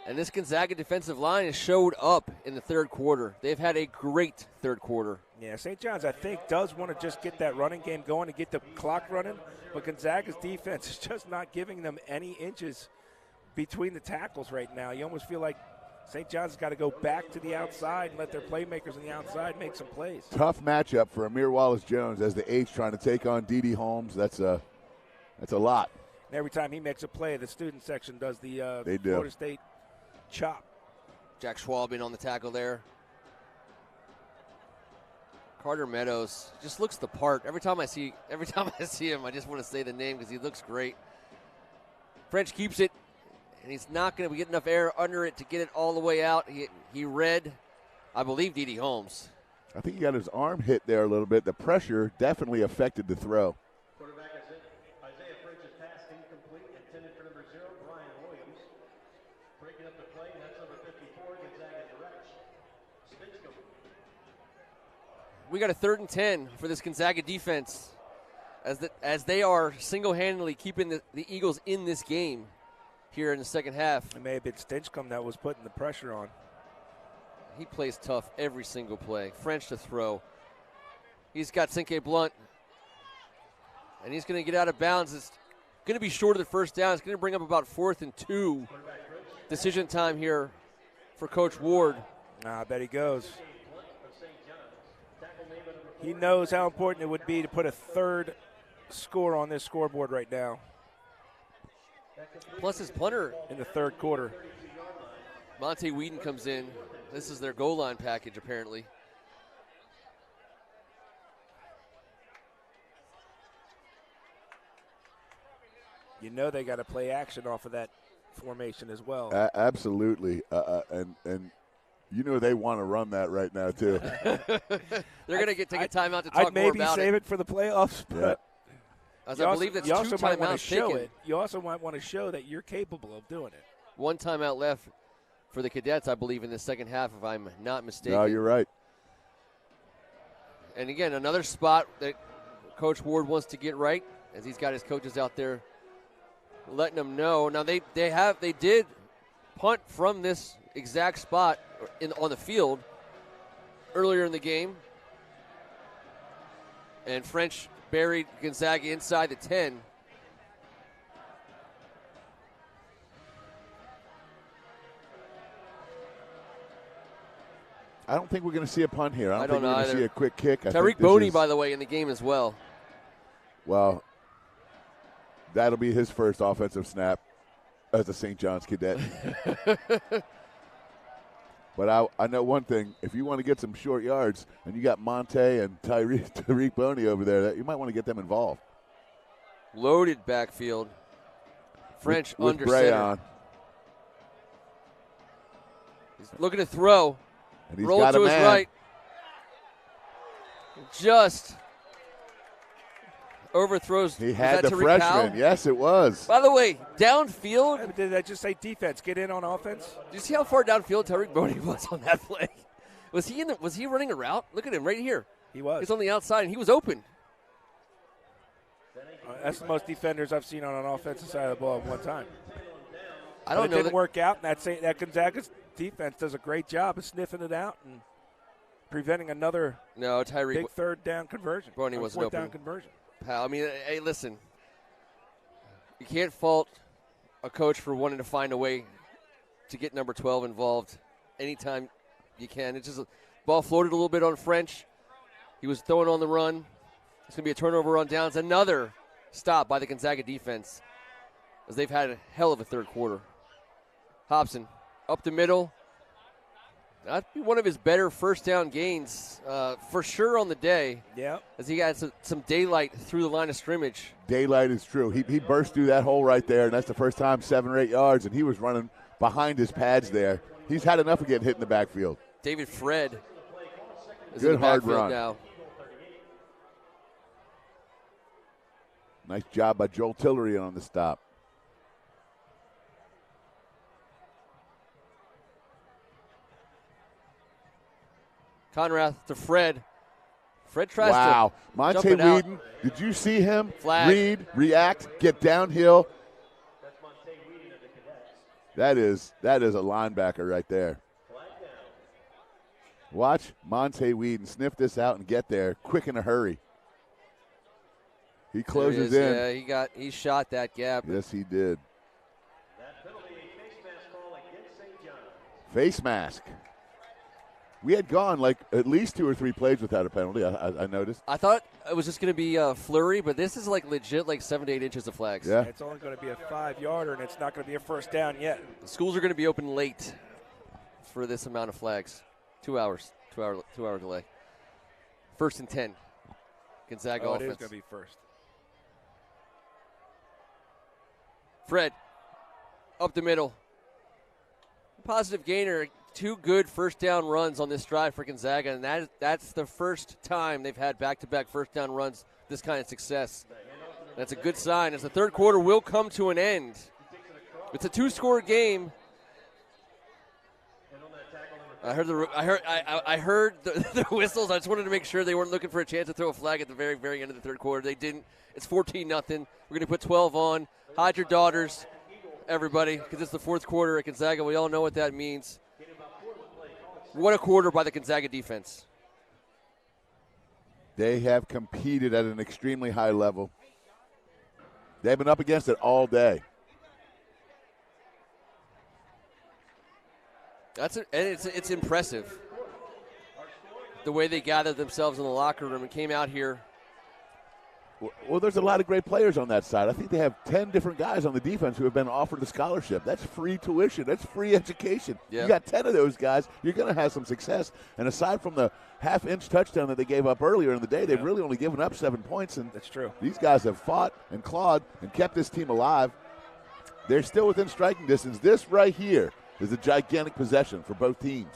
And this Gonzaga defensive line has showed up in the third quarter. They've had a great third quarter. Yeah, St. John's, I think, does want to just get that running game going and get the clock running, but Gonzaga's defense is just not giving them any inches between the tackles right now. You almost feel like St. John's has got to go back to the outside and let their playmakers on the outside make some plays. Tough matchup for Amir Wallace-Jones as the H trying to take on D.D. Holmes. That's a lot. And every time he makes a play, the student section does the They do. Florida State chop. Jack Schwab in on the tackle there. Carter Meadows just looks the part. Every time I see him, I just want to say the name because he looks great. French keeps it, and he's not going to get enough air under it to get it all the way out. He read, I believe, D.D. Holmes. I think he got his arm hit there a little bit. The pressure definitely affected the throw. Quarterback is it. Isaiah French's pass incomplete, intended for number 0, Brian Williams. Breaking up the play, that's number 54, Gonzaga direct. Stinchcomb. We got a 3rd and 10 for this Gonzaga defense as they are single-handedly keeping the Eagles in this game here in the second half. It may have been Stinchcomb that was putting the pressure on. He plays tough every single play. French to throw. He's got C.K. Blunt, and he's going to get out of bounds. It's going to be short of the first down. It's going to bring up about 4th and 2. Decision time here for Coach Ward. I bet he goes. He knows how important it would be to put a third score on this scoreboard right now. Plus his punter. In the third quarter. Monte Whedon comes in. This is their goal line package, apparently. You know they got to play action off of that formation as well. Absolutely. And you know they want to run that right now, too. They're going to take a timeout to talk more about it. I'd maybe save it for the playoffs, but I believe that's 2 timeouts taken. You also might want to show that you're capable of doing it. 1 timeout left for the Cadets, I believe, in the second half, if I'm not mistaken. No, you're right. And again, another spot that Coach Ward wants to get right, as he's got his coaches out there letting them know. Now they did punt from this exact spot on the field earlier in the game, and French buried Gonzaga inside the 10. I don't think we're going to see a punt here. I don't think we're going to see a quick kick. Tariq Boney, by the way, in the game as well. Well, that'll be his first offensive snap as a St. John's Cadet. But I know one thing. If you want to get some short yards and you got Monte and Tariq Boney over there, you might want to get them involved. Loaded backfield. French with under Bray center. on. He's looking to throw. And he's Roll got to a his man. right. Just overthrows. He had the Tariq freshman. Powell? Yes, it was. By the way, downfield. Did I just say defense? Get in on offense? Do you see how far downfield Tariq Boney was on that play? Was he running a route? Look at him right here. He was. He's on the outside, and he was open. That's the most defenders I've seen on an offensive side of the ball at one time. I don't but know. It didn't work out, and that Gonzaga's defense does a great job of sniffing it out and preventing another big third down conversion. Boney wasn't open. open. Down conversion. I mean, hey, listen. You can't fault a coach for wanting to find a way to get number 12 involved anytime you can. It's just a ball floated a little bit on French. He was throwing on the run. It's going to be a turnover on downs. Another stop by the Gonzaga defense as they've had a hell of a third quarter. Hobson up the middle. That'd be one of his better first down gains for sure on the day. Yeah. As he had some daylight through the line of scrimmage. Daylight is true. He burst through that hole right there, and that's the first time 7 or 8 yards, and he was running behind his pads there. He's had enough of getting hit in the backfield. David Fred is Good in the hard backfield run. now. Nice job by Joel Tillery on the stop. Conrath to Fred. Fred tries Wow. to Monte jump it out. Whedon, did you see him Flag. read, react, get downhill? That is a linebacker right there. Watch Monte Whedon sniff this out and get there quick in a hurry. He closes in. Yeah, he shot that gap. Yes, he did. Face mask. We had gone like at least 2 or 3 plays without a penalty, I noticed. I thought it was just going to be a flurry, but this is like legit, like 7 to 8 inches of flags. Yeah. It's only going to be a 5-yarder, and it's not going to be a first down yet. The schools are going to be open late for this amount of flags. 2 hours, 2-hour delay. 1st and 10. Gonzaga offense. It is going to be first. Fred, up the middle. Positive gainer. 2 good first down runs on this drive for Gonzaga, and that's the first time they've had back-to-back first down runs, this kind of success. That's a good sign as the third quarter will come to an end. It's a 2-score game. I heard the whistles. I just wanted to make sure they weren't looking for a chance to throw a flag at the very, very end of the third quarter. They didn't. It's 14-0. We're going to put 12 on. Hide your daughters, everybody, because it's the fourth quarter at Gonzaga. We all know what that means. What a quarter by the Gonzaga defense. They have competed at an extremely high level. They've been up against it all day. It's impressive the way they gathered themselves in the locker room and came out here. Well, there's a lot of great players on that side. I think they have 10 different guys on the defense who have been offered a scholarship. That's free tuition. That's free education. Yeah. You got 10 of those guys, you're going to have some success. And aside from the half-inch touchdown that they gave up earlier in the day, they've really only given up 7 points. And that's true. These guys have fought and clawed and kept this team alive. They're still within striking distance. This right here is a gigantic possession for both teams.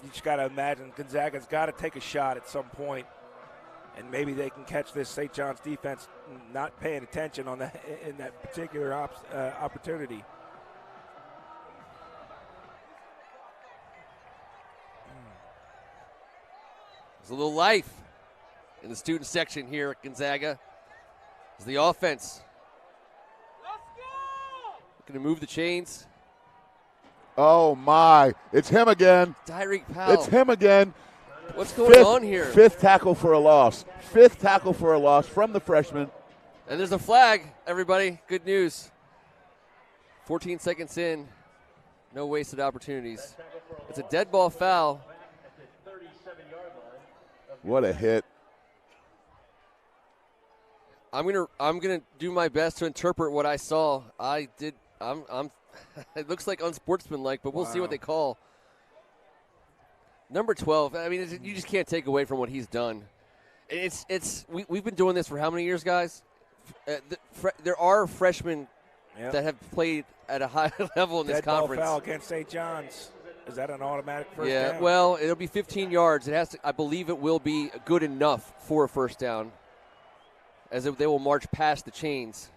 You just got to imagine Gonzaga's got to take a shot at some point, and maybe they can catch this St. John's defense not paying attention on that in that particular opportunity. There's a little life in the student section here at Gonzaga. As the offense looking to move the chains. Oh, my. It's him again. Tariq Powell. It's him again. What's going on here? 5th tackle for a loss. 5th tackle for a loss from the freshman. And there's a flag, everybody. Good news. 14 seconds in. No wasted opportunities. It's a dead ball foul. What a hit. I'm gonna do my best to interpret what I saw. It looks like unsportsmanlike, but we'll see what they call. Number 12. I mean, you just can't take away from what he's done. We've been doing this for how many years, guys? There are freshmen that have played at a high level in this conference. Dead ball foul against St. John's. Is that an automatic first down? Yeah, well, it'll be 15 yards. It has to. I believe it will be good enough for a first down, as they will march past the chains.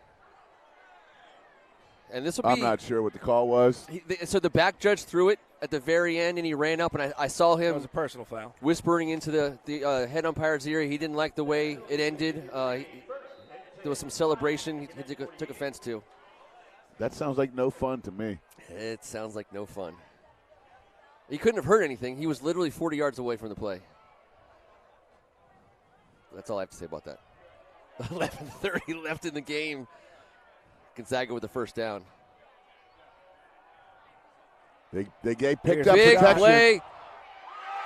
And this will be. I'm not sure what the call was. So the back judge threw it at the very end, and he ran up, and I saw him. It was a personal foul. Whispering into the head umpire's ear. He didn't like the way it ended. There was some celebration he took offense to. That sounds like no fun to me. It sounds like no fun. He couldn't have heard anything. He was literally 40 yards away from the play. That's all I have to say about that. 11:30 left in the game. Gonzaga with the first down. They picked up big protection. Play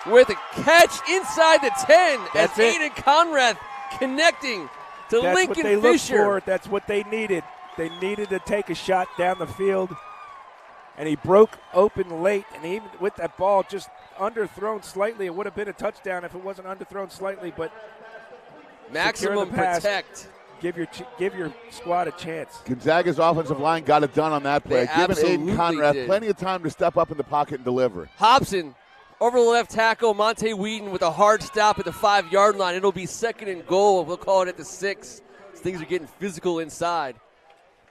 with a catch inside the 10 That's as it. Aiden Conrath connecting to That's Lincoln what they Fisher. looked for. That's what they needed. They needed to take a shot down the field, and he broke open late. And even with that ball just underthrown slightly, it would have been a touchdown if it wasn't underthrown slightly. But maximum pass, protect. Give your squad a chance. Gonzaga's offensive line got it done on that play. They Giving Aiden absolutely Conrath did. plenty of time to step up in the pocket and deliver. Hobson over the left tackle. Monte Whedon with a hard stop at the 5-yard line. It'll be 2nd and goal. We'll call it at the 6. Things are getting physical inside.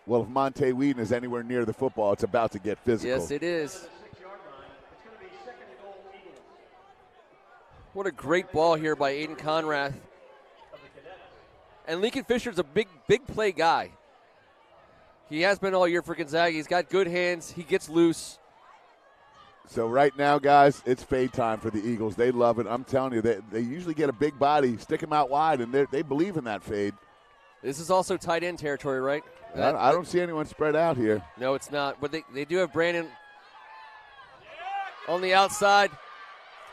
Well, if Monte Whedon is anywhere near the football, it's about to get physical. Yes, it is. What a great ball here by Aiden Conrath. And Lincoln Fisher's a big play guy. He has been all year for Gonzaga. He's got good hands. He gets loose. So right now, guys, it's fade time for the Eagles. They love it. I'm telling you, they usually get a big body, stick him out wide, and they believe in that fade. This is also tight end territory, right? I don't see anyone spread out here. No, it's not. But they do have Brandon on the outside.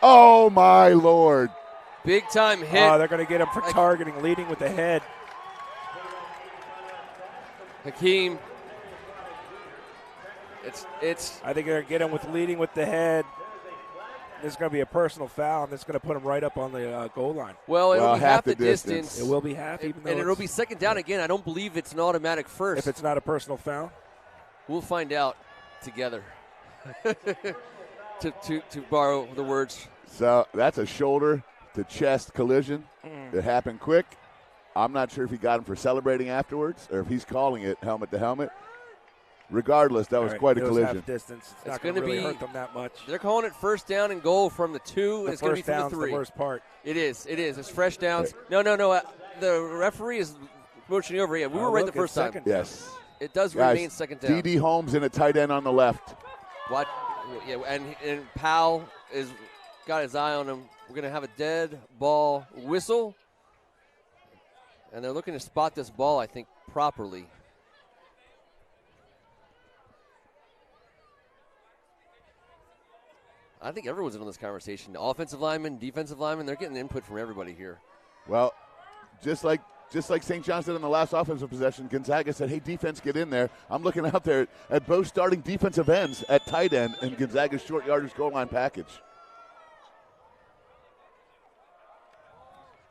Oh, my Lord. Big time hit. Oh, they're going to get him for targeting, leading with the head. Hakeem. I think they're going to get him with leading with the head. There's going to be a personal foul, and it's going to put him right up on the goal line. Well, it'll be half the distance. It will be half, even though and it'll be 2nd down again. I don't believe it's an automatic first. If it's not a personal foul. We'll find out together. to borrow the words. So that's a shoulder-to-chest collision. It happened quick. I'm not sure if he got him for celebrating afterwards or if he's calling it helmet to helmet. Regardless, that was quite a collision. Half distance. It's not going to really hurt them that much. They're calling it 1st down and goal from the 2. The it's going to be from the 3. The worst part. It is. It's fresh downs. No. The referee is motioning over. Yeah, we were right the first time. Yes. It does Guys, remain 2nd down. D.D. Holmes in a tight end on the left. What? Yeah, and Powell is got his eye on him. We're going to have a dead ball whistle. And they're looking to spot this ball, I think, properly. I think everyone's in on this conversation. Offensive linemen, defensive linemen, they're getting input from everybody here. Well, just like St. John's did in the last offensive possession, Gonzaga said, hey, defense, get in there. I'm looking out there at both starting defensive ends at tight end in Gonzaga's short yardage goal line package.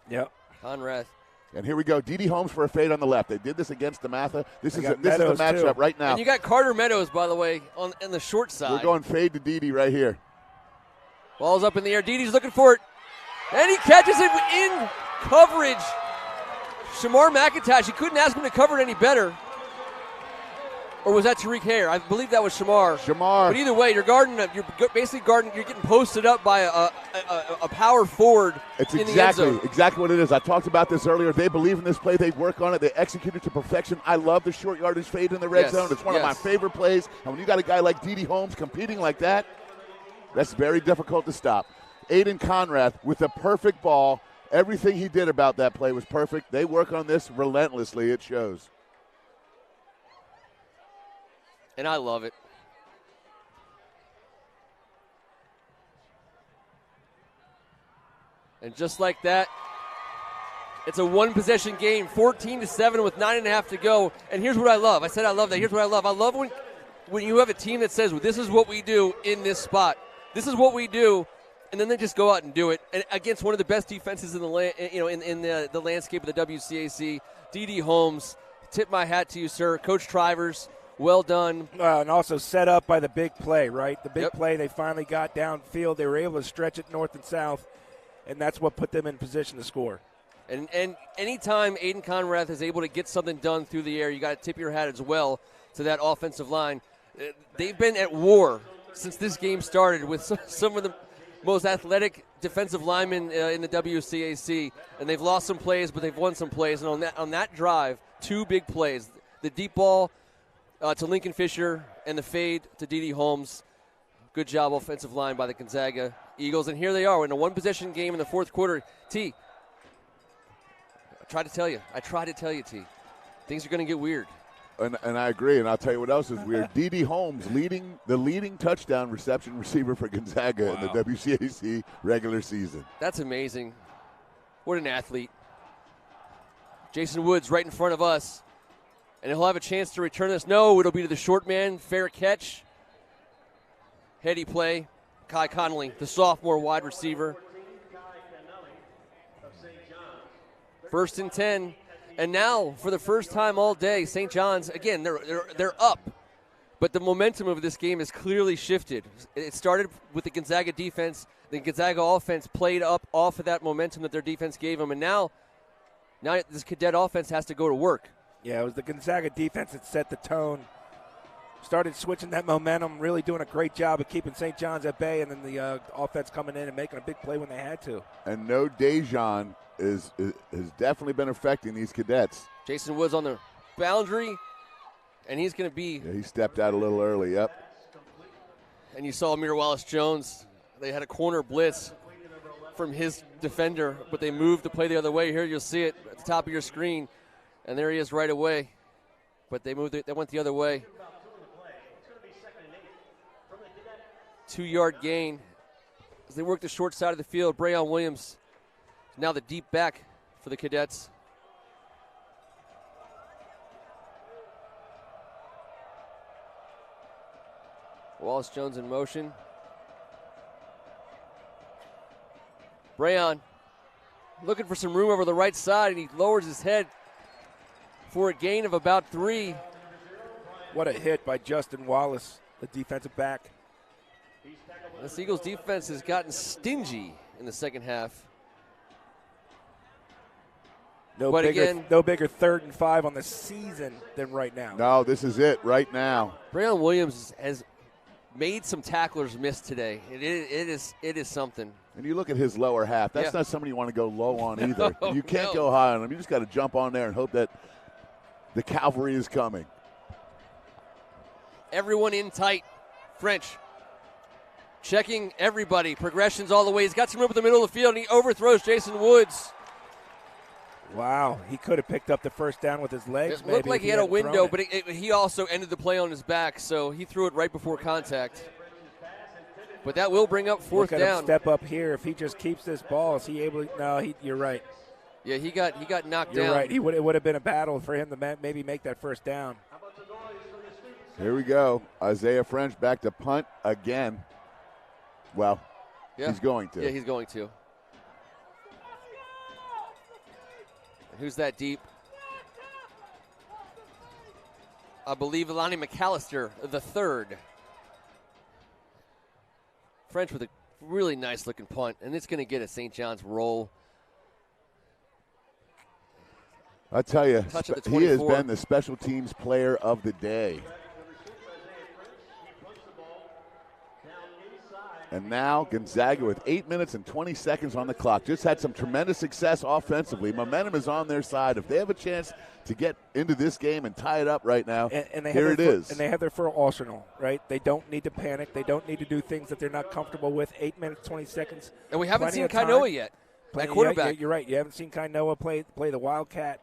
Yep. Conrath. And here we go. D.D. Holmes for a fade on the left. They did this against DeMatha. This is a Meadows, matchup too. right now. And you got Carter Meadows, by the way, on the short side. We're going fade to D.D. right here. Ball's up in the air. Didi's looking for it. And he catches it in coverage. Shamar McIntosh, you couldn't ask him to cover it any better. Or was that Tariq Hare? I believe that was Shamar. But either way, you're basically guarding. You're getting posted up by a power forward. It's in the end zone. exactly what it is. I talked about this earlier. They believe in this play. They work on it. They execute it to perfection. I love the short yardage fade in the red zone. It's one of my favorite plays. And when you got a guy like D.D. Holmes competing like that, that's very difficult to stop. Aiden Conrath with a perfect ball. Everything he did about that play was perfect. They work on this relentlessly. It shows. And I love it. And just like that, it's a one-possession game, 14-7 with 9.5 to go. And here's what I love. I said I love that. Here's what I love. I love when you have a team that says, well, this is what we do in this spot. This is what we do. And then they just go out and do it. And against one of the best defenses in the landscape of the WCAC, D.D. Holmes. Tip my hat to you, sir. Coach Trivers, well done. And also set up by the big play, right? The big play, they finally got downfield. They were able to stretch it north and south, and that's what put them in position to score. And anytime Aiden Conrath is able to get something done through the air, you got to tip your hat as well to that offensive line. They've been at war since this game started with some of the most athletic defensive linemen in the WCAC, and they've lost some plays, but they've won some plays. And on that drive, 2 big plays: the deep ball to Lincoln Fisher and the fade to D.D. Holmes. Good job offensive line by the Gonzaga Eagles. And here they are in a one-possession game in the fourth quarter. T, I tried to tell you, T. Things are going to get weird. And I agree, and I'll tell you what else is weird. D.D. Holmes, the leading touchdown reception receiver for Gonzaga in the WCAC regular season. That's amazing. What an athlete. Jason Woods right in front of us, and he'll have a chance to return this. No, it'll be to the short man. Fair catch. Heady play. Kai Connolly, the sophomore wide receiver. 1st and 10. And now, for the first time all day, St. John's, again, they're up. But the momentum of this game has clearly shifted. It started with the Gonzaga defense. The Gonzaga offense played up off of that momentum that their defense gave them. And now this Cadet offense has to go to work. Yeah, it was the Gonzaga defense that set the tone. Started switching that momentum, really doing a great job of keeping St. John's at bay, and then the offense coming in and making a big play when they had to. And no Dejan has definitely been affecting these Cadets. Jason Woods on the boundary, and he's going to be. Yeah, he stepped out a little early, yep. And you saw Amir Wallace-Jones. They had a corner blitz from his defender, but they moved the play the other way. Here you'll see it at the top of your screen, and there he is right away. But they went the other way. 2-yard gain as they work the short side of the field. Brayon Williams now the deep back for the Cadets. Wallace-Jones in motion. Brayon looking for some room over the right side, and he lowers his head for a gain of about 3. What a hit by Justin Wallace, the defensive back. This Eagles defense has gotten stingy in the second half. No bigger 3rd and 5 on the season than right now. No, this is it right now. Brayon Williams has made some tacklers miss today. It is something. And you look at his lower half. That's not somebody you want to go low on either. You can't go high on him. You just got to jump on there and hope that the cavalry is coming. Everyone in tight. French checking everybody. Progressions all the way. He's got some room in the middle of the field, and he overthrows Jason Woods. Wow, he could have picked up the first down with his legs. It looked like he had a window, but he also ended the play on his back, so he threw it right before contact. But that will bring up 4th Look at down. Him step up here. If he just keeps this ball, is he able to? No, you're right. Yeah, he got knocked down. You're right. It would have been a battle for him to maybe make that first down. Here we go. Isaiah French back to punt again. Well, he's going to. Yeah, he's going to. Who's that deep? I believe Lonnie McAllister, the 3rd. French with a really nice-looking punt, and it's going to get a St. John's roll. I tell you, he has 24. been the special teams player of the day. And now Gonzaga with 8 minutes and 20 seconds on the clock. Just had some tremendous success offensively. Momentum is on their side. If they have a chance to get into this game and tie it up right now, and here it is. And they have their full arsenal, right? They don't need to panic. They don't need to do things that they're not comfortable with. 8 minutes, 20 seconds. And we haven't seen Kainoa yet. At quarterback. You're right. You haven't seen Kainoa play the Wildcat.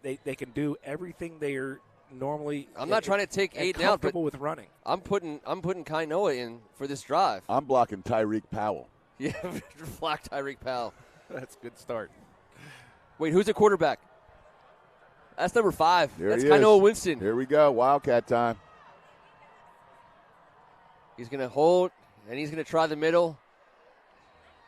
They can do everything they are normally. I'm not trying to take Aiden out, but with running. I'm putting Kainoa in for this drive. I'm blocking Tyreek Powell. Yeah, block Tyreek Powell. That's a good start. Wait, who's the quarterback? That's number 5. There That's he is. Kainoa Winston. Here we go. Wildcat time. He's going to hold, and he's going to try the middle.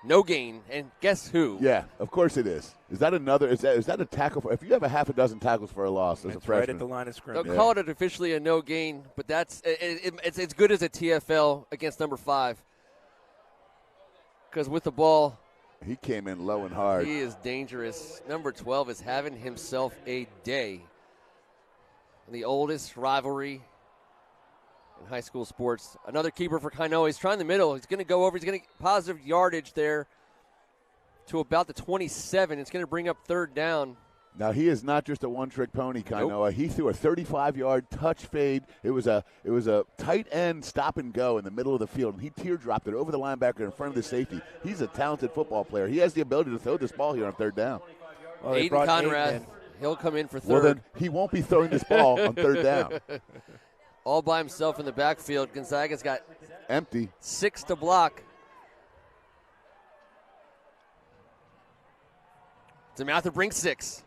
No gain. And guess who? Yeah, of course it is. Is that a tackle? If you have a half a dozen tackles for a loss as a freshman. Right at the line of scrimmage. They'll call it officially a no gain, but it's as good as a TFL against number 5. Because with the ball, he came in low and hard. He is dangerous. Number 12 is having himself a day. The oldest rivalry in high school sports. Another keeper for Kainoa. He's trying the middle. He's going to go over. He's going to get positive yardage there to about the 27. It's going to bring up third down. Now, he is not just a one-trick pony, Kainoa. Nope. He threw a 35-yard touch fade. It was a tight end stop and go in the middle of the field, and he teardropped it over the linebacker in front of the safety. He's a talented football player. He has the ability to throw this ball here on third down. Well, Aiden Conrad, he'll come in for third. Well, then he won't be throwing this ball on third down. All by himself in the backfield. Gonzaga's got empty 6 to block. DeMatha brings 6.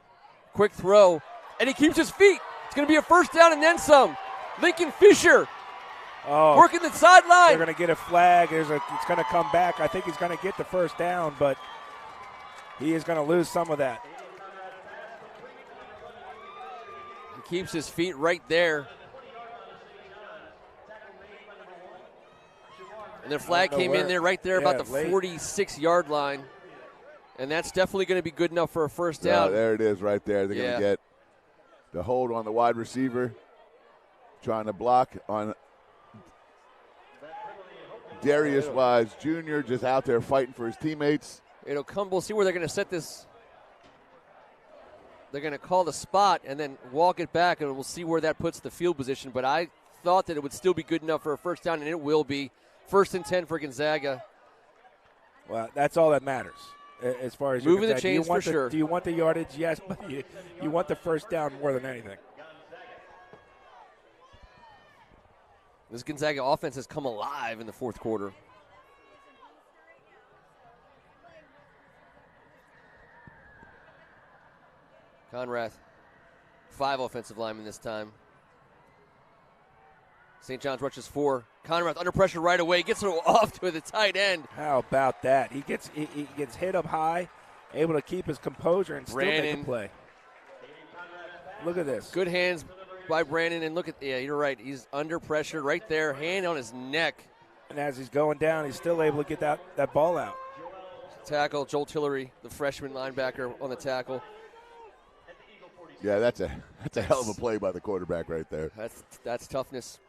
Quick throw, and he keeps his feet. It's going to be a first down and then some. Lincoln Fisher working the sideline. They're going to get a flag. It's going to come back. I think he's going to get the first down, but he is going to lose some of that. He keeps his feet right there. And the flag came in there right there about the 46-yard line. And that's definitely going to be good enough for a first down. There it is right there. They're going to get the hold on the wide receiver, trying to block on Darius Wise Jr., just out there fighting for his teammates. It'll come. We'll see where they're going to set this. They're going to call the spot and then walk it back, and we'll see where that puts the field position. But I thought that it would still be good enough for a first down, and it will be. 1st and 10 for Gonzaga. Well, that's all that matters. As far as moving the chains for sure. Do you want the yardage? Yes, but you want the first down more than anything. This Gonzaga offense has come alive in the fourth quarter. Conrad, 5 offensive linemen this time. St. John's rushes 4. Conrad under pressure right away, gets it off to the tight end. How about that? He gets hit up high, able to keep his composure and still make a play. Look at this. Good hands by Brandon, and look at, you're right. He's under pressure right there, hand on his neck. And as he's going down, he's still able to get that ball out. Tackle, Joel Tillery, the freshman linebacker on the tackle. Yeah, that's a hell of a play by the quarterback right there. That's toughness.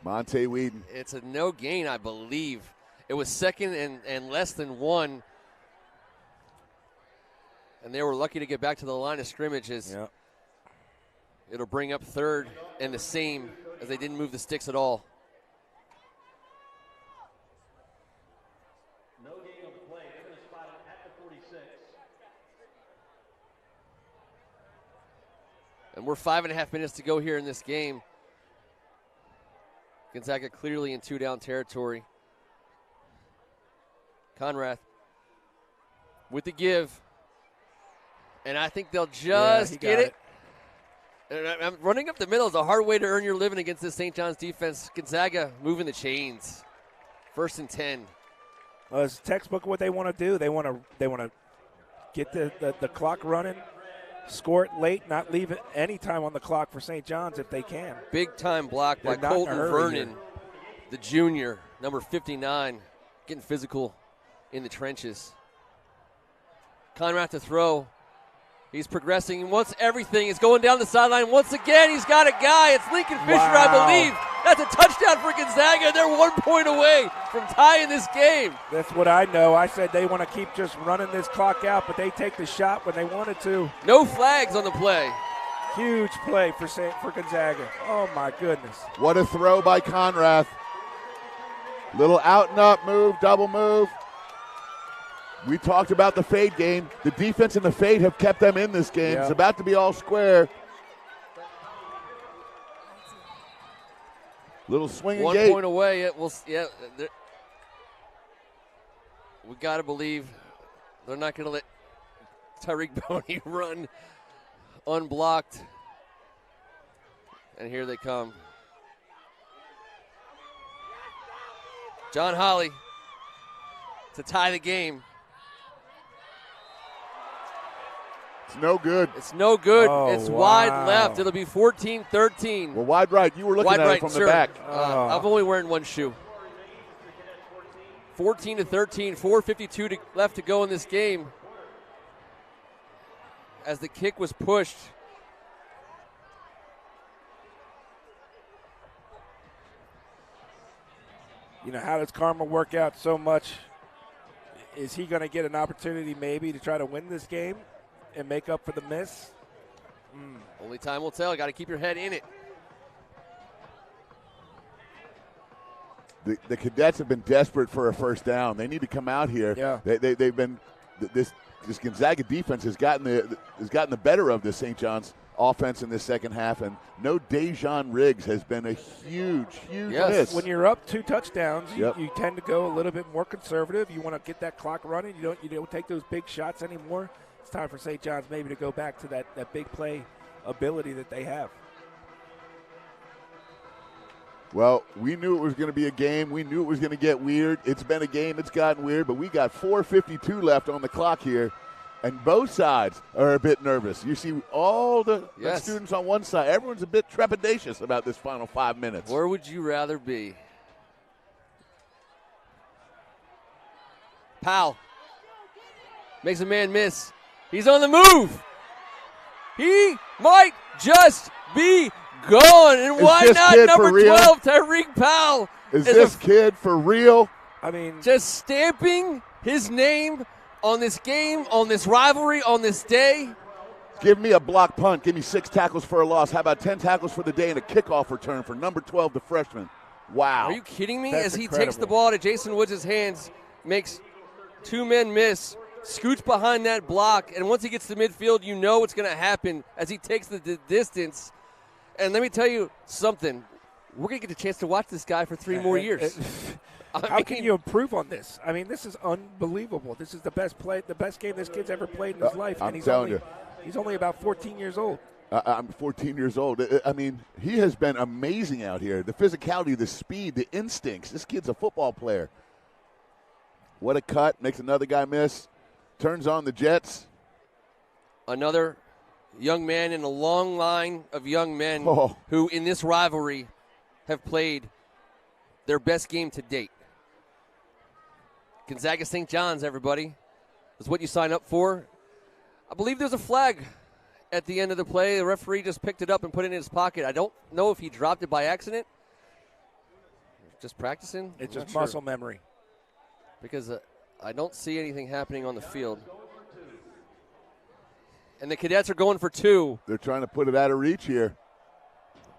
Monte Whedon. It's a no gain, I believe. It was 2nd and less than 1. And they were lucky to get back to the line of scrimmage. It'll bring up 3rd and the same, as they didn't move the sticks at all. No gain on the play. They're going to spot it at the 46. And we're 5.5 minutes to go here in this game. Gonzaga clearly in 2-down territory. Conrad with the give. And I think they'll just get it. And running up the middle is a hard way to earn your living against this St. John's defense. Gonzaga moving the chains. 1st and 10. Well, it's textbook what they want to do. They want to get the clock running, score it late, not leave it any time on the clock for St. John's if they can. Big time block by Colton Vernon, the junior, number 59, getting physical in the trenches. Conrad to throw. He's progressing. He wants everything. He's going down the sideline. Once again, he's got a guy. It's Lincoln Fisher, I believe. That's a touchdown for Gonzaga. They're 1 point away from tying this game. That's what I know. I said they want to keep just running this clock out, but they take the shot when they wanted to. No flags on the play. Huge play for Gonzaga. Oh, my goodness. What a throw by Conrad. Little out and up move, double move. We talked about the fade game. The defense and the fade have kept them in this game. Yeah. It's about to be all square. Little swing and gate. 1 point away. we got to believe they're not going to let Tyreek Boney run unblocked. And here they come. John Holly to tie the game. It's no good. It's no good. Oh, it's wow. wide left. It'll be 14-13. Well, wide right. You were looking wide at right, it from sure. the back. I'm only wearing one shoe. 14-13, 4:52 left to go in this game. As the kick was pushed. You know, how does karma work out so much? Is he going to get an opportunity maybe to try to win this game and make up for the miss? Only time will tell. Got to keep your head in it. The Cadets have been desperate for a first down. They need to come out here. Yeah. They've been this Gonzaga defense has gotten the better of the St. John's offense in this second half, and no Dejon Riggs has been a huge miss. When you're up 2 touchdowns, Yep. you tend to go a little bit more conservative. You want to get that clock running. You don't take those big shots anymore. It's time for St. John's maybe to go back to that big play ability that they have. Well, we knew it was going to be a game. We knew it was going to get weird. It's been a game. It's gotten weird, but we got 4:52 left on the clock here, and both sides are a bit nervous. You see all the students on one side. Everyone's a bit trepidatious about this final 5 minutes. Where would you rather be? Powell makes a man miss. He's on the move. He might just be gone. And why not number 12, Tyreek Powell? Is this kid for real? I mean, just stamping his name on this game, on this rivalry, on this day. Give me a block punt. Give me 6 tackles for a loss. How about 10 tackles for the day and a kickoff return for number 12, the freshman? Wow. Are you kidding me? That's As he incredible. takes the ball out of Jason Woods' hands, makes 2 men miss, scoots behind that block, and once he gets to midfield, you know what's going to happen as he takes the distance. And let me tell you something. We're going to get a chance to watch this guy for 3 more years. How can you improve on this? I mean, this is unbelievable. This is the best game this kid's ever played in his life. I'm and telling you. He's only about 14 years old. I'm 14 years old. I mean, he has been amazing out here. The physicality, the speed, the instincts. This kid's a football player. What a cut. Makes another guy miss. Turns on the Jets. Another young man in a long line of young men who in this rivalry have played their best game to date. Gonzaga St. John's, everybody, is what you sign up for. I believe there's a flag at the end of the play. The referee just picked it up and put it in his pocket. I don't know if he dropped it by accident. Just practicing? It's just muscle memory. Because I don't see anything happening on the field. And the Cadets are going for 2. They're trying to put it out of reach here.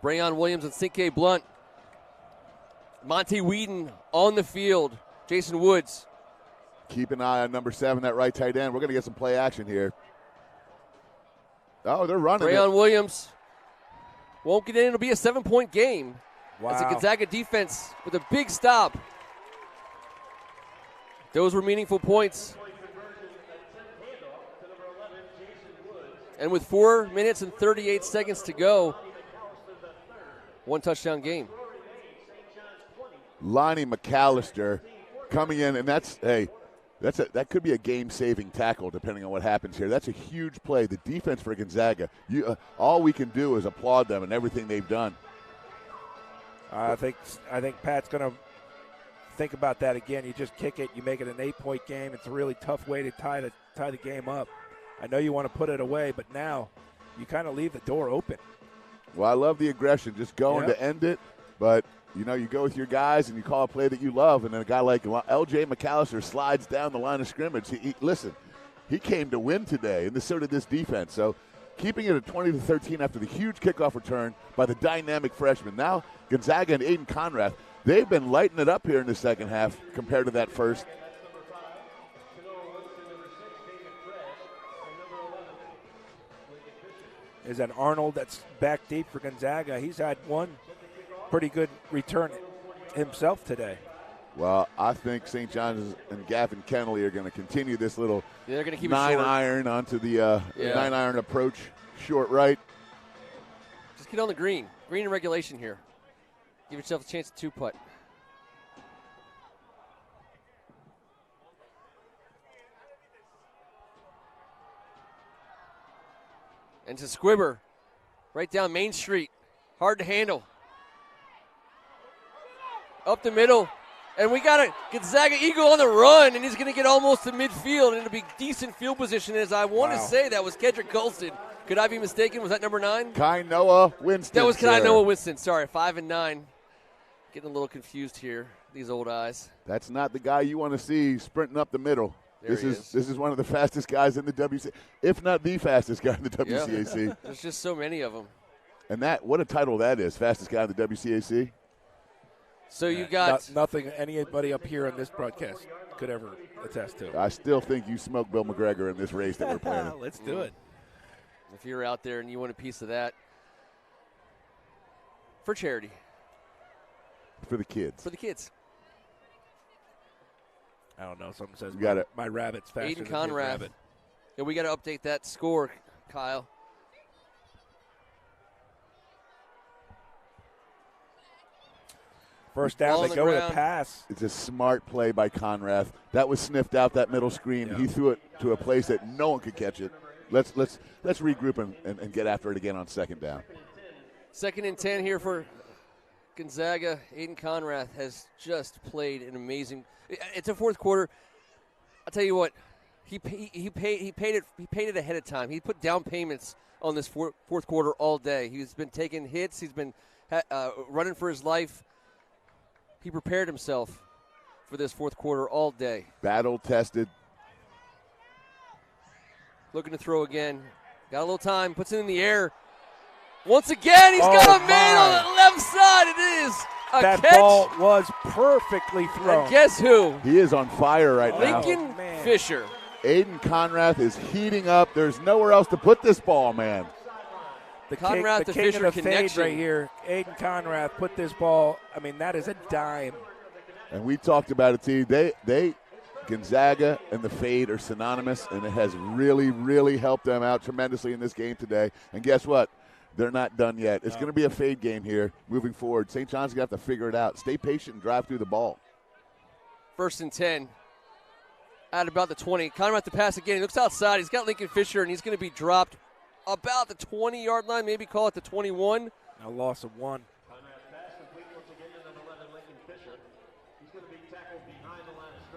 Brayon Williams and Cinque Blunt. Monty Whedon on the field. Jason Woods. Keep an eye on number 7, that right tight end. We're going to get some play action here. Oh, they're running Brayon Williams won't get in. It'll be a 7-point game. Wow. As the Gonzaga defense with a big stop. Those were meaningful points. And with 4 minutes and 38 seconds to go, 1 touchdown game. Lonnie McAllister coming in, and that could be a game-saving tackle depending on what happens here. That's a huge play. The defense for Gonzaga, all we can do is applaud them and everything they've done. I think Pat's going to think about that again. You just kick it, you make it an 8-point game. It's a really tough way to tie the game up. I know you want to put it away, but now you kind of leave the door open. Well, I love the aggression, just going to end it, but you go with your guys and you call a play that you love, and then a guy like L.J. McAllister slides down the line of scrimmage. He came to win today, and so did this defense. So keeping it at 20-13 after the huge kickoff return by the dynamic freshman. Now Gonzaga and Aiden Conrath, they've been lighting it up here in the second half compared to that first. Is that Arnold that's back deep for Gonzaga? He's had one pretty good return himself today. Well, I think St. John's and Gavin Kennelly are going to continue this little they're going to keep 9-iron onto the 9-iron approach, short right. Just get on the green. Green in regulation here. Give yourself a chance to 2-putt. And to Squibber, right down Main Street. Hard to handle. Up the middle. And we got a Gonzaga Eagle on the run, and he's going to get almost to midfield, and it'll be decent field position. As I want to say, that was Kedrick Colston. Could I be mistaken? Was that number 9? Kainoa Winston. That was Kainoa Winston. Sorry, 5 and 9. Getting a little confused here, these old eyes. That's not the guy you want to see sprinting up the middle. This is one of the fastest guys in the WCAC, if not the fastest guy in the WCAC. Yeah. There's just so many of them. And what a title that is, fastest guy in the WCAC. So you got nothing anybody up here on this broadcast could ever attest to. I still think you smoked Bill McGregor in this race that we're playing. Let's do it. If you're out there and you want a piece of that, for charity. For the kids. For the kids. I don't know. Something says my rabbit's faster Aiden than Conrad. your rabbit. Yeah, we got to update that score, Kyle. First down, they go with a pass. It's a smart play by Conrad. That was sniffed out, that middle screen. Yeah. He threw it to a place that no one could catch it. Let's regroup and get after it again on second down. 2nd and 10 here for Gonzaga. Aiden Conrad has just played an amazing. It's a fourth quarter. I'll tell you what, he paid it ahead of time. He put down payments on this fourth quarter all day. He's been taking hits. He's been running for his life. He prepared himself for this fourth quarter all day. Battle tested. Looking to throw again. Got a little time. Puts it in the air. Once again, he's got a man on the left side. It is a that catch. Ball was perfectly thrown. And guess who? He is on fire right now. Lincoln Fisher. Aiden Conrad is heating up. There's nowhere else to put this ball, man. The Conrad to king Fisher of the fade connection right here. Aiden Conrad put this ball. I mean, that is a dime. And we talked about it, T. They Gonzaga and the fade are synonymous, and it has really, really helped them out tremendously in this game today. And guess what? They're not done yet. It's going to be a fade game here moving forward. St. John's going to have to figure it out. Stay patient and drive through the ball. 1st and 10. At about the 20. Conrad to pass again. He looks outside. He's got Lincoln Fisher, and he's going to be dropped about the 20-yard line, maybe call it the 21. A loss of 1.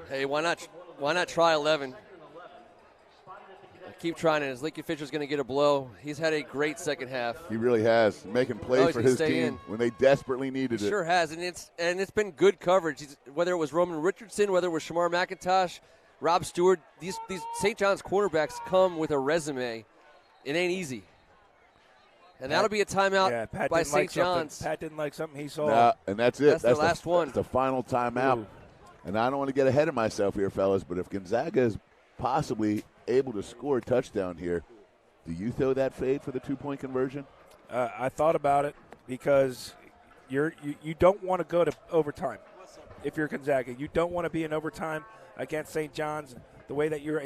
Hey, why not try 11? Keep trying it. As Lincoln Fisher's going to get a blow. He's had a great second half. He really has, making plays for his team when they desperately needed it. Sure has, and it's been good coverage. Whether it was Roman Richardson, whether it was Shamar McIntosh, Rob Stewart, these St. John's cornerbacks come with a resume. It ain't easy. And that'll be a timeout by St. John's. Pat didn't like something he saw. No, and that's it. That's the last one. That's the final timeout. Ooh. And I don't want to get ahead of myself here, fellas, but if Gonzaga is possibly able to score a touchdown here, do you throw that fade for the 2-point conversion? I thought about it because you don't want to go to overtime if you're Gonzaga. You don't want to be in overtime against St. John's. The way that your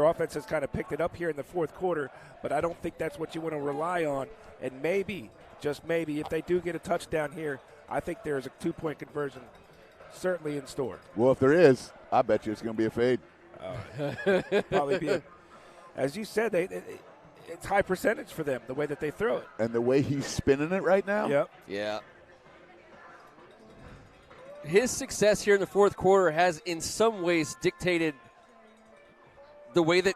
offense has kind of picked it up here in the fourth quarter, but I don't think that's what you want to rely on. And maybe, just maybe, if they do get a touchdown here, I think there's a 2-point conversion certainly in store. Well, if there is, I bet you it's going to be a fade. Probably be as you said, it's high percentage for them, the way that they throw it. And the way he's spinning it right now? Yep. Yeah. His success here in the fourth quarter has in some ways dictated the way that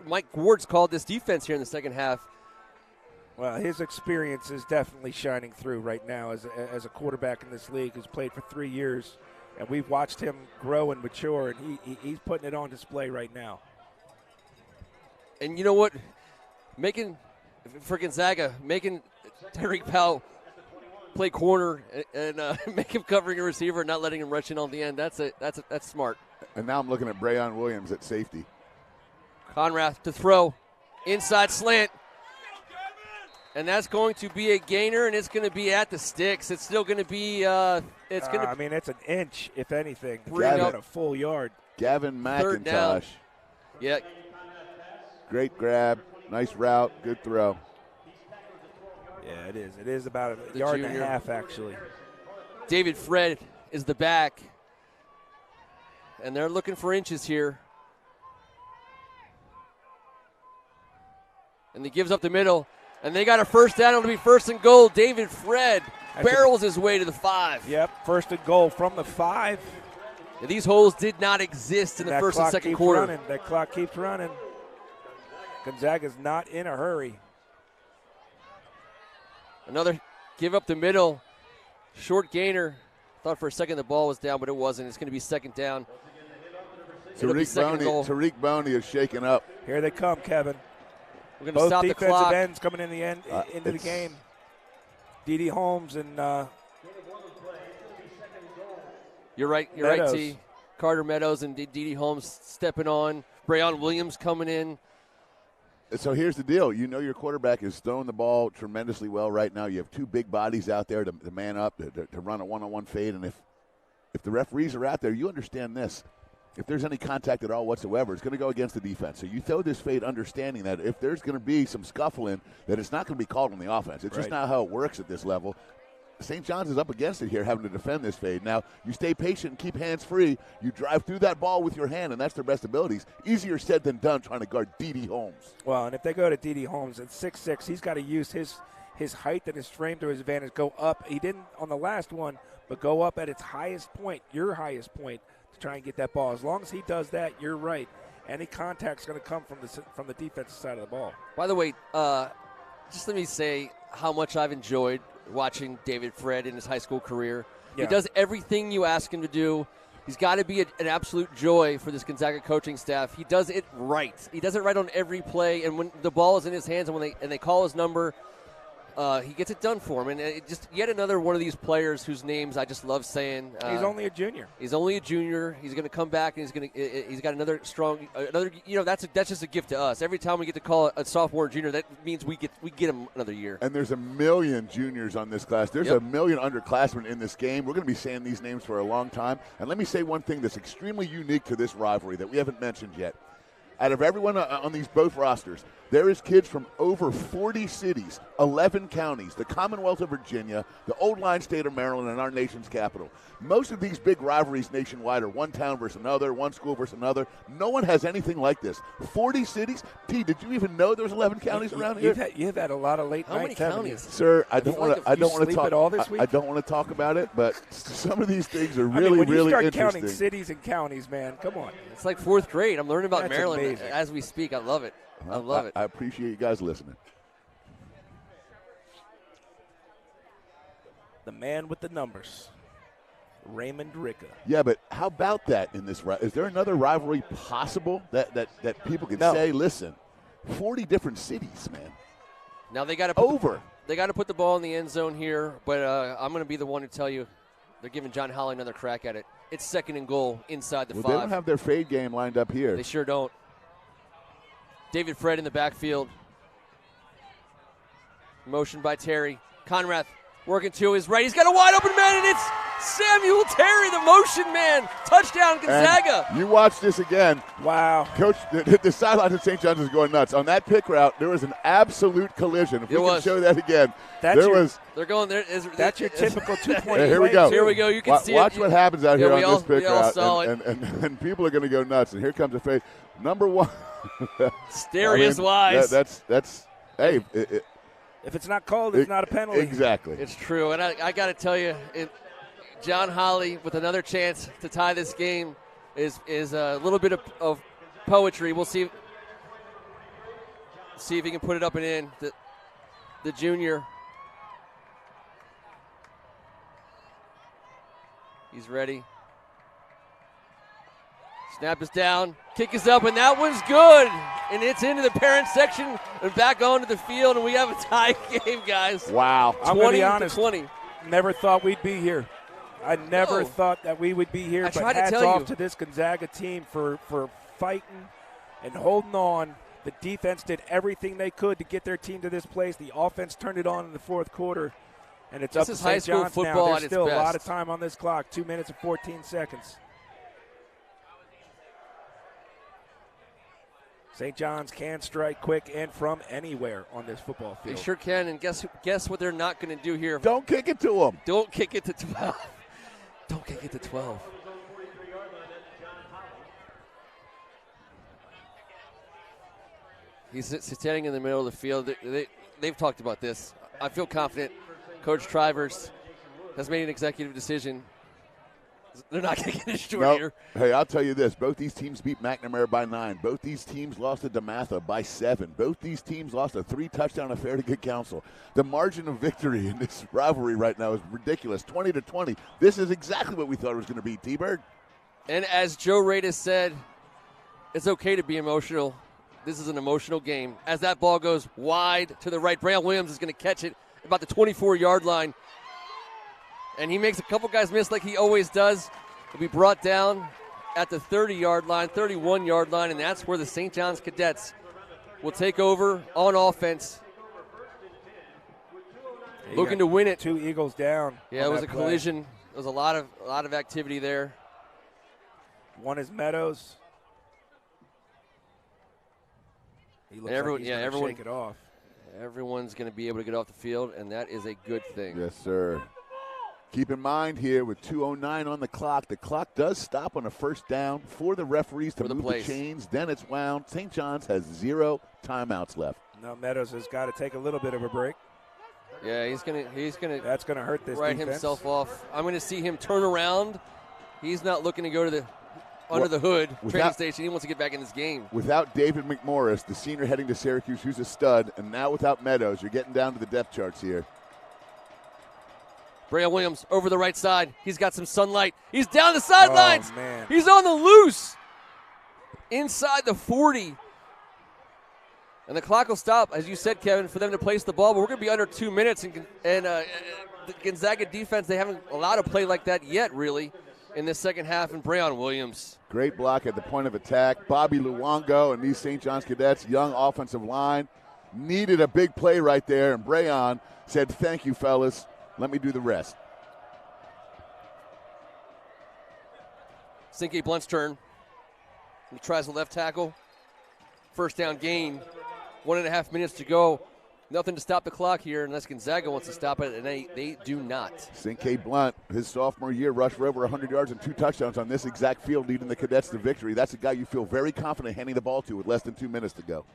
Mike Ward's called this defense here in the second half. Well, his experience is definitely shining through right now as a quarterback in this league who's played for 3 years. And we've watched him grow and mature, and he's putting it on display right now. And you know what? For Gonzaga, making Tyreek Powell play corner and make him covering a receiver and not letting him rush in on the end, that's smart. And now I'm looking at Brayon Williams at safety. Conrad to throw. Inside slant. And that's going to be a gainer, and it's going to be at the sticks. It's still going to be it's an inch, if anything. Bring out a full yard. Gavin Third down. McIntosh. Yeah. Great grab. Nice route. Good throw. Yeah, it is. It is about a yard and a half, actually. David Fred is the back. And they're looking for inches here. And he gives up the middle. And they got a first down. It'll be first and goal. David Fred barrels his way to the 5. Yep, first and goal from the 5. And these holes did not exist in the first and second quarter. That clock keeps running. Gonzaga's not in a hurry. Another give up the middle. Short gainer. Thought for a second the ball was down, but it wasn't. It's going to be second down. Tariq Boney is shaken up. Here they come, Kevin. We're going to stop the clock. Both defensive ends coming in the end into the game. D.D. Holmes and You're right, T. Carter Meadows and D.D. Holmes stepping on. Brayon Williams coming in. So here's the deal. You know your quarterback is throwing the ball tremendously well right now. You have 2 big bodies out there to man up, to run a one-on-one fade. And if the referees are out there, you understand this. If there's any contact at all whatsoever, it's going to go against the defense. So you throw this fade understanding that if there's going to be some scuffling, that it's not going to be called on the offense. It's just not how it works at this level. St. John's is up against it here, having to defend this fade. Now, you stay patient and keep hands free. You drive through that ball with your hand, and that's their best abilities. Easier said than done trying to guard D.D. Holmes. Well, and if they go to D.D. Holmes at 6'6", he's got to use his height and his frame to his advantage. Go up. He didn't on the last one, but go up at its highest point, your highest point, to try and get that ball. As long as he does that, you're right. Any contact's going to come from the defensive side of the ball. By the way, just let me say how much I've enjoyed watching David Fred in his high school career. Yeah. He does everything you ask him to do. He's got to be an absolute joy for this Gonzaga coaching staff. He does it right. He does it right on every play, and when the ball is in his hands and when they call his number, he gets it done for him. And it just yet another one of these players whose names I just love saying. He's only a junior. He's only a junior. He's going to come back and he's got another strong that's just a gift to us. Every time we get to call a sophomore or junior, that means we get him another year. And there's 1 million juniors on this class. There's 1 million underclassmen in this game. We're going to be saying these names for a long time. And let me say one thing that's extremely unique to this rivalry that we haven't mentioned yet. Out of everyone on these both rosters, there is kids from over 40 cities, 11 counties, the Commonwealth of Virginia, the old line state of Maryland, and our nation's capital. Most of these big rivalries nationwide are one town versus another, one school versus another. No one has anything like this. 40 cities? T, did you even know there's 11 counties around here? You've had a lot of late nights, haven't you? Sir, I don't want to talk about it, but some of these things are really, when really you start interesting. Counting cities and counties, man, come on. It's like 4th grade. I'm learning about Maryland amazing. as we speak. I love it. I love it. I appreciate you guys listening. The man with the numbers, Raymond Ricca. Yeah, but how about that in this? Is there another rivalry possible that people can say, listen, 40 different cities, man. Now they got to put the ball in the end zone here, but I'm going to be the one to tell you they're giving John Holly another crack at it. It's 2nd and goal inside the 5. They don't have their fade game lined up here. They sure don't. David Fred in the backfield. Motion by Terry. Conrath working to his right. He's got a wide open man, and it's Samuel Terry, the motion man. Touchdown, Gonzaga. And you watch this again. Wow. Coach, the sideline at St. John's is going nuts. On that pick route, there was an absolute collision. If we can show that again. They're going there. That's your typical 2-point Here we go. Here we go. You can see watch what happens out here on this pick route. Saw and people are going to go nuts. And here comes a fade. Number 1. Stereos-wise. That's hey. If it's not called, it's not a penalty. Exactly. It's true. And I got to tell you, John Holly with another chance to tie this game is a little bit of poetry. We'll see if he can put it up and in. The junior. He's ready. Snap is down. Kick is up, and that one's good. And it's into the parent section and back onto the field, and we have a tie game, guys. Wow. I'm going to be honest. 20. Never thought we'd be here. I never thought that we would be here. But hats off to this Gonzaga team for fighting and holding on The defense did everything they could to get their team to this place. The offense turned it on in the fourth quarter, and it's up to St. John's now. There's still a lot of time on this clock, 2 minutes and 14 seconds. St. John's can strike quick and from anywhere on this football field. They sure can, and guess what they're not going to do here? Don't kick it to them. Don't kick it to 12. Don't kick it to 12. He's standing in the middle of the field. They've talked about this. I feel confident Coach Trivers has made an executive decision. They're not kicking it short here. Hey, I'll tell you this. Both these teams beat McNamara by 9. Both these teams lost to DeMatha by 7. Both these teams lost a 3-touchdown affair to good counsel. The margin of victory in this rivalry right now is ridiculous, 20-20. This is exactly what we thought it was going to be, T-Bird. And as Joe Radis said, it's okay to be emotional. This is an emotional game. As that ball goes wide to the right, Braille Williams is going to catch it about the 24-yard line. And he makes a couple guys miss like he always does. He'll be brought down at the 30-yard line, 31-yard line, and that's where the St. John's Cadets will take over on offense. Looking to win it. 2 Eagles down. Yeah, it was a collision. There was a lot of activity there. One is Meadows. He looks like he's going to shake it off. Everyone's going to be able to get off the field, and that is a good thing. Yes, sir. Keep in mind here with 2:09 on the clock does stop on a first down for the referees to move the chains. Then it's wound. St. John's has 0 timeouts left. Now Meadows has got to take a little bit of a break. Yeah, he's gonna. That's gonna hurt this right defense. Himself off. I'm gonna see him turn around. He's not looking to go to the under the hood training station. He wants to get back in this game. Without David McMorris, the senior heading to Syracuse, who's a stud, and now without Meadows, you're getting down to the depth charts here. Braille Williams over the right side. He's got some sunlight. He's down the sidelines. Oh, man. He's on the loose. Inside the 40. And the clock will stop, as you said, Kevin, for them to place the ball. But we're going to be under 2 minutes. And the Gonzaga defense, they haven't allowed a play like that yet, really, in this second half. And Braille Williams. Great block at the point of attack. Bobby Luongo and these St. John's Cadets, young offensive line, needed a big play right there. And Brayon said, thank you, fellas. Let me do the rest. Cinque Blunt's turn. He tries the left tackle. First down gain. 1.5 minutes to go. Nothing to stop the clock here unless Gonzaga wants to stop it, and they do not. Cinque Blunt, his sophomore year, rushed for over 100 yards and 2 touchdowns on this exact field, leading the Cadets to victory. That's a guy you feel very confident handing the ball to with less than 2 minutes to go.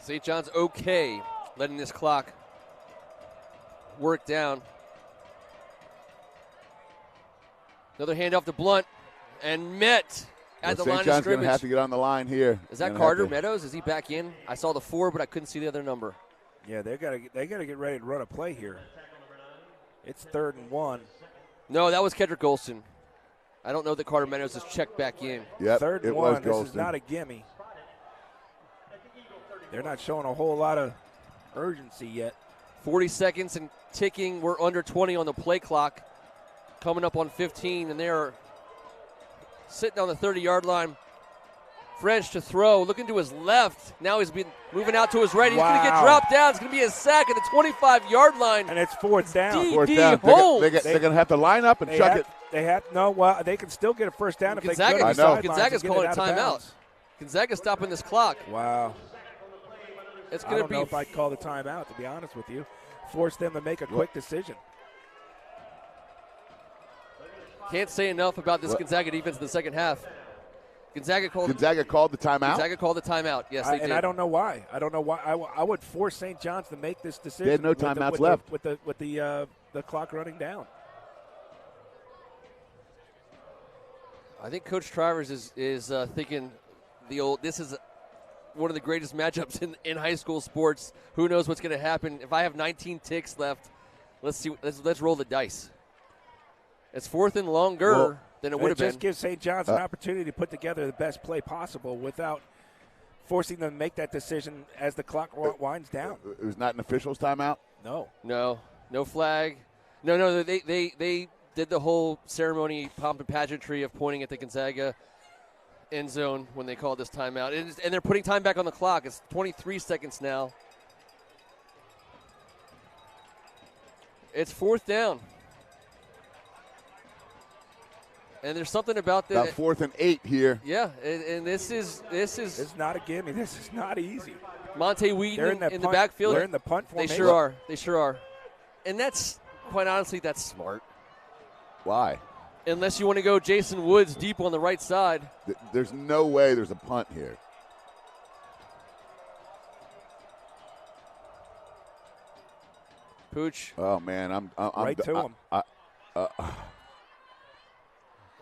St. John's okay letting this clock work down. Another handoff to Blunt and met at the line of scrimmage. St. John's going to have to get on the line here. Is that Carter Meadows? Is he back in? I saw the 4, but I couldn't see the other number. Yeah, they got to get ready to run a play here. It's 3rd and 1. No, that was Kedrick Olson. I don't know that Carter Meadows is checked back in. Yep, 3rd and 1. This is not a gimme. They're not showing a whole lot of urgency yet. 40 seconds and ticking. We're under 20 on the play clock. Coming up on 15, and they're sitting on the 30-yard line. French to throw, looking to his left. Now he's been moving out to his right. He's going to get dropped down. It's going to be a sack at the 25-yard line. And it's 4th down. D.D. Holmes. They're going to have to line up and chuck it. They can still get a first down if Gonzaga, they go to the sidelines. Gonzaga's calling a timeout. Gonzaga's stopping this clock. Wow. It's going to be. I don't know if I'd call the timeout, to be honest with you. Force them to make a quick decision. Can't say enough about this Gonzaga defense in the second half. Gonzaga called the timeout? Gonzaga called the timeout. Yes, they did. And I don't know why. I would force St. John's to make this decision. They had no timeouts left. With the clock running down. I think Coach Trivers is thinking this is one of the greatest matchups in high school sports. Who knows what's going to happen? If I have 19 ticks left, let's roll the dice. It's 4th and longer than it would have been. It just gives St. John's an opportunity to put together the best play possible without forcing them to make that decision as the clock winds down. It was not an official's timeout? No. No flag. No, they did the whole ceremony, pomp and pageantry of pointing at the Gonzaga end zone when they called this timeout. And they're putting time back on the clock. It's 23 seconds now. It's 4th down. And there's something about that. About 4th and 8 here. Yeah, and this is It's not a gimme. This is not easy. Monte Wheaton in the backfield. They're in the punt formation. They sure are. They sure are. And that's, quite honestly, that's smart. Why? Unless you want to go Jason Woods deep on the right side. There's no way there's a punt here. Pooch. Oh, man. I'm right to him.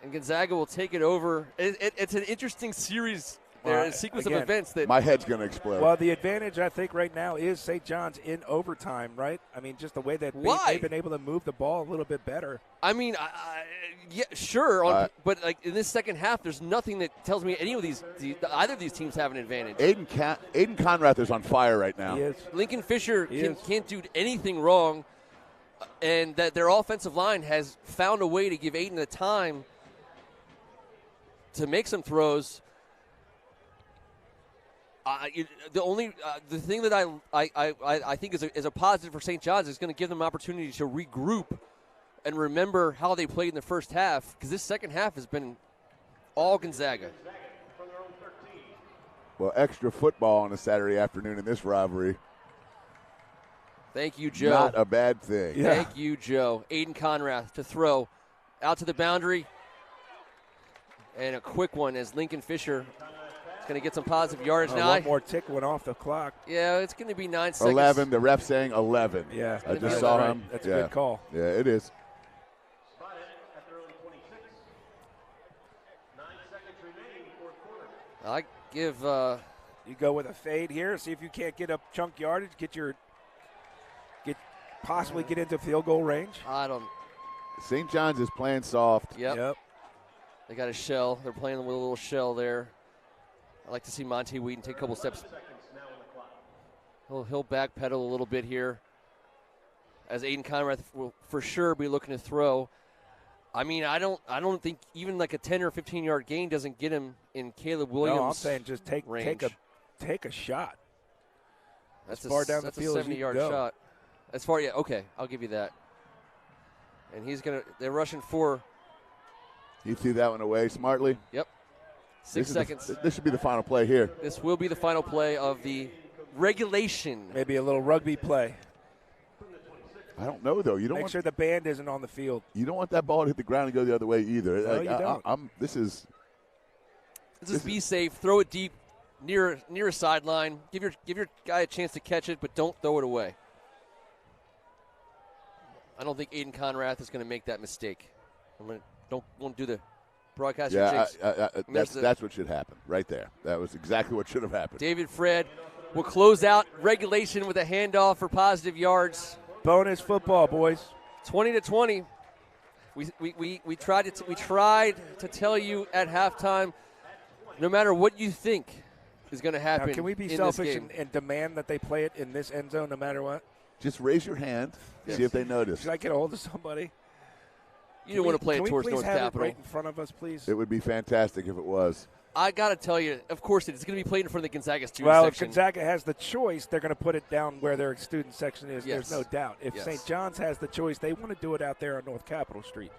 And Gonzaga will take it over. It's an interesting series there, a sequence of events that. My head's going to explode. Well, the advantage, I think, right now is St. John's in overtime, right? I mean, just the way that they've been able to move the ball a little bit better. I mean, yeah, sure. But, like, in this second half, there's nothing that tells me either of these teams have an advantage. Aiden Conrath is on fire right now. He is. Lincoln Fisher can't do anything wrong, and that their offensive line has found a way to give Aiden the time to make some throws. The thing that I think is a positive for St. John's is going to give them an opportunity to regroup and remember how they played in the first half, because this second half has been all Gonzaga. Well, extra football on a Saturday afternoon in this rivalry. Thank you, Joe. Not a bad thing. Yeah. Thank you, Joe. Aiden Conrath to throw out to the boundary. And a quick one as Lincoln Fisher is going to get some positive yardage now. One more tick went off the clock. Yeah, it's going to be 9 seconds. 11. The ref saying 11. Yeah, I just saw him. That's a good call. Yeah, it is. I give. You go with a fade here. See if you can't get up chunk yardage. Possibly get into field goal range. I don't. St. John's is playing soft. Yep. They got a shell. They're playing with a little shell there. I like to see Monte Wheaton take a couple steps. He'll backpedal a little bit here, as Aiden Conrath will for sure be looking to throw. I mean, I don't think even like a 10 or 15-yard gain doesn't get him in Caleb Williams' No, I'm saying just take a shot. That's as far down the field a 70-yard shot. As far, yeah, okay, I'll give you that. And they're rushing 4. He threw that one away smartly. Yep. 6 seconds. This should be the final play here. This will be the final play of the regulation. Maybe a little rugby play. I don't know, though. Make sure the band isn't on the field. You don't want that ball to hit the ground and go the other way either. No, you don't. This is be safe. Throw it deep near a sideline. Give your guy a chance to catch it, but don't throw it away. I don't think Aiden Conrath is going to make that mistake. Won't do the broadcaster jinx. That's what should happen right there. That was exactly what should have happened. David Fred will close out regulation with a handoff for positive yards. Bonus football, boys. 20-20. We tried to tell you at halftime, no matter what you think is going to happen. Now, can we be selfish and demand that they play it in this end zone no matter what? Just raise your hand, see if they notice. Should I get a hold of somebody? You don't want to play it towards North Capitol. It right in front of us, please? It would be fantastic if it was. I got to tell you, of course, it's going to be played in front of the Gonzaga student section. Well, if Gonzaga has the choice, they're going to put it down where their student section is. Yes. There's no doubt. If St. John's has the choice, they want to do it out there on North Capitol Street.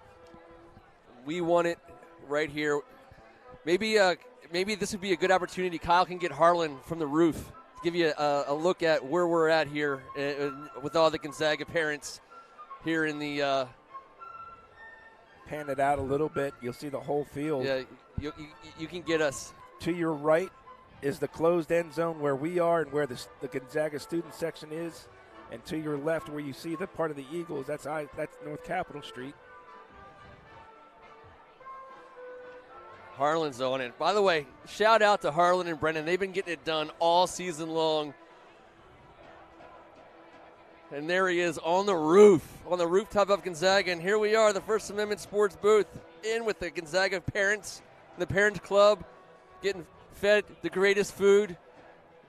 We want it right here. Maybe this would be a good opportunity. Kyle can get Harlan from the roof. Give you a look at where we're at here with all the Gonzaga parents here in the pan it out a little bit. You'll see the whole field. Yeah, you can get us. To your right is the closed end zone where we are and where the Gonzaga student section is. And to your left where you see the part of the Eagles, that's North Capitol Street. Harlan's on it. By the way, shout out to Harlan and Brendan. They've been getting it done all season long. And there he is on the rooftop of Gonzaga. And here we are, the First Amendment Sports booth, in with the Gonzaga parents, the Parent Club, getting fed the greatest food.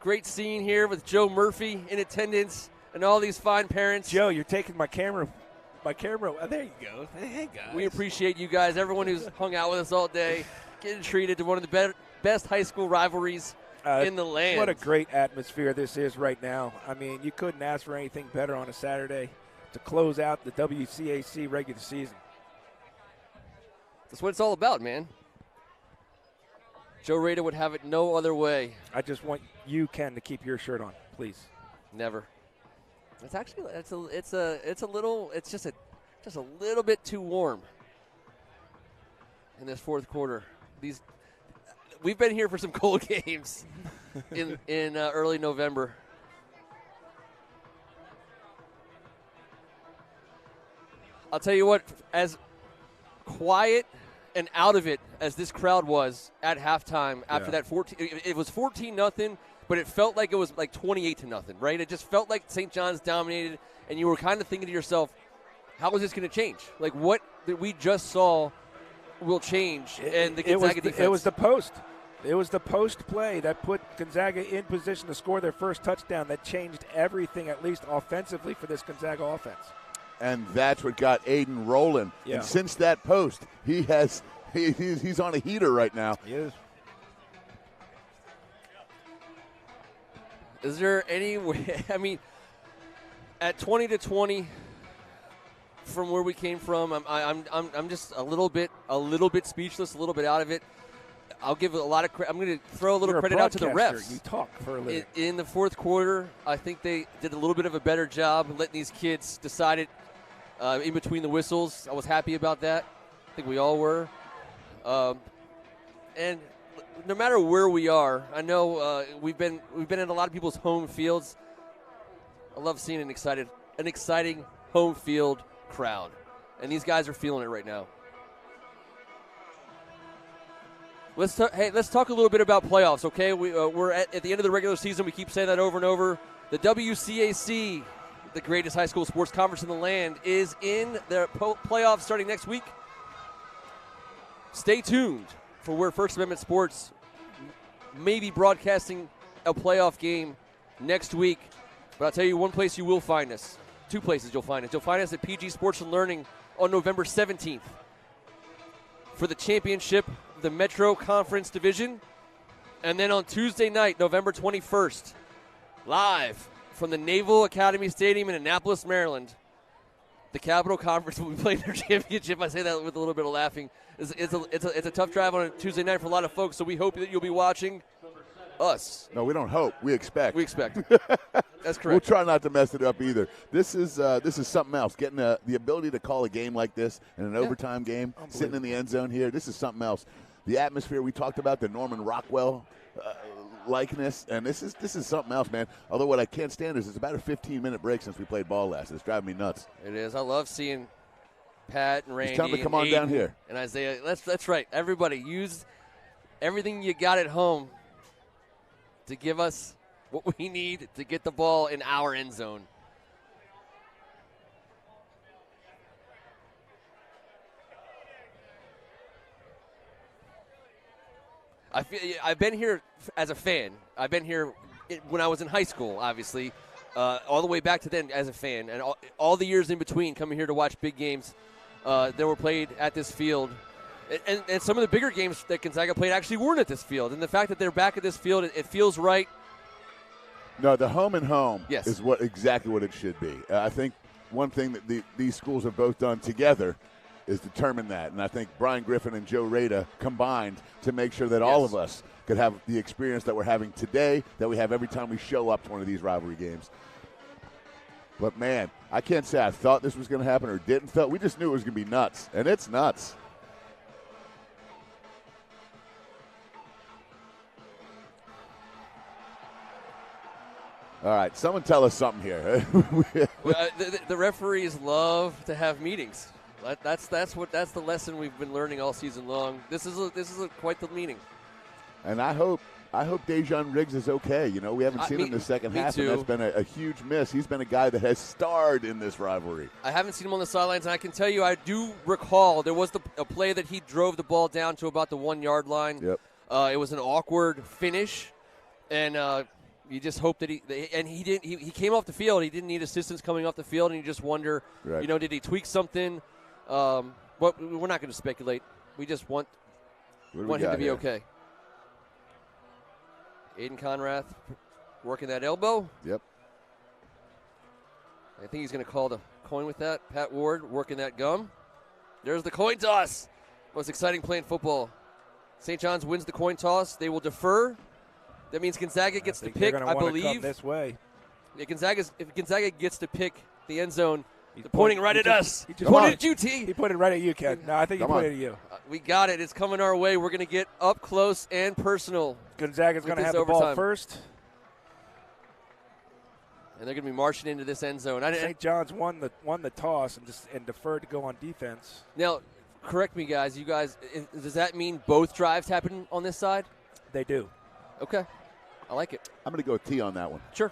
Great scene here with Joe Murphy in attendance and all these fine parents. Joe, you're taking my camera. my camera. Oh, there you go. Hey, guys. We appreciate you guys, everyone who's hung out with us all day, getting treated to one of the best high school rivalries in the land. What a great atmosphere this is right now. I mean, you couldn't ask for anything better on a Saturday to close out the WCAC regular season. That's what it's all about, man. Joe Rada would have it no other way. I just want you, Ken, to keep your shirt on, please. Never. It's actually it's just a little bit too warm in this fourth quarter. We've been here for some cold games in early November. I'll tell you what, as quiet and out of it as this crowd was at halftime after that 14, it was 14-0, but it felt like it was like 28-0, right? It just felt like St. John's dominated, and you were kind of thinking to yourself, how is this going to change? Like, what that we just saw will change, and the Gonzaga defense. It was the post. It was the post play that put Gonzaga in position to score their first touchdown that changed everything, at least offensively, for this Gonzaga offense. And that's what got Aiden rolling. Yeah. And since that post, he's on a heater right now. He is. Is there any way? I mean, at 20-20, from where we came from, I'm just a little bit speechless, a little bit out of it. I'll give a lot of credit. I'm going to throw a little credit out to the refs. You talk for a living. In the fourth quarter, I think they did a little bit of a better job letting these kids decide it in between the whistles. I was happy about that. I think we all were. And no matter where we are, I know we've been in a lot of people's home fields. I love seeing an exciting home field crowd, and these guys are feeling it right now. Let's talk a little bit about playoffs, okay? We're at the end of the regular season. We keep saying that over and over. The WCAC, the greatest high school sports conference in the land, is in their playoffs starting next week. Stay tuned for where First Amendment Sports may be broadcasting a playoff game next week. But I'll tell you one place you will find us. Two places you'll find us. You'll find us at PG Sports and Learning on November 17th for the championship, the Metro Conference Division. And then on Tuesday night, November 21st, live from the Naval Academy Stadium in Annapolis, Maryland, the Capital Conference will be playing their championship. I say that with a little bit of laughing. It's a tough drive on a Tuesday night for a lot of folks, so we hope that you'll be watching us. No, we don't hope. We expect. We expect. That's correct. We'll try not to mess it up either. This is something else. Getting the ability to call a game like this in an overtime game, sitting in the end zone here, this is something else. The atmosphere we talked about, the Norman Rockwell likeness, and this is something else, man. Although what I can't stand is it's about a 15-minute break since we played ball last. It's driving me nuts. It is. I love seeing Pat and Randy. It's time to come on down here. And Isaiah. That's right. Everybody, use everything you got at home to give us what we need to get the ball in our end zone. I've been here as a fan. I've been here when I was in high school, obviously, all the way back to then as a fan, and all the years in between coming here to watch big games that were played at this field. And some of the bigger games that Gonzaga played actually weren't at this field. And the fact that they're back at this field, it feels right. No, the home and home yes. is exactly what it should be. I think one thing that these schools have both done together is determine that. And I think Brian Griffin and Joe Rada combined to make sure that all of us could have the experience that we're having today, that we have every time we show up to one of these rivalry games. But, man, I can't say I thought this was going to happen or didn't felt. We just knew it was going to be nuts, and it's nuts. All right, someone tell us something here. The referees love to have meetings. That's the lesson we've been learning all season long. This is quite the meeting. And I hope Dejon Riggs is okay. You know, we haven't seen him in the second half, too. and that's been a huge miss. He's been a guy that has starred in this rivalry. I haven't seen him on the sidelines, and I can tell you, I do recall there was a play that he drove the ball down to about the 1 yard line. Yep. It was an awkward finish, and You just hope that he didn't. He came off the field. He didn't need assistance coming off the field, and you just wonder, Right. did he tweak something? But we're not going to speculate. We just want him to be okay. Aiden Conrath working that elbow. Yep. I think he's going to call the coin with that. Pat Ward working that gum. There's the coin toss. Most exciting play in football. St. John's wins the coin toss. They will defer. That means Gonzaga gets to pick, I believe. Come this way. Yeah, if Gonzaga gets to pick the end zone, they're pointing right at us. He pointed at you, T. He pointed right at you, Ken. No, I think he pointed at you. We got it. It's coming our way. We're going to get up close and personal. Gonzaga's going to have the ball first. And they're going to be marching into this end zone. St. John's won the toss and deferred to go on defense. Now, correct me, guys. You guys, does that mean both drives happen on this side? They do. Okay. I like it. I'm going to go T on that one. Sure.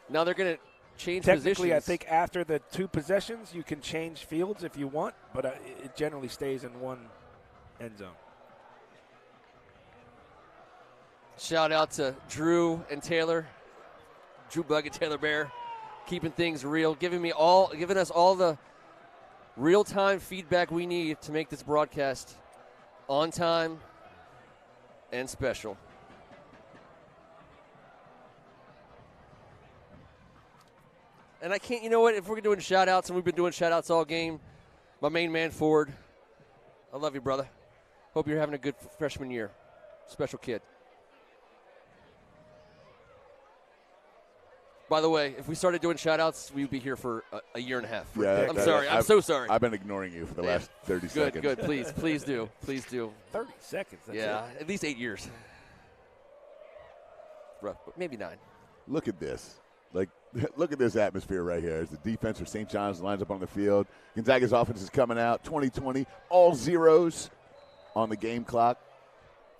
Now they're going to change Technically, positions. I think after the 2 possessions, you can change fields if you want, but it generally stays in one end zone. Shout out to Drew and Taylor. Drew Bug and Taylor Bear, keeping things real, giving us all the real-time feedback we need to make this broadcast on time and special. And I can't, if we're doing shout-outs, and we've been doing shout-outs all game, my main man, Ford, I love you, brother. Hope you're having a good freshman year. Special kid. By the way, if we started doing shout-outs, we'd be here for a year and a half. Yeah, I'm sorry. I'm so sorry. I've been ignoring you for the last 30 seconds. Good. Please do. 30 seconds. That's it. At least 8 years. Rough, but maybe 9. Look at this. Look at this atmosphere right here. As the defense for St. John's lines up on the field. Gonzaga's offense is coming out. 20-20. All zeros on the game clock.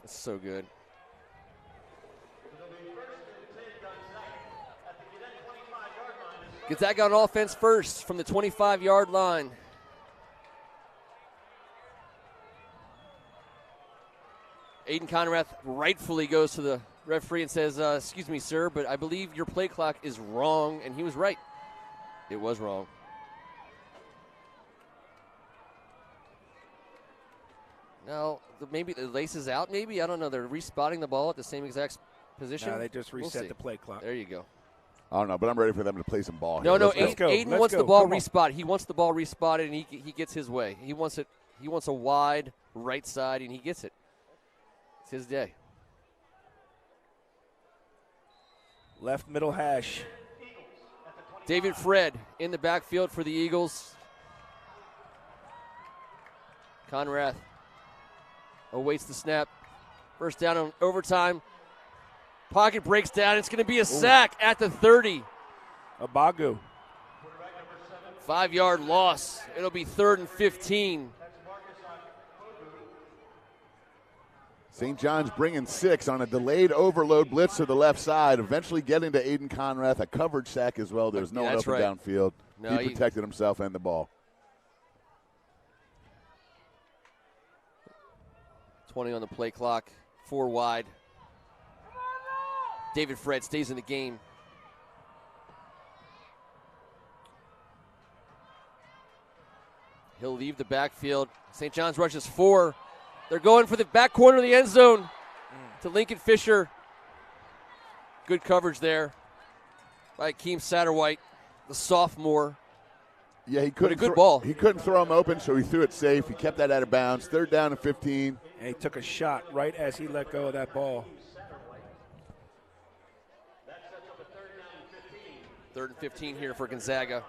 That's so good. Gonzaga on offense first from the 25-yard line. Aiden Conrath rightfully goes to the referee and says, excuse me, sir, but I believe your play clock is wrong, and he was right. It was wrong. Now, maybe the lace is out, maybe? I don't know. They're respotting the ball at the same exact position. No, they just reset the play clock. There you go. I don't know, but I'm ready for them to play some ball here. No, Let's go. Aiden wants the ball respotted. He wants the ball respotted, and he gets his way. He wants it. He wants a wide right side, and he gets it. It's his day. Left middle hash. David Fred in the backfield for the Eagles. Conrath awaits the snap. First down on overtime. Pocket breaks down. It's going to be a sack at the 30. Abagu. 5-yard loss. It'll be 3rd and 15. St. John's bringing 6 on a delayed overload blitz to the left side, eventually getting to Aiden Conrath, a coverage sack as well. There's no one up and downfield. No, he protected himself and the ball. 20 on the play clock, 4 wide. David Fred stays in the game. He'll leave the backfield. St. John's rushes 4. They're going for the back corner of the end zone to Lincoln Fisher. Good coverage there by Akeem Satterwhite, the sophomore. Yeah, he couldn't. But a good ball. He couldn't throw him open, so he threw it safe. He kept that out of bounds. 3rd down and 15. And he took a shot right as he let go of that ball. 3rd and 15 here for Gonzaga.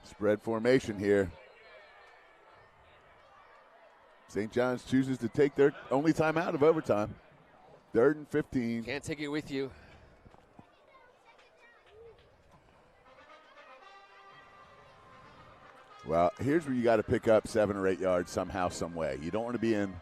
Spread formation here. St. John's chooses to take their only time out of overtime. 3rd and 15. Can't take it with you. Well, here's where you got to pick up 7 or 8 yards somehow, some way. You don't want to be in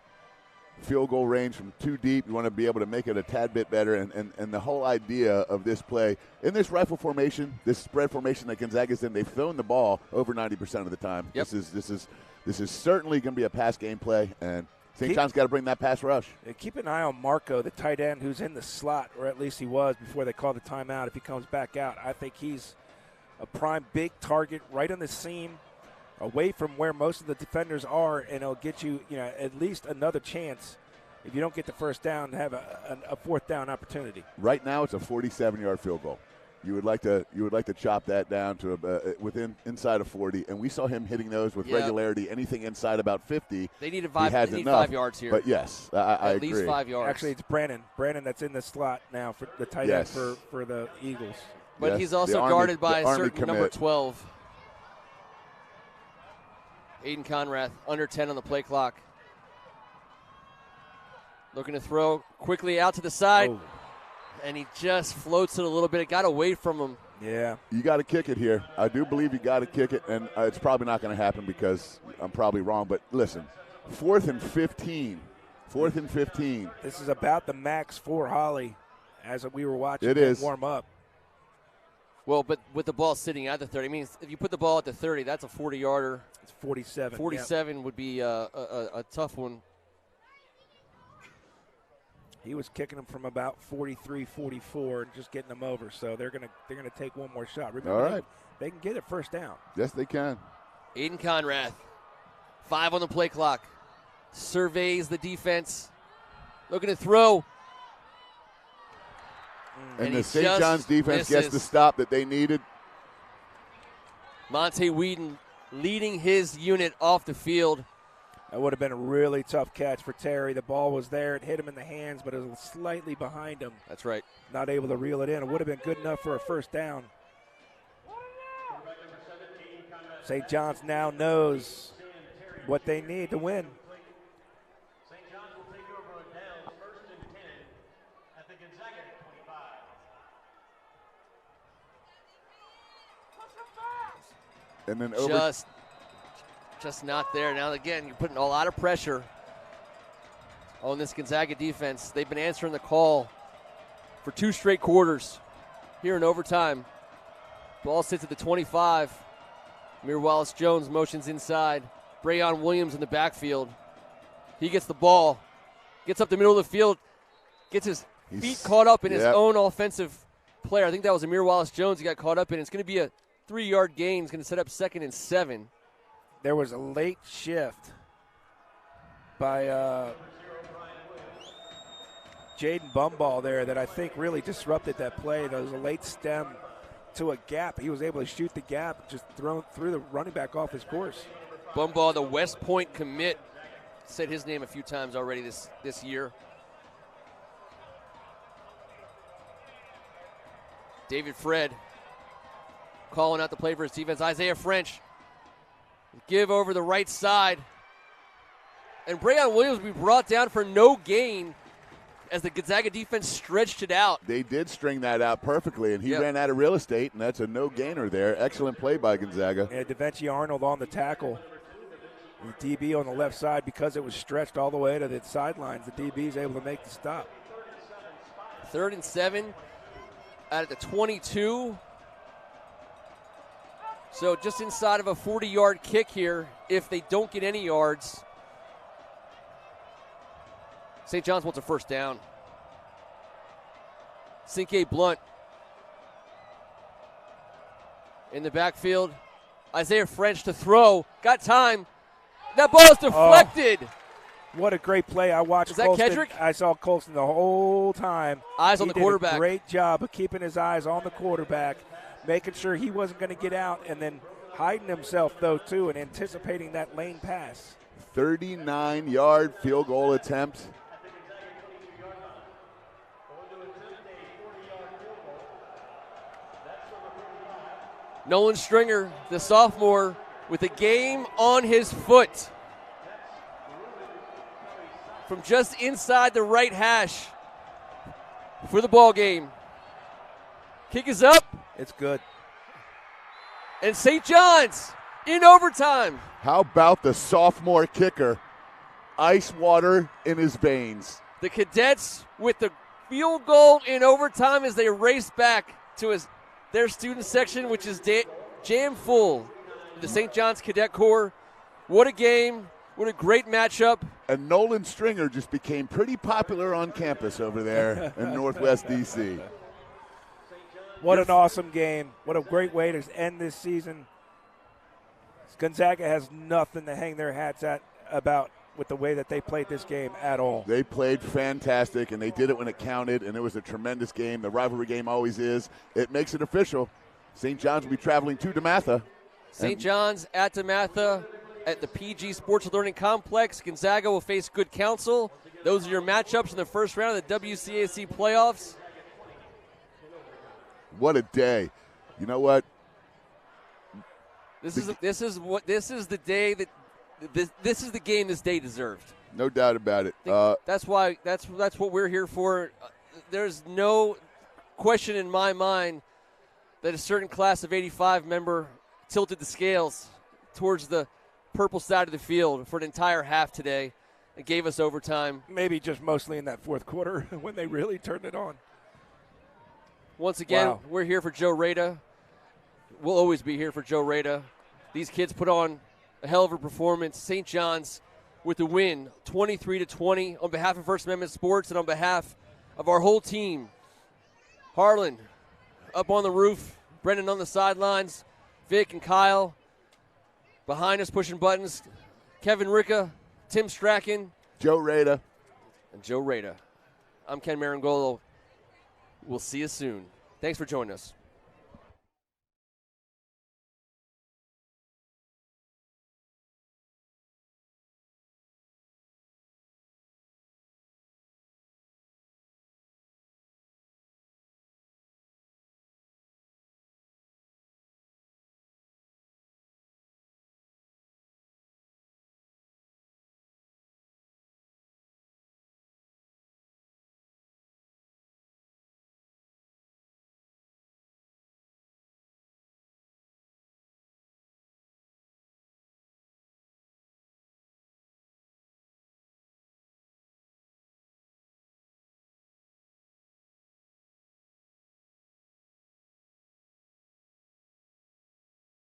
field goal range from too deep. You want to be able to make it a tad bit better. And the whole idea of this play, in this rifle formation, this spread formation that Gonzaga's in, they've thrown the ball over 90% of the time. Yep. This is this is certainly going to be a pass game play, and St. John's got to bring that pass rush. Keep an eye on Marco, the tight end, who's in the slot, or at least he was before they called the timeout. If he comes back out, I think he's a prime big target right on the seam, away from where most of the defenders are, and it'll get you, at least another chance. If you don't get the first down, to have a fourth down opportunity. Right now, it's a 47-yard field goal. You would like to chop that down to inside of 40, and we saw him hitting those with regularity. Anything inside about 50, they need 5 yards here. But yes, I agree. At least 5 yards. Actually, it's Brandon that's in the slot now for the tight end for the Eagles. But he's also guarded by a certain number 12. Aiden Conrath, under 10 on the play clock. Looking to throw quickly out to the side. Oh. And he just floats it a little bit. It got away from him. Yeah. You got to kick it here. I do believe you got to kick it, and it's probably not going to happen because I'm probably wrong. But listen, 4th and 15. 4th and 15. This is about the max for Holly as we were watching him warm up. Well, but with the ball sitting at the 30, I mean, if you put the ball at the 30, that's a 40-yarder. It's 47. 47 would be a tough one. He was kicking them from about 43, 44, and just getting them over. So they're gonna take one more shot. Remember, all right, they can get it first down. Yes, they can. Aiden Conrath, 5 on the play clock, surveys the defense, looking to throw. And the St. John's defense gets the stop that they needed. Monte Whedon leading his unit off the field. That would have been a really tough catch for Terry. The ball was there. It hit him in the hands, but it was slightly behind him. That's right. Not able to reel it in. It would have been good enough for a first down. St. John's now knows what they need to win. St. John's will take over on down, 1st and 10 at the Gonzaga 25. And then over. Just not there. Now, again, you're putting a lot of pressure on this Gonzaga defense. They've been answering the call for 2 straight quarters here in overtime. Ball sits at the 25. Amir Wallace-Jones motions inside. Brayon Williams in the backfield. He gets the ball, gets up the middle of the field, gets his feet caught up in his own offensive player. I think that was Amir Wallace-Jones he got caught up in. It's going to be a 3-yard gain. It's going to set up 2nd and 7. There was a late shift by Jaden Bumball there that I think really disrupted that play. There was a late stem to a gap. He was able to shoot the gap, just throw the running back off his course. Bumball, the West Point commit, said his name a few times already this year. David Fred calling out the play for his defense. Isaiah French. Give over the right side. And Brayon Williams will be brought down for no gain as the Gonzaga defense stretched it out. They did string that out perfectly, and he ran out of real estate, and that's a no-gainer there. Excellent play by Gonzaga. Yeah, DaVinci Arnold on the tackle. The DB on the left side, because it was stretched all the way to the sidelines, the DB is able to make the stop. 3rd and 7 out of the 22. So just inside of a 40-yard kick here if they don't get any yards. St. John's wants a first down. Cinque Blunt in the backfield. Isaiah French to throw. Got time. That ball is deflected. Oh, what a great play. I watched Colston. Kedrick? I saw Colston the whole time. Eyes on the quarterback. Did a great job of keeping his eyes on the quarterback, making sure he wasn't going to get out, and then hiding himself, though, too, and anticipating that lane pass. 39-yard field goal attempt. Nolan Stringer, the sophomore, with a game on his foot. From just inside the right hash for the ball game. Kick is up. It's good. And St. John's in overtime. How about the sophomore kicker? Ice water in his veins. The Cadets with the field goal in overtime as they race back to their student section, which is jam full. The St. John's Cadet Corps What a game. What a great matchup. And Nolan Stringer just became pretty popular on campus over there in Northwest D.C. What an awesome game. What a great way to end this season. Gonzaga has nothing to hang their hats about with the way that they played this game at all. They played fantastic, and they did it when it counted, and it was a tremendous game. The rivalry game always is. It makes it official. St. John's will be traveling to DeMatha. St. John's at DeMatha at the PG Sports Learning Complex. Gonzaga will face Good Counsel. Those are your matchups in the first round of the WCAC playoffs. What a day. You know what? This is the day that this is the game this day deserved. No doubt about it. That's what we're here for. There's no question in my mind that a certain class of 85 member tilted the scales towards the purple side of the field for an entire half today. It gave us overtime. Maybe just mostly in that fourth quarter when they really turned it on. Once again, We're here for Joe Rada. We'll always be here for Joe Rada. These kids put on a hell of a performance. St. John's with the win, 23-20, on behalf of First Amendment Sports and on behalf of our whole team. Harlan up on the roof, Brendan on the sidelines, Vic and Kyle behind us pushing buttons, Kevin Ricca, Tim Strachan, Joe Rada. And Joe Rada. I'm Ken Meringolo. We'll see you soon. Thanks for joining us.